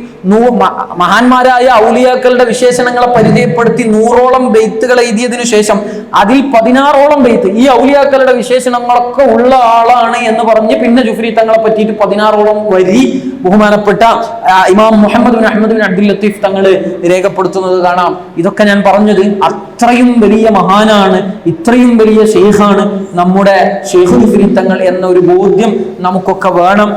മഹാന്മാരായ ഔലിയാക്കളുടെ വിശേഷണങ്ങളെ പരിചയപ്പെടുത്തി 100ഓളം ബെയ്ത്തുകൾ എഴുതിയതിനു ശേഷം അതിൽ 16ഓളം ബെയ്ത്ത് ഈ ഔലിയാക്കളുടെ വിശേഷണങ്ങളൊക്കെ ഉള്ള ആളാണ് എന്ന് പറഞ്ഞ് പിന്നെ ജുഫ്രി തങ്ങളെ പറ്റിയിട്ട് 16ഓളം വരി ബഹുമാനപ്പെട്ട ഇമാം മുഹമ്മദ് ബിൻ അഹ്മദ് ബിൻ അബ്ദുൽ ലത്തീഫ് തങ്ങൾ രേഖപ്പെടുത്തുന്നത് കാണാം. ഇതൊക്കെ ഞാൻ പറഞ്ഞത് അത്രയും വലിയ മഹാനാണ്, ഇത്രയും വലിയ ഷെയ്ഖാണ് നമ്മുടെ ഷെയ്ഖ് ജുഫ്രി തങ്ങൾ എന്ന ഒരു ബോധ്യം നമുക്കൊക്കെ വേണം.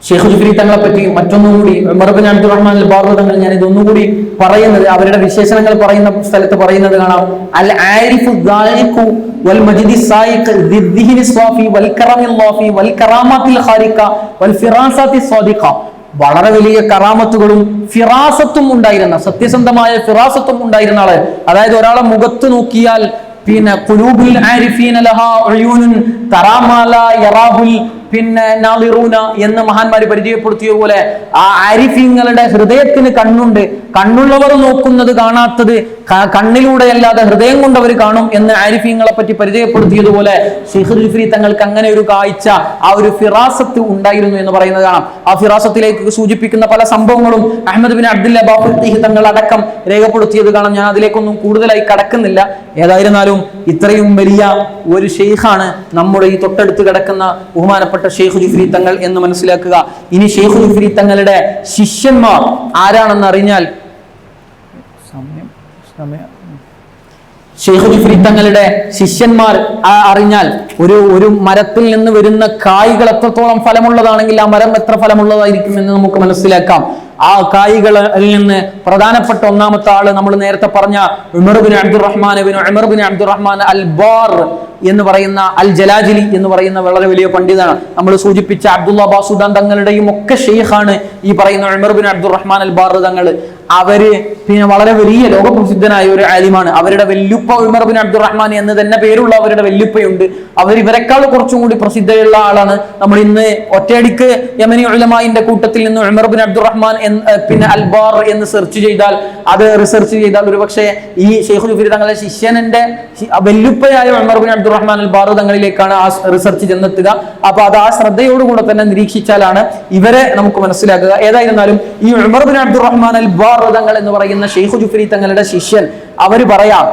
ഷെയ്ഖ് ജുഫ്രി തങ്ങളെ പറ്റി മറ്റൊന്നുകൂടി ഉമർ ബിൻ അബ്ദുറഹ്മാൻ അൽ ബാർ തങ്ങൾ, ഞാൻ ഇതൊന്നുകൂടി പറയുന്നത് അവരുടെ വിശേഷണങ്ങൾ പറയുന്ന സ്ഥലത്ത് പറയുന്നത് കാണാം. അൽ ആരിഫു ദാലിഖു വൽ മജിദി സായിഖ് ദിദ്ദിഹിനി സ്വാഫി വൽ കറമിൽ ലാഫി വൽ കറാമാത്തിൽ ഖാരിഖ വൽ ഫിറാസത്തി സ്വാദിഖ, വളരെ വലിയ കറാമത്തുകളും ഫിറാസത്തും ഉണ്ടായിരുന്ന, സത്യസന്ധമായ ഫിറാസത്തും ഉണ്ടായിരുന്ന ആള്. അതായത് ഒരാളെ മുഖത്ത് നോക്കിയാൽ പിന്നെ ഖുലൂബുൽ ആരിഫീന ലഹാ ഉയൂനുൻ തറാ മാ ലാ യറാഹുൽ പിന്നെ നാളിറൂന എന്ന് മഹാന്മാര് പരിചയപ്പെടുത്തിയ പോലെ ആ ആരിഫീങ്ങളുടെ ഹൃദയത്തിന് കണ്ണുണ്ട്, കണ്ണുള്ളവർ നോക്കുന്നത് കാണാത്തത് കണ്ണിലൂടെയല്ലാതെ ഹൃദയം കൊണ്ട് അവർ കാണും എന്ന് ആരിഫീങ്ങളെ പറ്റി പരിചയപ്പെടുത്തിയതുപോലെ ഷെയ്ഖ് ജുഫ്രി തങ്ങൾക്ക് അങ്ങനെ ഒരു കാഴ്ച, ആ ഒരു ഫിറാസത്ത് ഉണ്ടായിരുന്നു എന്ന് പറയുന്നത് കാണാം. ആ ഫിറാസത്തിലേക്ക് സൂചിപ്പിക്കുന്ന പല സംഭവങ്ങളും അഹ്മദ് ബിൻ അബ്ദുല്ല ബാഫുദ്ദീഹ് തങ്ങൾ അടക്കം രേഖപ്പെടുത്തിയത് കാണാം. ഞാൻ അതിലേക്കൊന്നും കൂടുതലായി കടക്കുന്നില്ല. ഏതായിരുന്നാലും ഇത്രയും വലിയ ഒരു ഷെയ്ഖാണ് നമ്മുടെ ഈ തൊട്ടടുത്ത് കിടക്കുന്ന ബഹുമാനപ്പെട്ട ഷെയ്ഖ് ജുഫ്രി തങ്ങൾ എന്ന് മനസ്സിലാക്കുക. ഇനി ഷെയ്ഖ് ജുഫ്രി തങ്ങളുടെ ശിഷ്യന്മാർ ആരാണെന്ന് അറിഞ്ഞാൽ, ഷെയ്ഖ് ജുഫ്രി തങ്ങളുടെ ശിഷ്യന്മാർ അറിഞ്ഞാൽ ഒരു മരത്തിൽ നിന്ന് വരുന്ന കായ്കൾ എത്രത്തോളം ഫലമുള്ളതാണെങ്കിൽ ആ മരം എത്ര ഫലമുള്ളതായിരിക്കും എന്ന് നമുക്ക് മനസ്സിലാക്കാം. ആ കായ്കളിൽ നിന്ന് പ്രധാനപ്പെട്ട ഒന്നാമത്തെ ആള് നമ്മൾ നേരത്തെ പറഞ്ഞ ഉമർ ബിൻ അബ്ദുറഹ്മാൻ അൽ ബാർ എന്ന് പറയുന്ന അൽ ജലാജിലി എന്ന് പറയുന്ന വളരെ വലിയ പണ്ഡിതനാണ്. നമ്മൾ സൂചിപ്പിച്ച അബ്ദുല്ലാഹ് ബാസുദാൻ തങ്ങളുടെയും ഒക്കെ ഷെയ്ഖാണ് ഈ പറയുന്ന ഉമർ ബിൻ അബ്ദുറഹ്മാൻ അൽ ബാർ തങ്ങൾ. അവര് പിന്നെ വളരെ വലിയ ലോകപ്രസിദ്ധനായ ഒരു ആലിമാണ്. അവരുടെ വെല്ലുപ്പ ഉമർ ബിൻ അബ്ദുറഹ്മാൻ എന്ന് തന്നെ പേരുള്ള അവരുടെ വെല്ലുപ്പയുണ്ട്. അവർ ഇവരെക്കാൾ കുറച്ചും കൂടി പ്രസിദ്ധയുള്ള ആളാണ്. നമ്മൾ ഇന്ന് ഒറ്റയടിക്ക് യമനി ഉലമാഇന്റെ കൂട്ടത്തിൽ നിന്ന് ഉമർ ബിൻ അബ്ദുറഹ്മാൻ പിന്നെ അൽബാർ എന്ന് സെർച്ച് ചെയ്താൽ, അത് റിസർച്ച് ചെയ്താൽ ഒരുപക്ഷെ ഈ ഷെയ്ഖ് ജുഫരി തങ്ങളുടെ ശിഷ്യനന്റെ വെല്ലുപ്പയായ ഉമർ ബിൻ അബ്ദുറഹ്മാൻ അൽബാർ തങ്ങളിലേക്കാണ് ആ റിസർച്ച് ചെന്നെത്തുക. അപ്പൊ അത് ആ ശ്രദ്ധയോടുകൂടെ തന്നെ നിരീക്ഷിച്ചാലാണ് ഇവരെ നമുക്ക് മനസ്സിലാക്കുക. ഏതായിരുന്നാലും ഈ ഉമർ ബിൻ അബ്ദുറഹ്മാൻ അൽബാർ തങ്ങൾ എന്ന് പറയുന്ന ഷെയ്ഖ് ജുഫരി തങ്ങളുടെ ശിഷ്യൻ, അവര് പറയാം,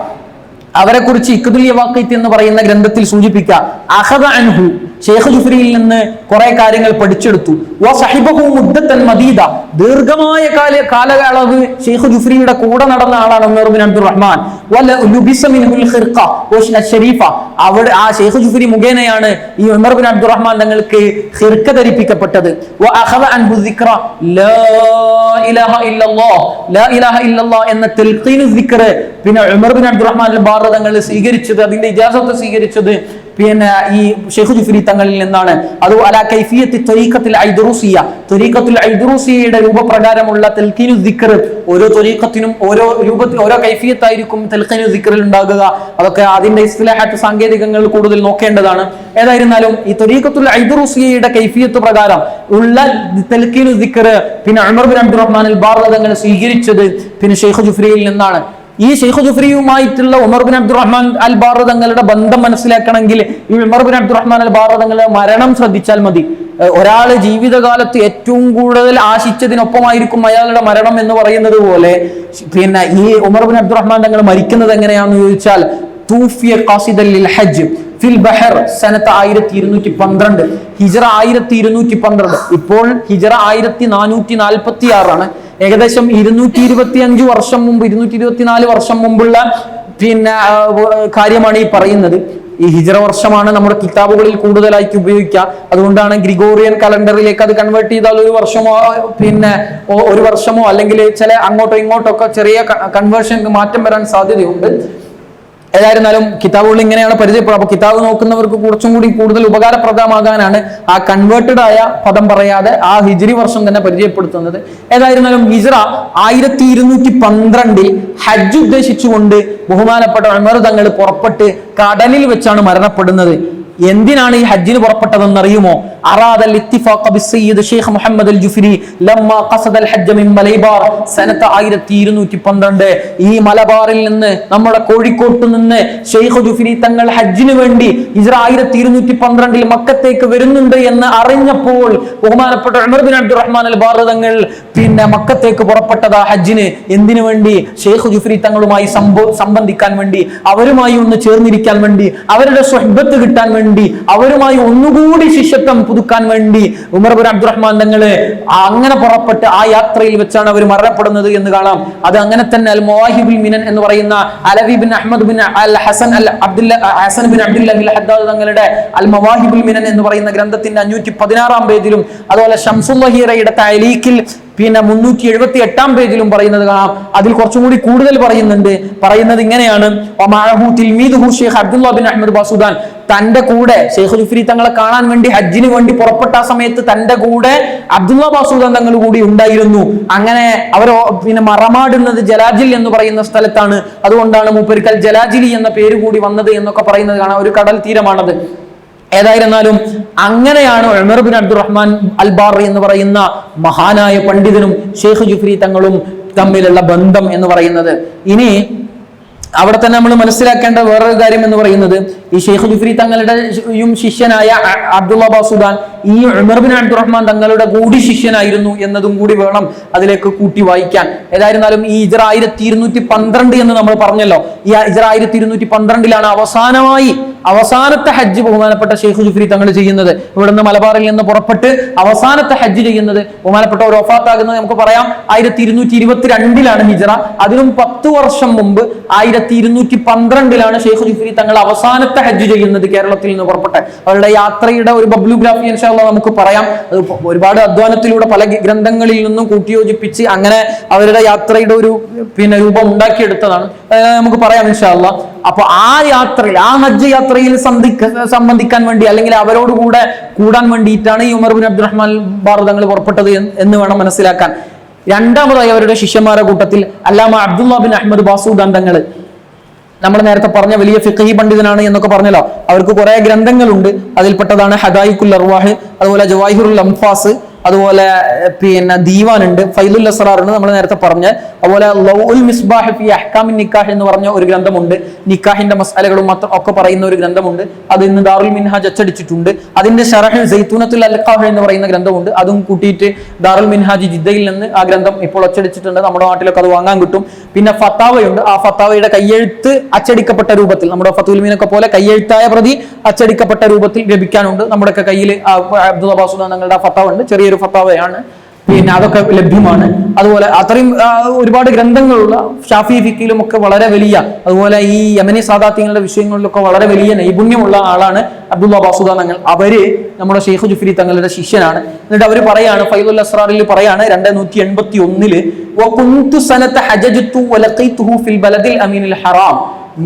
അവരെ കുറിച്ച് ഇഖ്തുൽ യവാഖീത്ത് എന്ന് പറയുന്ന ഗ്രന്ഥത്തിൽ സൂചിപ്പിക്കുക, അഖദ അൻഹു, ഷെയ്ഖ് ജുഫരിയിൽ നിന്ന് കുറെ കാര്യങ്ങൾ പഠിച്ചെടുത്തു. വസഹിബഹു മുദ്ദത്തൻ മദീദ, ദീർഘമായ കാലയളവ് ഷെയ്ഖ് ജുഫരിയുടെ കൂടെ നടന്ന ആളാണ് ഉമർ ബിൻ അബ്ദുറഹ്മാൻ. വലബിസ മിൻഹുൽ ഖിർഖ വശരീഫ, അവിടെ ആ ഷെയ്ഖ് ജുഫരി മുഖേനയാണ് ഈ ഉമർ ബിൻ അബ്ദുറഹ്മാൻ തങ്ങൾക്ക് ഖിർഖ ധരിപ്പിക്കപ്പെട്ടത്. വഅഖദ അൻഹു ദിക്റ ലാ ഇലാഹ ഇല്ലല്ലാഹ്, ലാ ഇലാഹ ഇല്ലല്ലാഹ് എന്ന തൽഖീനു ദിക്ർ പിന്നെ ഉമർ ബിൻ അബ്ദുറഹ്മാൻ അൽ-ബാർ തങ്ങൾ സ്വീകരിച്ചത്, അതിന്റെ ഇജാസത്ത് സ്വീകരിച്ചത് പിന്നെ ഈ ഷെയ്ഖ് ജുഫരി തങ്ങളിൽ നിന്നാണ്. അത് അലാ കൈഫിയത്തി ത്വരീഖത്തുൽ ഐദ്റൂസിയ്യ, ത്വരീഖത്തുൽ ഐദ്റൂസിയ്യയുടെ രൂപപ്രകാരമുള്ള തൽഖീനു ദിക്ർ, ഓരോ ത്വരീഖത്തിനും ഓരോ രൂപത്തിൽ ഓരോ കൈഫിയത്തായിരിക്കും തൽഖീനു ദിക്റിൽ ഉണ്ടാകുക. അതൊക്കെ അതിന്റെ ഇസ്തിലാഹാത്ത് സാങ്കേതികങ്ങൾ കൂടുതൽ നോക്കേണ്ടതാണ്. ഏതായിരുന്നാലും ഈ ത്വരീഖത്തുൽ ഐദ്റൂസിയ്യയുടെ കൈഫിയത്ത് പ്രകാരം ഉള്ള തൽഖീനു ദിക്ർ പിന്നെ ഉമർ ബിൻ അബ്ദുറഹ്മാൻ അൽ-ബാർ തങ്ങൾ സ്വീകരിച്ചത് പിന്നെ ഷെയ്ഖ് ജുഫരിയിൽ നിന്നാണ്. ഈ ഷെയ്ഖ് ജുഫരിയുമായിട്ടുള്ള ഉമർ ബിൻ അബ്ദുറഹ്മാൻ അൽ-ബാർ തങ്ങളുടെ ബന്ധം മനസ്സിലാക്കണമെങ്കിൽ ഈ ഉമർ ബിൻ അബ്ദുറഹ്മാൻ അൽ-ബാർ തങ്ങളുടെ മരണം ശ്രദ്ധിച്ചാൽ മതി. ഒരാള് ജീവിതകാലത്ത് ഏറ്റവും കൂടുതൽ ആശിച്ചതിനൊപ്പമായിരിക്കും അയാളുടെ മരണം എന്ന് പറയുന്നത് പോലെ പിന്നെ ഈ ഉമർ ബിൻ അബ്ദുറഹ്മാൻ തങ്ങൾ മരിക്കുന്നത് എങ്ങനെയാണെന്ന് ചോദിച്ചാൽ, തൂഫിയ ഖാസിദൻ ലിൽ ഹജ്ജ് ഫിൽ ബഹർ സനത്ത് 1212, ഹിജ്റ 1212. ഇപ്പോൾ ഹിജ്റ 1446 ആണ്. ഏകദേശം 225 വർഷം മുമ്പ്, 224 വർഷം മുമ്പുള്ള പിന്നെ കാര്യമാണ് ഈ പറയുന്നത്. ഈ ഹിജ്റ വർഷമാണ് നമ്മുടെ കിതാബുകളിൽ കൂടുതലായിട്ട് ഉപയോഗിക്കുക. അതുകൊണ്ടാണ് ഗ്രിഗോറിയൻ കലണ്ടറിലേക്ക് അത് കൺവേർട്ട് ചെയ്താൽ ഒരു വർഷമോ അല്ലെങ്കിൽ ചില അങ്ങോട്ടോ ഇങ്ങോട്ടോ ഒക്കെ ചെറിയ കൺവേർഷൻ മാറ്റം വരാൻ സാധ്യതയുണ്ട്. ഏതായിരുന്നാലും കിതാബുകൾ ഇങ്ങനെയാണ് പരിചയപ്പെടുക. അപ്പൊ കിതാബ് നോക്കുന്നവർക്ക് കുറച്ചും കൂടി കൂടുതൽ ഉപകാരപ്രദമാകാനാണ് ആ കൺവേർട്ടഡ് ആയ പദം പറയാതെ ആ ഹിജ്രി വർഷം തന്നെ പരിചയപ്പെടുത്തുന്നത്. ഏതായിരുന്നാലും ഹിജ്റ 1212 ഹജ്ജ് ഉദ്ദേശിച്ചുകൊണ്ട് ബഹുമാനപ്പെട്ട ഉമർ തങ്ങൾ പുറപ്പെട്ട് കടലിൽ വെച്ചാണ് മരണപ്പെടുന്നത്. എന്തിനാണ് ഈ ഹജ്ജിന് പുറപ്പെട്ടതെന്ന് അറിയുമോ? അറാദൽ ഇത്തിഫാഖ ബിസ്സയ്യിദ് ഷെയ്ഖ് മുഹമ്മദ് അൽ ജുഫരി ലമ്മാ ഖസദൽ ഹജ്ജ മിൻ മലബാർ സനത്ത് 1212. ഈ മലബാറിൽ നിന്ന്, നമ്മുടെ കോഴിക്കോട്ട് നിന്ന് ഷെയ്ഖ് ജുഫരി തങ്ങൾ ഹജ്ജിന് വേണ്ടി ഹിജ്റ 1212 മക്കത്തേക്ക് വരുന്നുണ്ട് എന്ന് അറിഞ്ഞപ്പോൾ ബഹുമാനപ്പെട്ട ഉമർ ബിൻ അബ്ദുറഹ്മാൻ അൽ-ബാർ തങ്ങൾ പിന്നെ മക്കത്തേക്ക് പുറപ്പെട്ടതാ ഹജ്ജിന്. എന്തിനു വേണ്ടി? ഷെയ്ഖ് ജുഫരി തങ്ങളുമായി സംബന്ധിക്കാൻ വേണ്ടി, അവരുമായി ഒന്ന് ചേർന്നിരിക്കാൻ വേണ്ടി, അവരുടെ സ്വഹബത്ത് കിട്ടാൻ വേണ്ടി, അവരുമായി ഒന്നുകൂടി ശിഷ്യത്വം പുതുക്കാൻ വേണ്ടി ഉമർ ബിൻ അബ്ദുറഹ്മാൻ തങ്ങള് അങ്ങനെ പുറപ്പെട്ട് ആ യാത്രയിൽ വെച്ചാണ് അവർ മരണപ്പെടുന്നത് എന്ന് കാണാം. അത് അങ്ങനെ തന്നെ അൽ മവാഹിബുൽ മിനൻ എന്ന് പറയുന്ന അലവി ബിൻ അഹ്മദ് ബിൻ അൽ ഹസൻ ഹസൻ ബിൻ അബ്ദുല്ലാഹ് അൽ ഹദ്ദാദ് തങ്ങളുടെ അൽ മവാഹിബുൽ മിനൻ എന്ന് പറയുന്ന ഗ്രന്ഥത്തിന്റെ 516 പേജിലും അതുപോലെ ഷംസുൽ ലഹീറയുടെ തഅലീഖിൽ പിന്നെ 378 പേജിലും പറയുന്നത് കാണാം. അതിൽ കുറച്ചും കൂടി കൂടുതൽ പറയുന്നത് ഇങ്ങനെയാണ്, ഷെയ്ഖ് അബ്ദുല്ലാഹ് ബിൻ അഹ്മദ് ബാസുദാൻ തന്റെ കൂടെ ഷെയ്ഖ് ജുഫരി തങ്ങളെ കാണാൻ വേണ്ടി ഹജ്ജിന് വേണ്ടി പുറപ്പെട്ട സമയത്ത് തന്റെ കൂടെ അബ്ദുല്ലാഹ് ബാസുദാൻ തങ്ങൾ കൂടി ഉണ്ടായിരുന്നു. അങ്ങനെ അവർ പിന്നെ മറമാടുന്നത് ജലാജിൽ എന്ന് പറയുന്ന സ്ഥലത്താണ്. അതുകൊണ്ടാണ് മൂപ്പരിക്കൽ ജലാജിലി എന്ന പേര് കൂടി വന്നത് എന്നൊക്കെ പറയുന്നത് കാണാം. ഒരു കടൽ തീരമാണത്. ഏതായിരുന്നാലും അങ്ങനെയാണ് ഉമർ ബിൻ അബ്ദുറഹ്മാൻ അൽ-ബാർ എന്ന് പറയുന്ന മഹാനായ പണ്ഡിതനും ഷെയ്ഖ് ജുഫരി തങ്ങളും തമ്മിലുള്ള ബന്ധം എന്ന് പറയുന്നത്. ഇനി അവിടെ തന്നെ നമ്മൾ മനസ്സിലാക്കേണ്ട വേറൊരു കാര്യം എന്ന് പറയുന്നത്, ഈ ഷെയ്ഖ് ജുഫരി തങ്ങളുടെ ശിഷ്യനായ അബ്ദുല്ലാഹ് ബാസുദാൻ ഈ ഉമർ ബിൻ അബ്ദുറഹ്മാൻ തങ്ങളുടെ കൂടി ശിഷ്യനായിരുന്നു എന്നതും കൂടി വേണം അതിലേക്ക് കൂട്ടി വായിക്കാൻ. ഏതായിരുന്നാലും ഈ ഹിജ്റ 1212 എന്ന് നമ്മൾ പറഞ്ഞല്ലോ. ഈ ഹിജ്റ 1212 അവസാനത്തെ ഹജ്ജ് ബഹുമാനപ്പെട്ട ഷെയ്ഖ് ജുഫരി തങ്ങൾ ചെയ്യുന്നത്. ഇവിടുന്ന് മലബാറിൽ നിന്ന് പുറപ്പെട്ട് അവസാനത്തെ ഹജ്ജ് ചെയ്യുന്നത് ബഹുമാനപ്പെട്ട ഒരു വഫാത്താകുന്നത് നമുക്ക് പറയാം 1222 ഹിജ്റ. അതിനും 10 വർഷം മുമ്പ് 1212 ഷെയ്ഖ് ജുഫരി തങ്ങൾ അവസാനത്തെ ഹജ്ജ് ചെയ്യുന്നത് കേരളത്തിൽ നിന്ന് പുറപ്പെട്ട്. അവരുടെ യാത്രയുടെ ഒരു ബബ്ലുഗ്രാഫി ഇൻഷാ അല്ലാഹ് നമുക്ക് പറയാം. അത് ഒരുപാട് അധ്വാനത്തിലൂടെ പല ഗ്രന്ഥങ്ങളിൽ നിന്നും കൂട്ടിയോജിപ്പിച്ച് അങ്ങനെ അവരുടെ യാത്രയുടെ ഒരു പിന്നെ രൂപം ഉണ്ടാക്കിയെടുത്തതാണ്. നമുക്ക് പറയാം ഇൻഷാ അല്ലാഹ്. അപ്പൊ ആ യാത്രയിൽ, ആ ഹജ്ജ് യാത്രയിൽ സംബന്ധിക്കാൻ വേണ്ടി അല്ലെങ്കിൽ അവരോട് കൂടെ കൂടാൻ വേണ്ടിയിട്ടാണ് ഈ ഉമർ ബിൻ അബ്ദുറഹ്മാൻ ബാർ തങ്ങൾ പുറപ്പെട്ടത് എന്ന് വേണം മനസ്സിലാക്കാൻ. രണ്ടാമതായി അവരുടെ ശിഷ്യന്മാരുടെ കൂട്ടത്തിൽ അല്ലാമ അബ്ദുല്ലാഹ് ബിൻ അഹ്മദ് ബാസുദാൻ തങ്ങൾ, നമ്മൾ നേരത്തെ പറഞ്ഞ വലിയ ഫിഖഹി പണ്ഡിതനാണ് എന്നൊക്കെ പറഞ്ഞല്ലോ. അവർക്ക് കുറെ ഗ്രന്ഥങ്ങളുണ്ട്. അതിൽപ്പെട്ടതാണ് ഹദായിഖുൽ അർവാഹ്, അതുപോലെ ജവാഹിറുൽ അൻഫാസ്, അതുപോലെ പിന്നെ ദീവാൻ ഉണ്ട്, ഫൈലുൽ അസ്റാർ ഉണ്ട്, നമ്മൾ നേരത്തെ പറഞ്ഞ. അതുപോലെ ലൗഉൽ മിസ്ബാഹ് ഫി അഹ്കാമിൻ നിക്കാഹ് എന്ന് പറഞ്ഞ ഒരു ഗ്രന്ഥമുണ്ട്, നിക്കാഹിന്റെ മസ്അലകളും ഒക്കെ പറയുന്ന ഒരു ഗ്രന്ഥമുണ്ട്. അത് ഇന്ന് ദാറുൽ മിൻഹാജ് അച്ചടിച്ചിട്ടുണ്ട്. അതിന്റെ ശറഹ് സൈത്തൂനത്തുൽ അൽഖാഹ് എന്ന് പറയുന്ന ഗ്രന്ഥമുണ്ട്, അതും കൂട്ടിയിട്ട് ദാറുൽ മിൻഹാജ് ജിദ്ദയിൽ നിന്ന് ആ ഗ്രന്ഥം ഇപ്പോൾ അച്ചടിച്ചിട്ടുണ്ട്. നമ്മുടെ നാട്ടിലൊക്കെ അത് വാങ്ങാൻ കിട്ടും. പിന്നെ ഫത്താവയുണ്ട്, ആ ഫത്താവയുടെ കയ്യെഴുത്ത് അച്ചടിക്കപ്പെട്ട രൂപത്തിൽ, നമ്മുടെ ഫത്തുൽ മീനൊക്കെ പോലെ കയ്യെഴുത്തായ പ്രതി അച്ചടിക്കപ്പെട്ട രൂപത്തിൽ ലഭിക്കാനുണ്ട്. നമ്മുടെയൊക്കെ കയ്യിൽ അബ്ദുള്ള ബാസുദാൻ തങ്ങളുടെ ഫത്താവ ഉണ്ട്, ചെറിയൊരു ഫത്താവയാണ്. പിന്നെ അതൊക്കെ ലഭ്യമാണ്. അതുപോലെ അത്രയും ഒരുപാട് ഗ്രന്ഥങ്ങളുള്ള ഷാഫി ഫിക്കിലും ഒക്കെ വളരെ വലിയ, അതുപോലെ ഈ യമനി സാദാത്യങ്ങളുടെ വിഷയങ്ങളിലൊക്കെ വളരെ വലിയ നൈപുണ്യമുള്ള ആളാണ് അബ്ദുള്ള ബാസുദാൻ തങ്ങൾ. അവര് നമ്മുടെ ഷെയ്ഖ് ജുഫ്രി തങ്ങളുടെ ശിഷ്യനാണ്. എന്നിട്ട് അവർ പറയാണ്, ഫൈലുൽ അസ്റാറിൽ പറയാണ് 281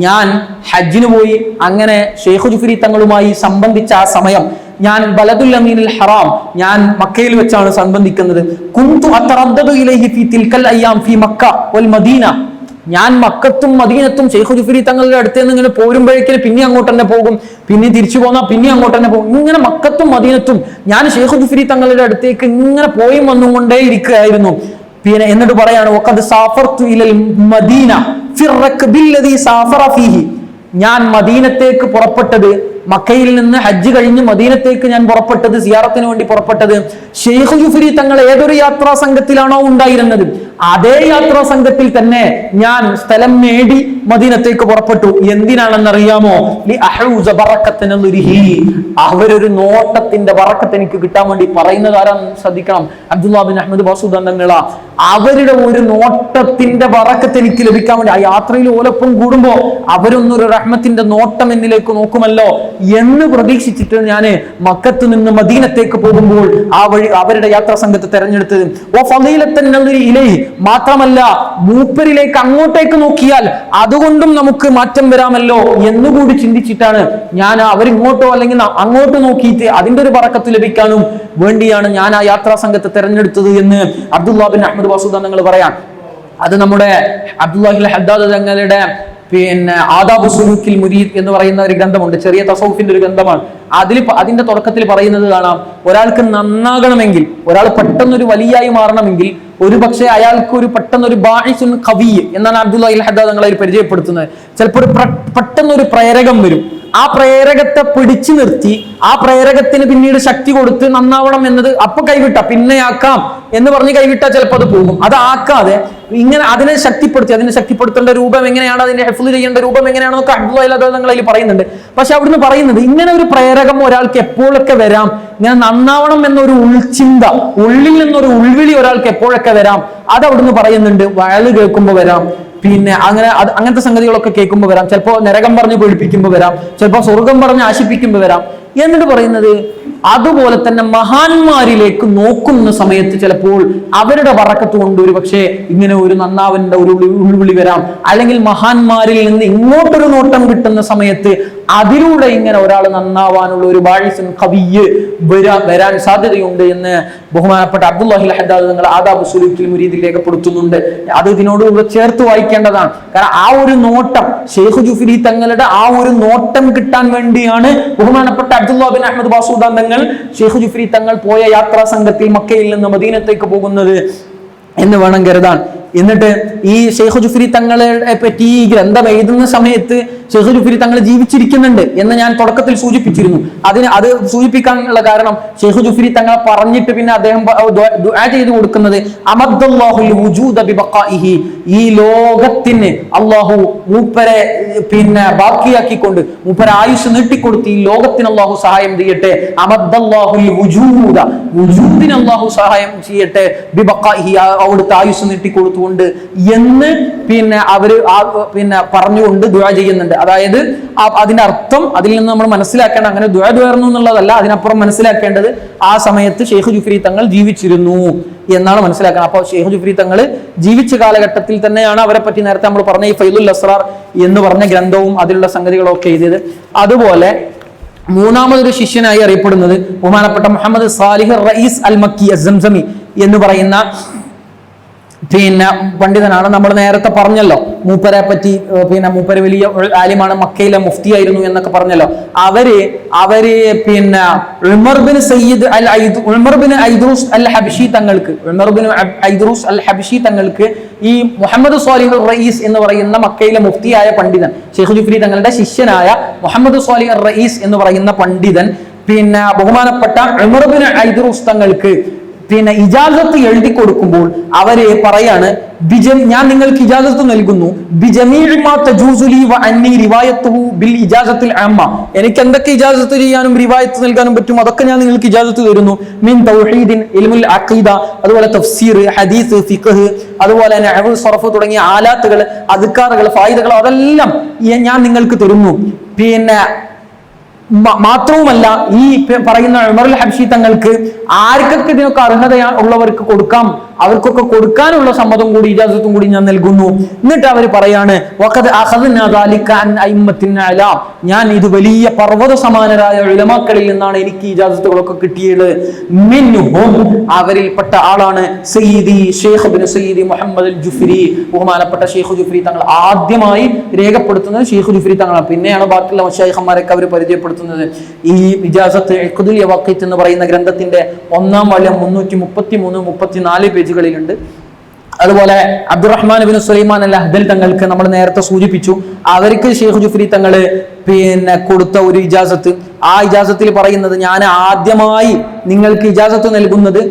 ഞാൻ ഹജ്ജിന് പോയി, അങ്ങനെ ഷെയ്ഖ് ജുഫ്രി തങ്ങളുമായി സംബന്ധിച്ച ആ സമയം ഞാൻ ബലദുൽ അമീനിൽ ഹറാം, ഞാൻ മക്കയിൽ വെച്ചാണ് സംബന്ധിക്കുന്നത്. കുന്തു അതറദ്ദദു ഇലൈഹി ഫീ തിൽക്കൽ അയ്യാം ഫീ മക്ക വൽ മദീന. ഞാൻ മക്കത്തും മദീനത്തും ഷെയ്ഖ് ജുഫ്രി തങ്ങളുടെ അടുത്ത് നിന്ന് ഇങ്ങനെ പോരുമ്പോഴേക്കും പിന്നെ അങ്ങോട്ട് തന്നെ പോകും, പിന്നെ തിരിച്ചു പോന്നാൽ പിന്നെ അങ്ങോട്ട് തന്നെ പോകും. ഇങ്ങനെ മക്കത്തും മദീനത്തും ഞാൻ ഷെയ്ഖ് ജുഫ്രി തങ്ങളുടെ അടുത്തേക്ക് ഇങ്ങനെ പോയി വന്നും കൊണ്ടേ ഇരിക്കുകയായിരുന്നു. പിന്നെ എന്നിട്ട് പറയാണ്, വഖദ് സാഫർതു ഇലൽ മദീന ഫിർ റക്ബിൽ ലദീ സാഫറ ഫീഹി. ഞാൻ മദീനത്തേക്ക് പുറപ്പെട്ടത്, മക്കയിൽ നിന്ന് ഹജ്ജ് കഴിഞ്ഞ് മദീനത്തേക്ക് ഞാൻ പുറപ്പെട്ടത്, സിയാറത്തിന് വേണ്ടി പുറപ്പെട്ടത്, ഷെയ്ഖ് ജുഫ്രി തങ്ങൾ ഏതൊരു യാത്രാ സംഘത്തിലാണോ ഉണ്ടായിരുന്നത് അതേ യാത്രാ സംഘത്തിൽ തന്നെ ഞാൻ സ്ഥലം നേടി മദീനത്തേക്ക് പുറപ്പെട്ടു. എന്തിനാണെന്നറിയാമോ? അവരൊരു നോട്ടത്തിന്റെ ബറക്കത്ത് എനിക്ക് കിട്ടാൻ വേണ്ടി. പറയുന്നത് ആരാന്ന് ശ്രദ്ധിക്കണം, അബ്ദുല്ലാ ബിൻ അഹ്മദ് ബാസുദാൻ തങ്ങള. അവരുടെ ഒരു നോട്ടത്തിന്റെ ബറക്കത്ത് എനിക്ക് ലഭിക്കാൻ വേണ്ടി, ആ യാത്രയിൽ ഓലൊപ്പം കൂടുമ്പോ അവരൊന്നൊരു റഹ്മത്തിന്റെ നോട്ടം എന്നിലേക്ക് നോക്കുമല്ലോ എന്ന് പ്രതീക്ഷിച്ചിട്ട് ഞാൻ മക്കത്ത് നിന്ന് മദീനത്തേക്ക് പോകുമ്പോൾ ആ വഴി അവരുടെ യാത്രാ സംഘത്തെ തെരഞ്ഞെടുത്തത്. മാത്രമല്ല മൂപ്പരിലേക്ക് അങ്ങോട്ടേക്ക് നോക്കിയാൽ അതുകൊണ്ടും നമുക്ക് മാറ്റം വരാമല്ലോ എന്നുകൂടി ചിന്തിച്ചിട്ടാണ് ഞാൻ അവരിങ്ങോട്ടോ അല്ലെങ്കിൽ അങ്ങോട്ട് നോക്കിയിട്ട് അതിന്റെ ഒരു ബറക്കത്ത് ലഭിക്കാനും വേണ്ടിയാണ് ഞാൻ ആ യാത്രാ സംഘത്തെ തെരഞ്ഞെടുത്തത് എന്ന് അബ്ദുല്ലാ ബിൻ അഹ്മദ് ബാസുദാൻ തങ്ങൾ പറയാം. അത് നമ്മുടെ അബ്ദുല്ലാഹിൽ ഹദ്ദാദ് തങ്ങളുടെ പിന്നെ ആദാബു സുലൂക്കിൽ മുരീദ് എന്ന് പറയുന്ന ഒരു ഗ്രന്ഥമുണ്ട്, ചെറിയ തസൗഫിന്റെ ഒരു ഗ്രന്ഥമാണ്. അതിന്റെ തുടക്കത്തിൽ പറയുന്നത് കാണാം, ഒരാൾക്ക് നന്നാകണമെങ്കിൽ, ഒരാൾ പെട്ടെന്നൊരു വലിയായി മാറണമെങ്കിൽ ഒരു പക്ഷേ അയാൾക്ക് ഒരു പെട്ടെന്നൊരു ബാഇസുൻ ഖവി എന്നാണ് അബ്ദുല്ലാഹിൽ ഹദ്ദാദ് തങ്ങളെ പരിചയപ്പെടുത്തുന്നത്. ചിലപ്പോൾ പെട്ടെന്നൊരു പ്രേരകം വരും, ആ പ്രേരകത്തെ പിടിച്ചു നിർത്തി ആ പ്രേരകത്തിന് പിന്നീട് ശക്തി കൊടുത്ത് നന്നാവണം എന്നത് അപ്പൊ കൈവിട്ട പിന്നെ ആക്കാം എന്ന് പറഞ്ഞ് കൈവിട്ടാ ചിലപ്പോൾ അത് പോകും. അത് ആക്കാതെ ഇങ്ങനെ അതിനെ ശക്തിപ്പെടുത്തേണ്ട രൂപം എങ്ങനെയാണ്, അതിന്റെ ഹെഫ്ള് ചെയ്യേണ്ട രൂപം എങ്ങനെയാണെന്നൊക്കെ അബ്ദുല്ലാഹിൽ തങ്ങൾ അതിൽ പറയുന്നുണ്ട്. പക്ഷെ അവിടുന്ന് പറയുന്നത് ഇങ്ങനെ ഒരു പ്രേരകം ഒരാൾക്ക് എപ്പോഴൊക്കെ വരാം, ഇങ്ങനെ നന്നാവണം എന്നൊരു ഉൾചിന്ത, ഉള്ളിൽ നിന്നൊരു ഉൾവിളി ഒരാൾക്ക് എപ്പോഴൊക്കെ വരാം, അത് അവിടുന്ന് പറയുന്നുണ്ട്. വയല് കേൾക്കുമ്പോൾ വരാം, പിന്നെ അങ്ങനത്തെ സംഗതികളൊക്കെ കേൾക്കുമ്പോൾ വരാം, ചിലപ്പോൾ നരകം പറഞ്ഞ് പേടിപ്പിക്കുമ്പോൾ വരാം, ചിലപ്പോൾ സ്വർഗം പറഞ്ഞ് ആശിപ്പിക്കുമ്പോൾ വരാം. എന്നിട്ട് പറയുന്നത് അതുപോലെ തന്നെ മഹാന്മാരിലേക്ക് നോക്കുന്ന സമയത്ത് ചിലപ്പോൾ അവരുടെ ബറക്കത്ത് കൊണ്ട് ഒരു പക്ഷേ ഇങ്ങനെ ഒരു നന്നാവന്റെ ഒരു ഉൾവിളി വരാം, അല്ലെങ്കിൽ മഹാന്മാരിൽ നിന്ന് ഇങ്ങോട്ടൊരു നോട്ടം കിട്ടുന്ന സമയത്ത് അതിലൂടെ ഇങ്ങനെ ഒരാൾ നന്നാവാനുള്ള ഒരു ബാഇസുൻ ഖവിയ്യ് വരാൻ സാധ്യതയുണ്ട് എന്ന് ബഹുമാനപ്പെട്ട അബ്ദുല്ലാഹിൽ ഹദ്ദാദ് തങ്ങൾ ആദാബു സുലൂക്കിൽ മുരീദിൽ രേഖപ്പെടുത്തുന്നുണ്ട്. അത് ഇതിനോട് ചേർത്ത് വായിക്കേണ്ടതാണ്. കാരണം ആ ഒരു നോട്ടം, ഷെയ്ഖ് ജുഫ്രി തങ്ങളുടെ ആ ഒരു നോട്ടം കിട്ടാൻ വേണ്ടിയാണ് ബഹുമാനപ്പെട്ട അബ്ദുല്ലാ ബിൻ അഹ്മദ് ബാസുദാൻ തങ്ങൾ ഷെയ്ഖ് ജുഫ്രി തങ്ങൾ പോയ യാത്രാ സംഘത്തിൽ മക്കയിൽ നിന്ന് മദീനത്തേക്ക് പോകുന്നത് എന്ന് വേണം കരുതാൻ. എന്നിട്ട് ഈ ഷെയ്ഖ് ജുഫ്രി തങ്ങളെ പറ്റി ഈ ഗ്രന്ഥം എഴുതുന്ന സമയത്ത് ഷെയ്ഖ് ജുഫ്രി തങ്ങൾ ജീവിച്ചിരിക്കുന്നുണ്ട് എന്ന് ഞാൻ തുടക്കത്തിൽ സൂചിപ്പിച്ചിരുന്നു. അത് സൂചിപ്പിക്കാനുള്ള കാരണം ഷെയ്ഖ് ജുഫ്രി തങ്ങളെ പറഞ്ഞിട്ട് പിന്നെ അദ്ദേഹം ദുആ ചെയ്തു കൊടുക്കുന്നത് അമദ്ദല്ലാഹുൽ വജൂദ ബിബഖാഇഹി, ഈ ലോകത്തിന് അല്ലാഹു മൂപ്പരെ പിന്നെ ബാക്കിയാക്കിക്കൊണ്ട് മൂപ്പരെ ആയുസ് നീട്ടിക്കൊടുത്ത് ഈ ലോകത്തിന് അല്ലാഹു സഹായം ചെയ്യട്ടെ. അമദ്ദല്ലാഹുൽ വജൂദ, വജൂദിന് അല്ലാഹു സഹായം ചെയ്യട്ടെ, ബിബഖാഇഹി, അവിടുത്തെ ആയുസ് നീട്ടിക്കൊടുത്തുകൊണ്ട് എന്ന് പിന്നെ അവര് പിന്നെ പറഞ്ഞുകൊണ്ട് ദുആ ചെയ്യുന്നുണ്ട്. അതായത് അതിന്റെ അർത്ഥം അതിൽ നിന്ന് നമ്മൾ മനസ്സിലാക്കേണ്ട, അങ്ങനെ ദുആ ദുആർന്നു എന്നുള്ളതല്ല, അതിനപ്പുറം മനസ്സിലാക്കേണ്ടത് ആ സമയത്ത് ഷെയ്ഖ് ജുഫ്രി തങ്ങൾ ജീവിച്ചിരുന്നു എന്നാണ് മനസ്സിലാക്കണം. അപ്പോൾ ഷെയ്ഖ് ജുഫ്രി തങ്ങൾ ജീവിച്ച കാലഘട്ടത്തിൽ തന്നെയാണ് അവരെ പറ്റി നേരത്തെ നമ്മൾ പറഞ്ഞ ഈ ഫൈലുൽ അസ്റാർ എന്ന് പറഞ്ഞ ഗ്രന്ഥവും അതിലുള്ള സംഗതികളൊക്കെ എഴുതിയത്. അതുപോലെ മൂന്നാമതൊരു ശിഷ്യനായി അറിയപ്പെടുന്നത് ബഹുമാനപ്പെട്ട മുഹമ്മദ് സാലിഹ് റഈസ് അൽ മക്കി അസ്സംസമി എന്ന് പറയുന്ന പിന്നെ പണ്ഡിതനാണ്. നമ്മൾ നേരത്തെ പറഞ്ഞല്ലോ മൂപ്പരെ പറ്റി, പിന്നെ മൂപ്പര് വലിയ ആലിമാണ്, മക്കയിലെ മുഫ്തി ആയിരുന്നു എന്നൊക്കെ പറഞ്ഞല്ലോ. അവര് പിന്നെ ഉമർ ബിൻ ഐദ്രൂസ് അൽ ഹബഷി തങ്ങൾക്ക് ഈ മുഹമ്മദ് സ്വാലിഹ് റയീസ് എന്ന് പറയുന്ന മക്കയിലെ മുഫ്തിയായ പണ്ഡിതൻ, ഷെയ്ഖ് ജുഫ്രി തങ്ങളുടെ ശിഷ്യനായ മുഹമ്മദ് സ്വാലിഹ് റയീസ് എന്ന് പറയുന്ന പണ്ഡിതൻ പിന്നെ ബഹുമാനപ്പെട്ട ഉമർ ബിൻ ഐദ്രൂസ് തങ്ങൾക്ക് പിന്നെ ഇജാസത്ത് എഴുതി കൊടുക്കുമ്പോൾ അവര് പറയാണ്, ഞാൻ നിങ്ങൾക്ക് ഇജാസത്ത് നൽകുന്നു, എനിക്ക് എന്തൊക്കെ ഇജാസത്ത് ചെയ്യാനും റിവായത്ത് നൽകാനും പറ്റും അതൊക്കെ ഞാൻ നിങ്ങൾക്ക് ഇജാസത്ത് തരുന്നു. മിൻ തൗഹീദിൻ, ഇൽമുൽ അഖീദ, അതുപോലെ തഫ്സീർ, ഹദീസ്, ഫിഖ്ഹ്, അതുപോലെ നഹ്വ്, സർഫ് തുടങ്ങിയ ആലാത്തുകൾ, അദ്കാറുകൾ, ഫായിദകൾ അതെല്ലാം ഞാൻ നിങ്ങൾക്ക് തരുന്നു. പിന്നെ മാത്രവുമല്ല ഈ പറയുന്ന ഉമറുൽ ഹബ്ഷി തങ്ങൾക്ക് ആർക്കൊക്കെ ഇതിനൊക്കെ അർഹത ഉള്ളവർക്ക് കൊടുക്കാം, അവർക്കൊക്കെ കൊടുക്കാനുള്ള സമ്മതം കൂടി ഇജാസത്തും കൂടി ഞാൻ നൽകുന്നു. എന്നിട്ട് അവർ പറയാണ്, ഞാൻ ഇത് വലിയ പർവ്വത സമാനരായ ഉലമാക്കളിൽ നിന്നാണ് എനിക്ക് ഇജാസത്തുകളൊക്കെ കിട്ടിയത്. മിൻഹും, അവരിൽപ്പെട്ട ആളാണ് സയ്യിദി ഷെയ്ഖ് ഇബ്നു സയ്യിദി മുഹമ്മദ് അൽ ജുഫ്രി, ബഹുമാനപ്പെട്ട ഷെയ്ഖ് ജുഫ്രി തങ്ങൾ. ആദ്യമായി രേഖപ്പെടുത്തുന്നത് ഷെയ്ഖ് ജുഫ്രി തങ്ങളാണ്. പിന്നെയാണ് ബാക്കിയുള്ള മശായിഖന്മാരൊക്കെ അവർ പരിചയപ്പെടുത്തുന്നത്. ഈ ഇജാസത്ത് ഇഖ്ദുൽ യവാഖീത്ത് എന്ന് പറയുന്ന ഗ്രന്ഥത്തിന്റെ 1-ാം വാല്യം 333-34 പേജുകളിലുണ്ട്. അതുപോലെ അബ്ദുറഹ്മാൻ ഇബ്നു സുലൈമാൻ അൽ അഹ്ദൽ തങ്ങൾക്ക് നമ്മൾ നേരത്തെ സൂചിപ്പിച്ചു, അവർക്ക് ഷെയ്ഖ് ജുഫ്രി തങ്ങള് പിന്നെ കൊടുത്ത ഒരു ഇജാസത്ത്, ആ ഇജാസത്തിൽ പറയുന്നത്, ഞാൻ ആദ്യമായി നിങ്ങൾക്ക് ഇജാസത്ത് നൽകുന്നത്,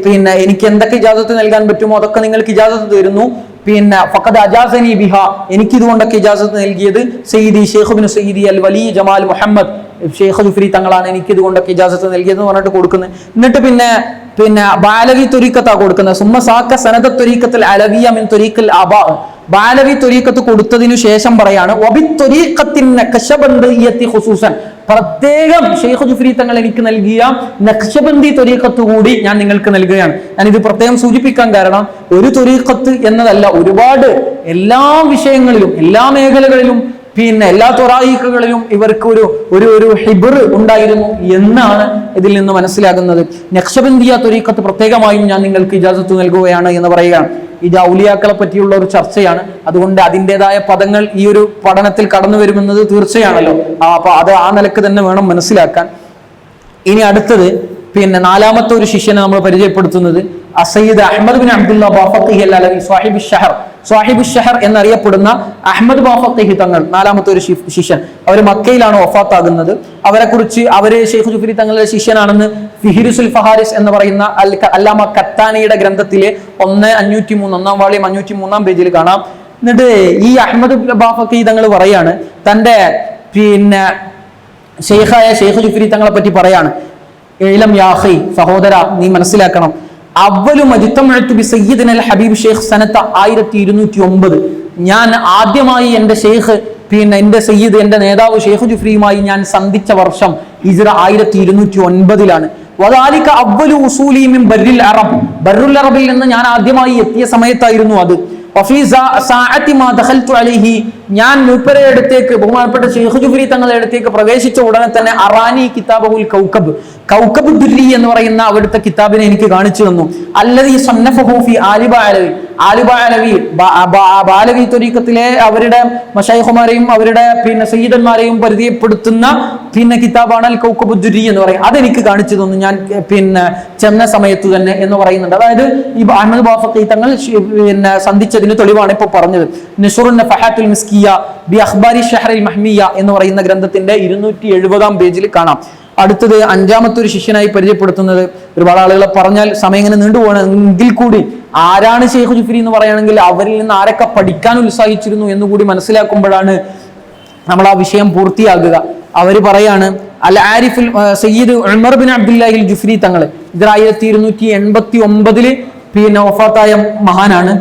പിന്നെ എനിക്ക് എന്തൊക്കെ ഇജാസത്ത് നൽകാൻ പറ്റുമോ അതൊക്കെ നിങ്ങൾക്ക് ഇജാസത്ത് തരുന്നു. പിന്നെ ഫഖദ് അജാസനി ബിഹ, എനിക്ക് ഇതുകൊണ്ടൊക്കെ ഇജാസത്ത് നൽകിയത് സയ്യിദി ഷെയ്ഖ് ഇബ്നു സയ്യിദി അൽ വലി ജമാൽ മുഹമ്മദ് ഷെയ്ഖ് ജുഫ്രി തങ്ങളാണ് എനിക്ക് ഇതുകൊണ്ടൊക്കെ ഇജാസത്ത് നൽകിയതെന്ന് പറഞ്ഞിട്ട് കൊടുക്കുന്നത്. എന്നിട്ട് പിന്നെ ബാലവി ത്വരീഖത്താ കൊടുക്കുന്നത്. സുമ്മ സാക്ക സനദ ത്വരീഖത്തുൽ അലവിയ മിൻ ത്വരീഖിൽ ആബാ, ബാലവി ത്വരീഖത്ത് കൊടുത്തതിനു ശേഷം പറയാണ്, വബി ത്വരീഖത്തിൻ നഖ്ശബന്ദിയ്യത്തി ഖുസൂസൻ, പ്രത്യേകം ഷെയ്ഖ് ജുഫ്രി തങ്ങൾ എനിക്ക് നൽകിയ നഖ്ശബന്ദി ത്വരീഖത്ത് കൂടി ഞാൻ നിങ്ങൾക്ക് നൽകുകയാണ്. ഞാൻ ഇത് പ്രത്യേകം സൂചിപ്പിക്കാൻ കാരണം, ഒരു ത്വരീഖത്ത് എന്നതല്ല, ഒരുപാട് എല്ലാ വിഷയങ്ങളിലും എല്ലാ മേഖലകളിലും പിന്നെ എല്ലാ ത്വറായിഖുകളിലും ഇവർക്ക് ഒരു ഹിബ്ർ ഉണ്ടായിരുന്നു എന്നാണ് ഇതിൽ നിന്ന് മനസ്സിലാകുന്നത്. നഖ്ശബന്ദിയ ത്വരീഖത്ത് പ്രത്യേകമായും ഞാൻ നിങ്ങൾക്ക് ഇജാസത്ത് നൽകുകയാണ് എന്ന് പറയുകയാണ്. ഇത് ഔലിയാക്കളെ പറ്റിയുള്ള ഒരു ചർച്ചയാണ്, അതുകൊണ്ട് അതിൻ്റെതായ പദങ്ങൾ ഈ ഒരു പഠനത്തിൽ കടന്നു വരുമെന്നത് തീർച്ചയാണല്ലോ. അപ്പൊ അത് ആ നിലക്ക് തന്നെ വേണം മനസ്സിലാക്കാൻ. ഇനി അടുത്തത് പിന്നെ 4-മത്തെ ഒരു ശിഷ്യനെ നമ്മൾ പരിചയപ്പെടുത്തുന്നത് സയ്യിദ് അഹ്മദ് ബിൻ അബ്ദുല്ലാ ബാഫഖി അൽ അലവി സാഹിബു ഷഹർ എന്നറിയപ്പെടുന്ന അഹ്മദ് ബാഫഖി തങ്ങൾ 4-മത്തെ ഒരു ശിഷ്യൻ. അവർ മക്കയിലാണ് വഫാത്താകുന്നത്. അവരെ കുറിച്ച് അവര് ഷെയ്ഖ് ജുഫ്രി തങ്ങളുടെ ശിഷ്യനാണെന്ന് ഫിഹിറുസുൽ ഫഹാരിസ് എന്ന് പറയുന്ന അല്ലാമ ഖത്താനിയുടെ ഗ്രന്ഥത്തിലെ 1-503 വാള്യം 503-ാം പേജിൽ കാണാം. എന്നിട്ട് ഈ അഹ്മദ് ബാഫഖി തങ്ങൾ പറയാണ്, തന്റെ പിന്നെ ഷെയ്ഖായ ഷെയ്ഖ് ജുഫ്രി തങ്ങളെ പറ്റി പറയാണ്, ഇലം യാ അഖി, സഹോദര നീ മനസ്സിലാക്കണം, അവ്വലു മജ്തമഅതു ബി സയ്യിദിന അൽ ഹബീബ് ഷെയ്ഖ് സനത 1209, ഞാൻ ആദ്യമായി എൻ്റെ ഷെയ്ഖ് പിന്നെ എൻ്റെ സയ്യിദ് എൻ്റെ നേതാവ് ഷെയ്ഖ് ജുഫ്രിയുമായി ഞാൻ സന്ധിച്ച വർഷം ഹിജ്റ 1209-ലാണ്. വദാലിക അവ്വലു ഉസൂലി മിൻ ബർറുൽ അറബ്, ബർറുൽ അറബിൽ നിന്ന് ഞാൻ ആദ്യമായി എത്തിയ സമയത്തായിരുന്നു അത്. വഫീ സഅതി മാ ദഖൽതു അലൈഹി, ഞാൻ മൂപ്പരെ അടുത്തേക്ക് ബഹുമാനപ്പെട്ട ഷെയ്ഖ് ജുഫ്രി തങ്ങളുടെ അടുത്തേക്ക് പ്രവേശിച്ച ഉടനെ തന്നെ അറാനി കിതാബുൽ കൗകബ് ദുർരി എന്ന് പറയുന്ന അവിടുത്തെ കിതാബിനെ എനിക്ക് കാണിച്ചു തന്നു. അല്ലദീ സന്നഫഹു ഫീ ആലിബ അലവി ബാലവി ത്വരീഖത്തിലെ അവരുടെ മശായിഖുമാരെയും അവരുടെ പിന്നെ സയ്യിദന്മാരെയും പരിചയപ്പെടുത്തുന്ന പിന്നെ കിതാബാണ് അൽ കൗകബ് ദുർരി എന്ന് പറയും. അതെനിക്ക് കാണിച്ചു തന്നു ഞാൻ പിന്നെ ചെന്ന സമയത്ത് തന്നെ എന്ന് പറയുന്നുണ്ട്. അതായത് ഈ അഹ്മദ് ബാഫഖി തങ്ങൾ പിന്നെ സന്ധിച്ചതിന് തെളിവാണ് ഇപ്പൊ പറഞ്ഞത്. നിസ്റുൻ നഫഹാത്തുൽ മിസ്കിയ ബി അഖ്ബാരി ഷഹ്റിൽ മഹ്മിയ എന്ന് പറയുന്ന ഗ്രന്ഥത്തിന്റെ 270-ാം പേജിൽ കാണാം. അടുത്തത് 5-മത്തെ ഒരു ശിഷ്യനായി പരിചയപ്പെടുത്തുന്നത്, ഒരുപാട് ആളുകളെ പറഞ്ഞാൽ സമയം ഇങ്ങനെ നീണ്ടുപോകണമെങ്കിൽ കൂടി ആരാണ് ഷെയ്ഖ് ജുഫ്രി എന്ന് പറയുകയാണെങ്കിൽ അവരിൽ നിന്ന് ആരൊക്കെ പഠിക്കാൻ ഉത്സാഹിച്ചിരുന്നു എന്നുകൂടി മനസ്സിലാക്കുമ്പോഴാണ് നമ്മൾ ആ വിഷയം പൂർത്തിയാകുക. അവർ പറയാണ്, അൽ ആരിഫുൽ സയ്യിദ് ഉമർ ബിൻ അബ്ദുല്ലാഹിൽ ജുഫ്രി തങ്ങൾ 1289 പിന്നെ വഫാത്തായ മഹാനാണ്.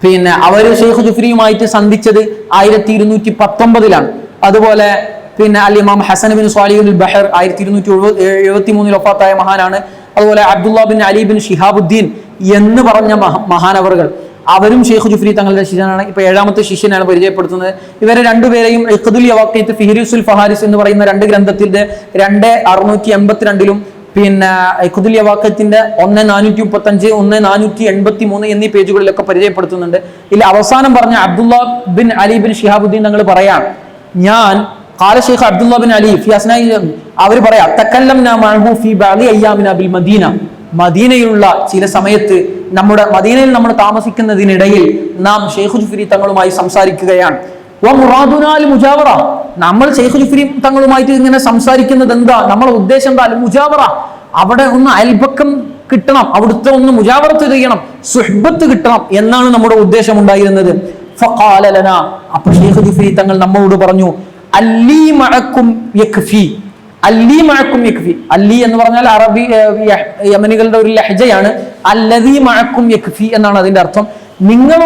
പിന്നെ അവര് ഷെയ്ഖ് ജുഫ്രിയുമായിട്ട് സന്ധിച്ചത് 1219-ലാണ്. അതുപോലെ പിന്നെ അൽ ഇമാം ഹസൻ ബിൻ സ്വാലിഹ് അൽ ബഹർ 1273 വഫാത്തായ മഹാനാണ്. അതുപോലെ അബ്ദുല്ലാ ബിൻ അലി ബിൻ ഷിഹാബുദ്ദീൻ എന്ന് പറഞ്ഞ മഹാനവറുകൾ, അവരും ഷെയ്ഖ് ജുഫ്രി തങ്ങളുടെ ശിഷ്യനാണ്. ഇപ്പൊ 7-മത്തെ ശിഷ്യനാണ് പരിചയപ്പെടുത്തുന്നത്. ഇവരെ രണ്ടുപേരെയും ഇഖ്ദുൽ യവാഖീത്ത് ഫിഹിറുസുൽ ഫഹാരിസ് എന്ന് പറയുന്ന 2 ഗ്രന്ഥത്തിന്റെ 2682-ലും പിന്നെ ഖുദുൽ യവാഖത്തിന്റെ 1435, 1483 എന്നീ പേജുകളിലൊക്കെ പരിചയപ്പെടുത്തുന്നുണ്ട്. ഇതിൽ അവസാനം പറഞ്ഞ അബ്ദുള്ള ബിൻ അലി ബിൻ ഷിഹാബുദ്ദീൻ തങ്ങൾ പറയാം, ഞാൻ ഖാല ശൈഖ് അബ്ദുള്ള ബിൻ അലി ഫി അസ്നാഇ, അവർ പറയാം തകല്ലംനാ മഅഹു ഫി ബഅദി അയ്യാമിനാ ബിൽ മദീന, മദീനയിലുള്ള ചില സമയത്ത് മദീനയിൽ നമ്മൾ താമസിക്കുന്നതിനിടയിൽ നാം ഷെയ്ഖ് ജുഫ്രി തങ്ങളുമായി സംസാരിക്കുകയാണ്. മുജാവറ, നമ്മൾ ഷെയ്ഖ് ജുഫ്രി തങ്ങളുമായിട്ട് ഇങ്ങനെ സംസാരിക്കുന്നത് എന്താ, നമ്മളെ ഉദ്ദേശം എന്താ? മുജാവറ, അവിടെ ഒന്ന് അയൽപക്കം കിട്ടണം, അവിടുത്തെ ഒന്ന് മുജാവറത്ത് ചെയ്യണം, സുഹ്ബത്ത് കിട്ടണം എന്നാണ് നമ്മുടെ ഉദ്ദേശം ഉണ്ടായിരുന്നത്. ഫഖാല ലനാ, അപ്പോൾ ഷെയ്ഖ് ജുഫ്രി തങ്ങൾ നമ്മോട് പറഞ്ഞു, അല്ലി മഅക്കും യക്ഫി, അല്ലി മഅക്കും യക്ഫി. അല്ലി എന്ന് പറഞ്ഞാൽ അറബി യമനികളുടെ ഒരു ലഹജയാണ്. അല്ലദീ മഅക്കും യക്ഫി എന്നാണ് അതിന്റെ അർത്ഥം. നിങ്ങൾ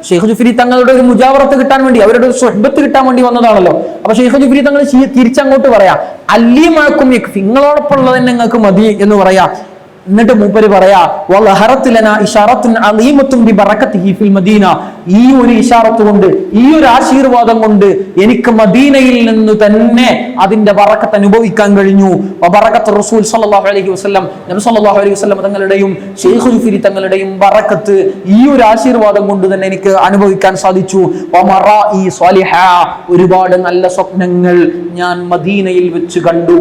ഷെയ്ഖ് ജുഫ്രി തങ്ങളുടെ ഒരു മുജാവറത്ത് കിട്ടാൻ വേണ്ടി, അവരുടെ ഒരു സുഹ്ബത്ത് കിട്ടാൻ വേണ്ടി വന്നതാണല്ലോ. അപ്പൊ ഷെയ്ഖ് ജുഫ്രി തങ്ങൾ തിരിച്ചങ്ങോട്ട് പറയാ, അല്ലി മഅക്കും യക്ഫി, നിങ്ങളോടൊപ്പം ഉള്ളത് തന്നെ നിങ്ങൾക്ക് മതി എന്ന് പറയാ. എന്നിട്ട് മൂപ്പര് പറയാ, ഈ ഒരു ഇശാറത്ത് കൊണ്ട്, ഈ ഒരു ആശീർവാദം കൊണ്ട് എനിക്ക് മദീനയിൽ നിന്ന് തന്നെ അതിന്റെ ബറക്കത്ത് അനുഭവിക്കാൻ കഴിഞ്ഞു. റസൂൽ സല്ലല്ലാഹു അലൈഹി വസല്ലം, നബി സല്ലല്ലാഹു അലൈഹി വസല്ലം തങ്ങളുടെയും ഷെയ്ഖ് ജുഫ്രി തങ്ങളുടെയും ബറക്കത്ത് ഈ ഒരു ആശീർവാദം കൊണ്ട് തന്നെ എനിക്ക് അനുഭവിക്കാൻ സാധിച്ചു. ഒരുപാട് നല്ല സ്വപ്നങ്ങൾ ഞാൻ മദീനയിൽ വെച്ച് കണ്ടു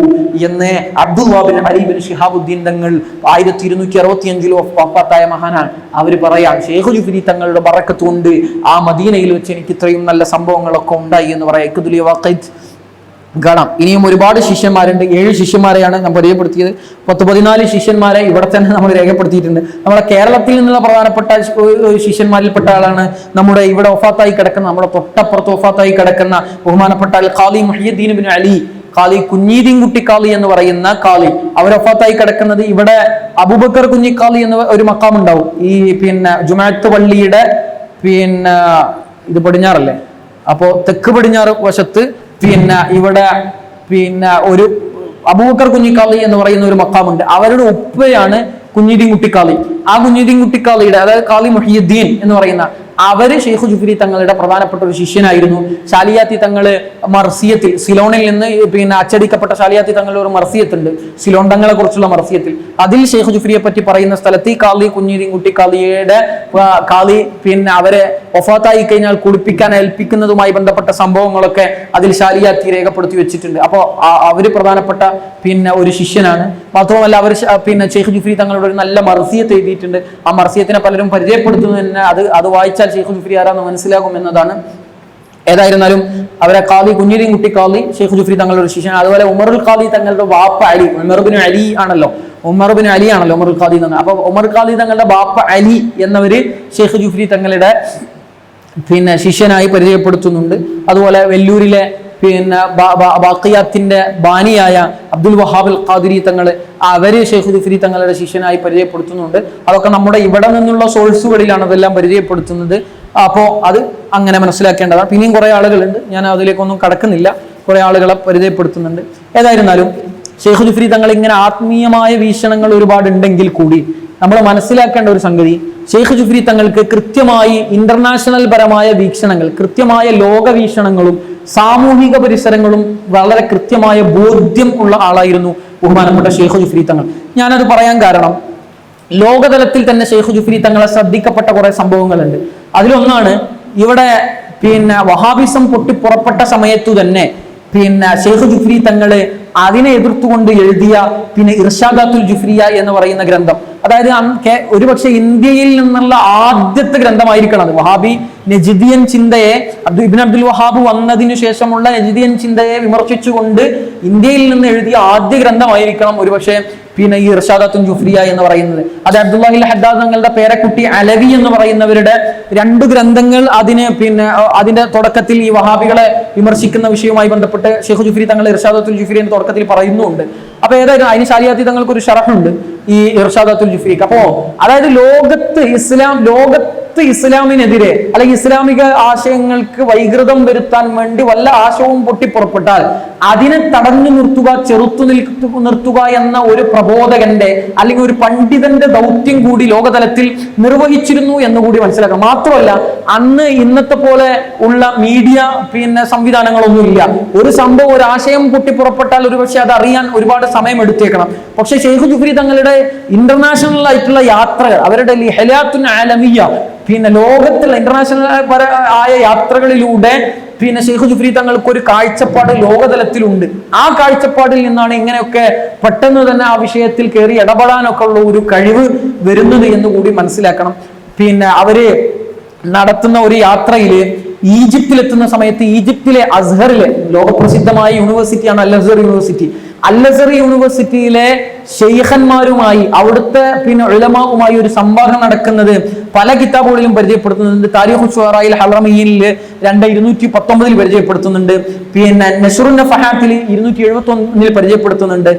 എന്ന് അബ്ദുല്ലാ ബിൻ അലി ബിൻ ശിഹാബുദ്ദീൻ തങ്ങൾ 1265 വഫാത്തായ മഹാനാണ്. അവർ പറയാം, ഷെയ്ഖ് ജുഫ്രി തങ്ങളുടെ ബറക്കത്ത് കൊണ്ട് ആ മദീനയിൽ വെച്ച് എനിക്ക് ഇത്രയും നല്ല സംഭവങ്ങളൊക്കെ ഉണ്ടായി എന്ന് പറയാം. കാണാം. ഇനിയും ഒരുപാട് ശിഷ്യന്മാരുണ്ട്. 7 ശിഷ്യന്മാരെയാണ് ഞാൻ പരിചയപ്പെടുത്തിയത്. 14 ശിഷ്യന്മാരെ ഇവിടെ തന്നെ നമ്മൾ രേഖപ്പെടുത്തിയിട്ടുണ്ട്. നമ്മുടെ കേരളത്തിൽ നിന്നുള്ള പ്രധാനപ്പെട്ട ശിഷ്യന്മാരിൽപ്പെട്ട ആളാണ് നമ്മുടെ ഇവിടെ വഫാത്തായി കിടക്കുന്ന, നമ്മുടെ തൊട്ടപ്പുറത്ത് വഫാത്തായി കിടക്കുന്ന ബഹുമാനപ്പെട്ട ഖാലി മുഹിയുദ്ദീൻ ബിൻ അലി, ഖാലി കുഞ്ഞീദീൻകുട്ടി ഖാലി എന്ന് പറയുന്ന ഖാലി. അവർ വഫാത്തായി കിടക്കുന്നത് ഇവിടെ അബൂബക്കർ കുഞ്ഞിഖാലി എന്ന ഒരു മക്കാം ഉണ്ടാവും. ഈ പിന്നെ ജുമാഅത്ത് പള്ളിയുടെ ഇത് പടിഞ്ഞാറല്ലേ, അപ്പോ തെക്ക് പടിഞ്ഞാറ് വശത്ത് ഇവിടെ ഒരു അബൂബക്കർ കുഞ്ഞിഖാലി എന്ന് പറയുന്ന ഒരു മക്കാമുണ്ട്. അവരുടെ ഉപ്പയാണ് കുഞ്ഞീദീൻകുട്ടി ഖാലി. ആ കുഞ്ഞീദീൻകുട്ടി ഖാലിയുടെ, അതായത് ഖാലി മുഹിയുദ്ദീൻ എന്ന് പറയുന്ന അവര് ഷെയ്ഖ് ജുഫ്രി തങ്ങളുടെ പ്രധാനപ്പെട്ട ഒരു ശിഷ്യനായിരുന്നു. ഷാലിയാത്തി തങ്ങള് മർസിയത്തിൽ, സിലോണിൽ നിന്ന് അച്ചടിക്കപ്പെട്ട ഷാലിയാത്തി തങ്ങളുടെ ഒരു മർസിയത്തുണ്ട്, സിലോൺ തങ്ങളെ കുറിച്ചുള്ള മർസിയത്തിൽ. അതിൽ ഷെയ്ഖ് ജുഫ്രിയെ പറ്റി പറയുന്ന സ്ഥലത്ത് ഈ ഖാലി കുഞ്ഞീദീൻകുട്ടി ഖാലിയുടെ ഖാലി അവരെ വഫാത്തായി കഴിഞ്ഞാൽ കുളിപ്പിക്കാൻ ഏൽപ്പിക്കുന്നതുമായി ബന്ധപ്പെട്ട സംഭവങ്ങളൊക്കെ അതിൽ ഷാലിയാത്തി രേഖപ്പെടുത്തി വെച്ചിട്ടുണ്ട്. അപ്പോൾ അവര് പ്രധാനപ്പെട്ട ഒരു ശിഷ്യനാണ്. മാത്രമല്ല അവർ ഷെയ്ഖ് ജുഫ്രി തങ്ങളുടെ ഒരു നല്ല മർസിയത്ത് എഴുതിയിട്ടുണ്ട്. ആ മർസിയത്തിനെ പലരും പരിചയപ്പെടുത്തുന്നതിന് അത് വായിച്ചാൽ ഷെയ്ഖ് ജുഫ്രി ആരാന്ന് മനസ്സിലാകും എന്നതാണ്. ഏതായിരുന്നാലും അവരെ ഖാലി കുഞ്ഞീദീൻകുട്ടി ഖാലി ഷെയ്ഖ് ജുഫ്രി തങ്ങളുടെ ഒരു ശിഷ്യൻ. അതുപോലെ ഉമറുൽ ഖാലി തങ്ങളുടെ ബാപ്പ അലി, ഉമർ ബിൻ അലി ആണല്ലോ ഉമറുൽ ഖാലി തങ്ങൾ. അപ്പൊ ഉമർ ഖാലി തങ്ങളുടെ ബാപ്പ അലി എന്നവര് ഷെയ്ഖ് ജുഫ്രി തങ്ങളുടെ ശിഷ്യനായി പരിചയപ്പെടുത്തുന്നുണ്ട്. അതുപോലെ വെല്ലൂരിലെ ബാഖിയാത്തിന്റെ ബാനിയായ അബ്ദുൽ വഹാബ് അൽ ഖാദിരി തങ്ങള്, അവര് ഷെയ്ഖ് ജുഫ്രി തങ്ങളുടെ ശിഷ്യനായി പരിചയപ്പെടുത്തുന്നുണ്ട്. അതൊക്കെ നമ്മുടെ ഇവിടെ നിന്നുള്ള സോഴ്സുകളിലാണ് അതെല്ലാം പരിചയപ്പെടുത്തുന്നത്. അപ്പോൾ അത് അങ്ങനെ മനസ്സിലാക്കേണ്ടതാണ്. പിന്നെയും കുറെ ആളുകളുണ്ട്, ഞാൻ അതിലേക്കൊന്നും കടക്കുന്നില്ല, കുറെ ആളുകളെ പരിചയപ്പെടുത്തുന്നുണ്ട്. ഏതായിരുന്നാലും ഷെയ്ഖ് ജുഫ്രി തങ്ങൾ ഇങ്ങനെ ആത്മീയമായ വീക്ഷണങ്ങൾ ഒരുപാട് ഉണ്ടെങ്കിൽ കൂടി നമ്മൾ മനസ്സിലാക്കേണ്ട ഒരു സംഗതി, ഷെയ്ഖ് ജുഫ്രി തങ്ങൾക്ക് കൃത്യമായി ഇന്റർനാഷണൽ പരമായ വീക്ഷണങ്ങൾ, കൃത്യമായ ലോക വീക്ഷണങ്ങളും സാമൂഹിക പരിസരങ്ങളും വളരെ കൃത്യമായ ബോധ്യം ഉള്ള ആളായിരുന്നു ബഹുമാനപ്പെട്ട ഷെയ്ഖ് ജുഫ്രി തങ്ങൾ. ഞാനത് പറയാൻ കാരണം, ലോകതലത്തിൽ തന്നെ ഷെയ്ഖ് ജുഫ്രി തങ്ങളെ ശ്രദ്ധിക്കപ്പെട്ട കുറെ സംഭവങ്ങളുണ്ട്. അതിലൊന്നാണ് ഇവിടെ വഹാബിസം പൊട്ടിപ്പുറപ്പെട്ട സമയത്തു തന്നെ ഷെയ്ഖ് ജുഫ്രി തങ്ങള് അതിനെ എതിർത്തുകൊണ്ട് എഴുതിയ ഇർഷാദാത്തുൽ ജുഫ്രിയ എന്ന് പറയുന്ന ഗ്രന്ഥം. അതായത് ഒരുപക്ഷെ ഇന്ത്യയിൽ നിന്നുള്ള ആദ്യത്തെ ഗ്രന്ഥമായിരിക്കണം അത്. വഹാബി നജിദിയൻ ചിന്തയെ, ഇബ്ൻ അബ്ദുൽ വഹാബ് വന്നതിനു ശേഷമുള്ള നജിദിയൻ ചിന്തയെ വിമർശിച്ചുകൊണ്ട് ഇന്ത്യയിൽ നിന്ന് എഴുതിയ ആദ്യ ഗ്രന്ഥമായിരിക്കണം ഒരുപക്ഷെ ഈ ഇർഷാദാത്തുൽ ജുഫ്രിയ എന്ന് പറയുന്നത്. അത് അബ്ദുല്ലാഹിൽ ഹദ്ദാദ് തങ്ങളുടെ പേരക്കുട്ടി അലവി എന്ന് പറയുന്നവരുടെ 2 ഗ്രന്ഥങ്ങൾ അതിന്റെ തുടക്കത്തിൽ ഈ വഹാബികളെ വിമർശിക്കുന്ന വിഷയവുമായി ബന്ധപ്പെട്ട് ഷെയ്ഖ് ജുഫ്രി തങ്ങൾ ഇർഷാദാത്തുൽ ജുഫ്രി എന്ന് തുടക്കത്തിൽ പറയുന്നുണ്ട്. അപ്പൊ ഏതായാലും അതിന് ഷാലിയാത്തി തങ്ങൾക്ക് ഒരു ഷറഹുണ്ട് ഈ ഇർഷാദാത്തുൽ ജുഫ്രിക്ക്. അപ്പോ അതായത് ലോകത്ത് ഒരൊറ്റ ഇസ്ലാമിനെതിരെ അല്ലെങ്കിൽ ഇസ്ലാമിക ആശയങ്ങൾക്ക് വൈകൃതം വരുത്താൻ വേണ്ടി വല്ല ആശയവും പൊട്ടിപ്പുറപ്പെട്ടാൽ അതിനെ തടഞ്ഞു നിർത്തുക, ചെറുത്തു നിർത്തുക എന്ന ഒരു പ്രബോധകന്റെ അല്ലെങ്കിൽ ഒരു പണ്ഡിതന്റെ ദൗത്യം കൂടി ലോകതലത്തിൽ നിർവഹിച്ചിരുന്നു എന്നുകൂടി മനസ്സിലാക്കണം. മാത്രമല്ല, അന്ന് ഇന്നത്തെ പോലെ ഉള്ള മീഡിയ സംവിധാനങ്ങളൊന്നും ഇല്ല. ഒരു സംഭവം, ഒരു ആശയം പൊട്ടിപ്പുറപ്പെട്ടാൽ ഒരു പക്ഷെ അത് അറിയാൻ ഒരുപാട് സമയം എടുത്തേക്കണം. പക്ഷെ ഷെയ്ഖ് ജുഫ്രി തങ്ങളുടെ ഇന്റർനാഷണൽ ആയിട്ടുള്ള യാത്രകൾ, അവരുടെ ലിഹലാത്തുൻ ആലമിയ, ലോകത്തുള്ള ഇന്റർനാഷണൽ ആയ യാത്രകളിലൂടെ ഷെയ്ഖ് ജുഫ്രി തങ്ങൾക്ക് ഒരു കാഴ്ചപ്പാട് ലോകതലത്തിലുണ്ട്. ആ കാഴ്ചപ്പാടിൽ നിന്നാണ് ഇങ്ങനെയൊക്കെ പെട്ടെന്ന് തന്നെ ആ വിഷയത്തിൽ കയറി ഇടപെടാനൊക്കെ ഉള്ള ഒരു കഴിവ് വരുന്നത് എന്ന് കൂടി മനസ്സിലാക്കണം. അവര് നടത്തുന്ന ഒരു യാത്രയില് ഈജിപ്തിലെത്തുന്ന സമയത്ത് ഈജിപ്തിലെ അസ്ഹറിലെ ലോകപ്രസിദ്ധമായ യൂണിവേഴ്സിറ്റിയാണ് അൽ അസ്ഹർ യൂണിവേഴ്സിറ്റി. അൽ അസ്ഹർ യൂണിവേഴ്സിറ്റിയിലെ ഷെയ്ഖന്മാരുമായി, അവിടുത്തെ ഉലമാവുമായി ഒരു സംവാദം നടക്കുന്നത് പല കിതാബുകളിലും പരിചയപ്പെടുത്തുന്നുണ്ട്. താരിഖു ശുഅറായിൽ ഹറമീനിൽ 219 പരിചയപ്പെടുത്തുന്നുണ്ട്. നശ്റുൻ നഫഹാത്തിൽ 271 പരിചയപ്പെടുത്തുന്നുണ്ട്.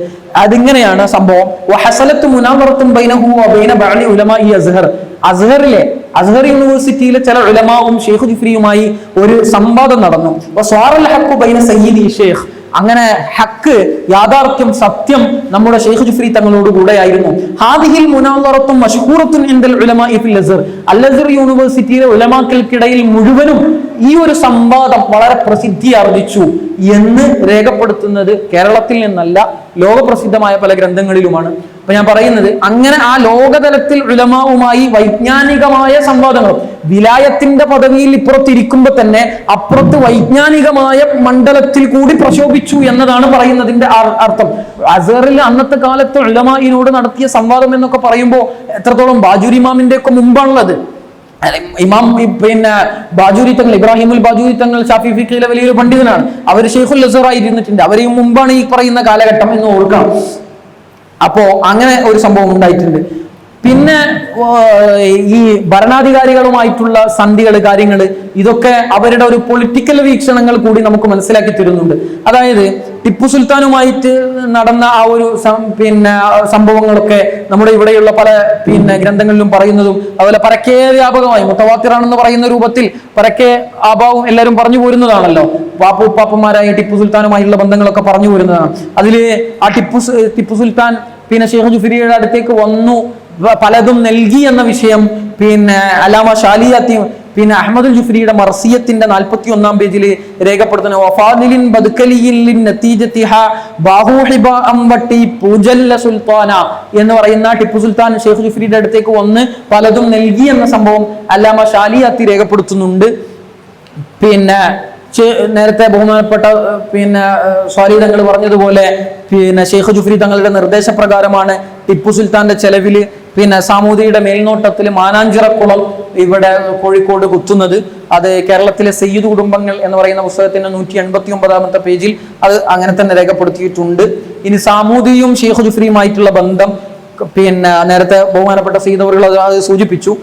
അതിങ്ങനെയാണ് സംഭവം. വഹസലത്തു മുനാവറത്തുൻ ബൈനഹു വബൈന ബഅദി ഉലമാഇ അസ്ഹർ. അസ്ഹർ യൂണിവേഴ്സിറ്റിയിലെ ചില ഉലമാവും ഷെയ്ഖ് ജുഫ്രിയുമായി ഒരു സംവാദം നടന്നു. വസ്വാറൽ ഹഖ്ഖു ബൈന സയ്യിദി ഷെയ്ഖ്. അങ്ങനെ ഹക്ക്, യാഥാർത്ഥ്യം, സത്യം നമ്മുടെ ഷെയ്ഖ് ജുഫ്രി തങ്ങളോട് കൂടെയായിരുന്നു. ഹാദിഹിൽ മുനാവറത്തും മശ്ഹൂറത്തുൻ ഇൻദൽ ഉലമാഇ ഫിൽ അസ്ഹർ. അൽ അസ്ഹർ യൂണിവേഴ്സിറ്റിയിലെ ഉലമാക്കൾക്കിടയിൽ മുഴുവനും ഈ ഒരു സംവാദം വളരെ പ്രസിദ്ധി ആർജിച്ചു എന്ന് രേഖപ്പെടുത്തുന്നത് കേരളത്തിൽ നിന്നല്ല, ലോകപ്രസിദ്ധമായ പല ഗ്രന്ഥങ്ങളിലുമാണ്. അപ്പൊ ഞാൻ പറയുന്നത്, അങ്ങനെ ആ ലോകതലത്തിൽ ഉലമാവുമായി വൈജ്ഞാനികമായ സംവാദങ്ങളും, വിലായത്തിന്റെ പദവിയിൽ ഇപ്പുറത്തിരിക്കുമ്പോ തന്നെ അപ്പുറത്ത് വൈജ്ഞാനികമായ മണ്ഡലത്തിൽ കൂടി പ്രശോഭിച്ചു എന്നതാണ് പറയുന്നതിന്റെ അർത്ഥം. അസ്ഹറിൽ അന്നത്തെ കാലത്ത് ഉലമായിനോട് നടത്തിയ സംവാദം എന്നൊക്കെ പറയുമ്പോൾ എത്രത്തോളം ബാജൂരി ഇമാമിന്റെ ഒക്കെ മുമ്പാണുള്ളത്. ഇമാം ബാജൂരി തങ്ങൾ, ഇബ്രാഹിമുൽ ബാജൂരി തങ്ങൾ ഷാഫി ഫിഖിലെ വലിയൊരു പണ്ഡിതനാണ്. അവർ ഷെയ്ഖുൽ അസ്ഹർ ആയിരുന്നിട്ടുണ്ട്. അവരെയും മുമ്പാണ് ഈ പറയുന്ന കാലഘട്ടം എന്ന് ഓർക്കണം. അപ്പോ അങ്ങനെ ഒരു സംഭവം ഉണ്ടായിട്ടുണ്ട്. പിന്നെ ഈ ഭരണാധികാരികളുമായിട്ടുള്ള സന്ധികൾ, കാര്യങ്ങൾ, ഇതൊക്കെ അവരുടെ ഒരു പൊളിറ്റിക്കൽ വീക്ഷണങ്ങൾ കൂടി നമുക്ക് മനസ്സിലാക്കി തരുന്നുണ്ട്. അതായത് ടിപ്പു സുൽത്താനുമായിട്ട് നടന്ന ആ ഒരു സംഭവങ്ങളൊക്കെ നമ്മുടെ ഇവിടെയുള്ള പല ഗ്രന്ഥങ്ങളിലും പറയുന്നതും, അതുപോലെ പരക്കെ വ്യാപകമായി മുത്തവാത്തിറാണെന്ന് പറയുന്ന രൂപത്തിൽ പരക്കെ ആഭാവം എല്ലാവരും പറഞ്ഞു പോരുന്നതാണല്ലോ. പാപ്പന്മാരായ ടിപ്പു സുൽത്താനുമായുള്ള ബന്ധങ്ങളൊക്കെ പറഞ്ഞു പോരുന്നതാണ്. അതില് ആ ടിപ്പു സുൽത്താൻ ഷെയ്ഖ് ജുഫ്രിയുടെ അടുത്തേക്ക് വന്നു, പലതും നൽകി എന്ന വിഷയം അല്ലാമ ഷാലിയാത്തി അഹ്മദുൽ ജുഫ്രിയുടെ മർസിയത്തിന്റെ 41 പേജിൽ രേഖപ്പെടുത്തുന്ന എന്ന് പറയുന്ന ടിപ്പു സുൽത്താൻ ഷെയ്ഖ് ജുഫ്രിയുടെ അടുത്തേക്ക് വന്ന് പലതും നൽകി എന്ന സംഭവം അല്ലാമ ഷാലിയാത്തി രേഖപ്പെടുത്തുന്നുണ്ട്. നേരത്തെ ബഹുമാനപ്പെട്ട സ്വാലി തങ്ങൾ പറഞ്ഞതുപോലെ ഷെയ്ഖ് ജുഫ്രി തങ്ങളുടെ നിർദ്ദേശപ്രകാരമാണ് ടിപ്പു സുൽത്താന്റെ ചെലവില് സാമൂതിരിയുടെ മേൽനോട്ടത്തിൽ മാനാഞ്ചിറക്കുളം ഇവിടെ കോഴിക്കോട് കുത്തുന്നത്. അത് കേരളത്തിലെ സയ്യിദ് കുടുംബങ്ങൾ എന്ന് പറയുന്ന പുസ്തകത്തിന്റെ 189 പേജിൽ അത് അങ്ങനെ തന്നെ രേഖപ്പെടുത്തിയിട്ടുണ്ട്. ഇനി സാമൂതിരിയും ഷെയ്ഖ് ജുഫ്രിയുമായിട്ടുള്ള ബന്ധം നേരത്തെ ബഹുമാനപ്പെട്ട സയ്യിദ് അവറുകൾ അത് സൂചിപ്പിച്ചു.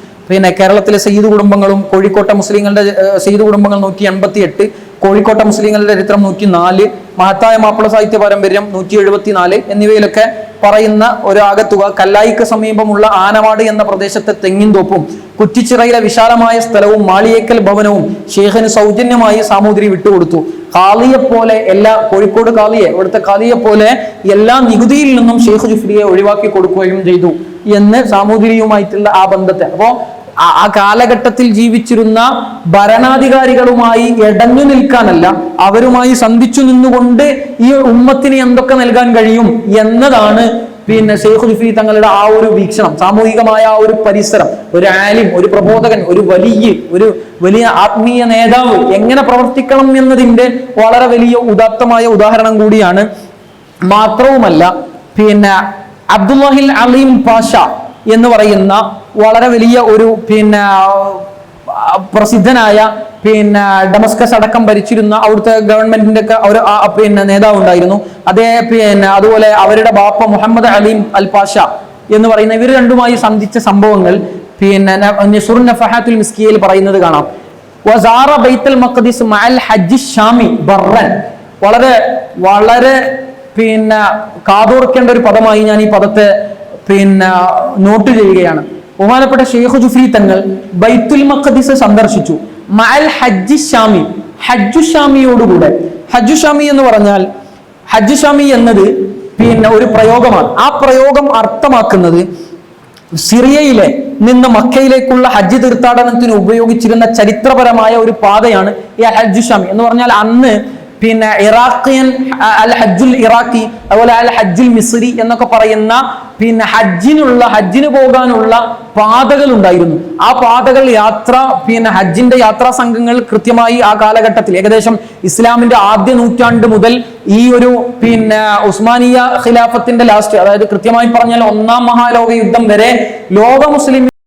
കേരളത്തിലെ സയ്യിദ് കുടുംബങ്ങളും കോഴിക്കോട്ടെ മുസ്ലിങ്ങളുടെ സയ്യിദ് കുടുംബങ്ങൾ 188, കോഴിക്കോട്ടെ മുസ്ലിങ്ങളുടെ ചരിത്രം 104, മഹത്തായ മാപ്പിള സാഹിത്യ പാരമ്പര്യം 174 എന്നിവയിലൊക്കെ പറയുന്ന ഒരു ആകത്തുക കല്ലായിക്ക് സമീപമുള്ള ആനവാട് എന്ന പ്രദേശത്തെ തെങ്ങിൻതോപ്പും കുറ്റിച്ചിറയിലെ വിശാലമായ സ്ഥലവും മാളിയേക്കൽ ഭവനവും ഷെയ്ഖിന് സൗജന്യമായി സാമൂതിരി വിട്ടുകൊടുത്തു. കാളിയെ പോലെ കോഴിക്കോട് കാളിയെ, ഇവിടുത്തെ കാളിയെ പോലെ എല്ലാ നികുതിയിൽ നിന്നും ഷെയ്ഖ് ജുഫ്രിയെ ഒഴിവാക്കി കൊടുക്കുകയും ചെയ്തു എന്ന് സാമൂതിരിയുമായിട്ടുള്ള ആ ബന്ധത്തെ. അപ്പോ ആ കാലഘട്ടത്തിൽ ജീവിച്ചിരുന്ന ഭരണാധികാരികളുമായി ഇടഞ്ഞു നിൽക്കാനല്ല, അവരുമായി സന്ധിച്ചു നിന്നുകൊണ്ട് ഈ ഉമ്മത്തിന് എന്തൊക്കെ നൽകാൻ കഴിയും എന്നതാണ് ഷെയ്ഖ് ജുഫ്രി തങ്ങളുടെ ആ ഒരു വീക്ഷണം. സാമൂഹികമായ ആ ഒരു പരിസരം, ഒരു ആലിം, ഒരു പ്രബോധകൻ, ഒരു വലിയ ആത്മീയ നേതാവ് എങ്ങനെ പ്രവർത്തിക്കണം എന്നതിന്റെ വളരെ വലിയ ഉദാത്തമായ ഉദാഹരണം കൂടിയാണ്. മാത്രവുമല്ല അബ്ദുല്ലാഹിൽ അലീം പാഷ എന്ന് പറയുന്ന വളരെ വലിയ ഒരു പ്രസിദ്ധനായ ഡമസ്കസ് അടക്കം ഭരിച്ചിരുന്ന അവിടുത്തെ ഗവൺമെന്റിന്റെ ഒക്കെ ഒരു നേതാവ് ഉണ്ടായിരുന്നു. അതുപോലെ അവരുടെ ബാപ്പ മുഹമ്മദ് അലീം അൽ പാഷ എന്ന് പറയുന്ന ഇവർ രണ്ടുമായി സന്ധിച്ച സംഭവങ്ങൾ നശ്റുൻ നഫഹാത്തുൽ മിസ്കിയയിൽ പറയുന്നത് കാണാം. വസാറ ബൈത്തുൽ മഖ്ദിസ് മഅൽ ഹജ്ജ് ഷാമി ബർറൻ. വളരെ വളരെ കാതോർക്കേണ്ട ഒരു പദമായി ഞാൻ ഈ പദത്തെ നോട്ട് ചെയ്യുകയാണ്. ബഹുമാനപ്പെട്ട ഷെയ്ഖ് ജുഫ്രി തങ്ങൾ ബൈത്തുൽ മഖ്ദിസ് സന്ദർശിച്ചു. മഅൽ ഹജ്ജി ഷാമി, ഹജ്ജു ഷാമിയോടുകൂടെ. ഹജ്ജു ഷാമി എന്ന് പറഞ്ഞാൽ, ഹജ്ജു ഷാമി എന്നത് പിന്നെ ഒരു പ്രയോഗമാണ്. ആ പ്രയോഗം അർത്ഥമാക്കുന്നത് സിറിയയിലെ നിന്ന് മക്കയിലേക്കുള്ള ഹജ്ജ് തീർത്ഥാടനത്തിന് ഉപയോഗിച്ചിരുന്ന ചരിത്രപരമായ ഒരു പാതയാണ് ഈ ഹജ്ജു ഷാമി എന്ന് പറഞ്ഞാൽ. അന്ന് പിന്നെ ഇറാഖിയൻ അൽ ഹജ്ജുൽ ഇറാഖി, അതുപോലെ അൽ ഹജ്ജുൽ മിസ്രി എന്നൊക്കെ പറയുന്ന പിന്നെ ഹജ്ജിന് പോകാനുള്ള പാതകൾ ഉണ്ടായിരുന്നു. ആ പാതകൾ പിന്നെ ഹജ്ജിന്റെ യാത്രാ സംഘങ്ങൾ കൃത്യമായി ആ കാലഘട്ടത്തിൽ ഏകദേശം ഇസ്ലാമിന്റെ ആദ്യ നൂറ്റാണ്ട് മുതൽ ഈ ഒരു പിന്നെ ഉസ്മാനിയ ഖിലാഫത്തിന്റെ ലാസ്റ്റ്, അതായത് കൃത്യമായി പറഞ്ഞാൽ 1-ാം മഹാലോക യുദ്ധം വരെ ലോക മുസ്ലിം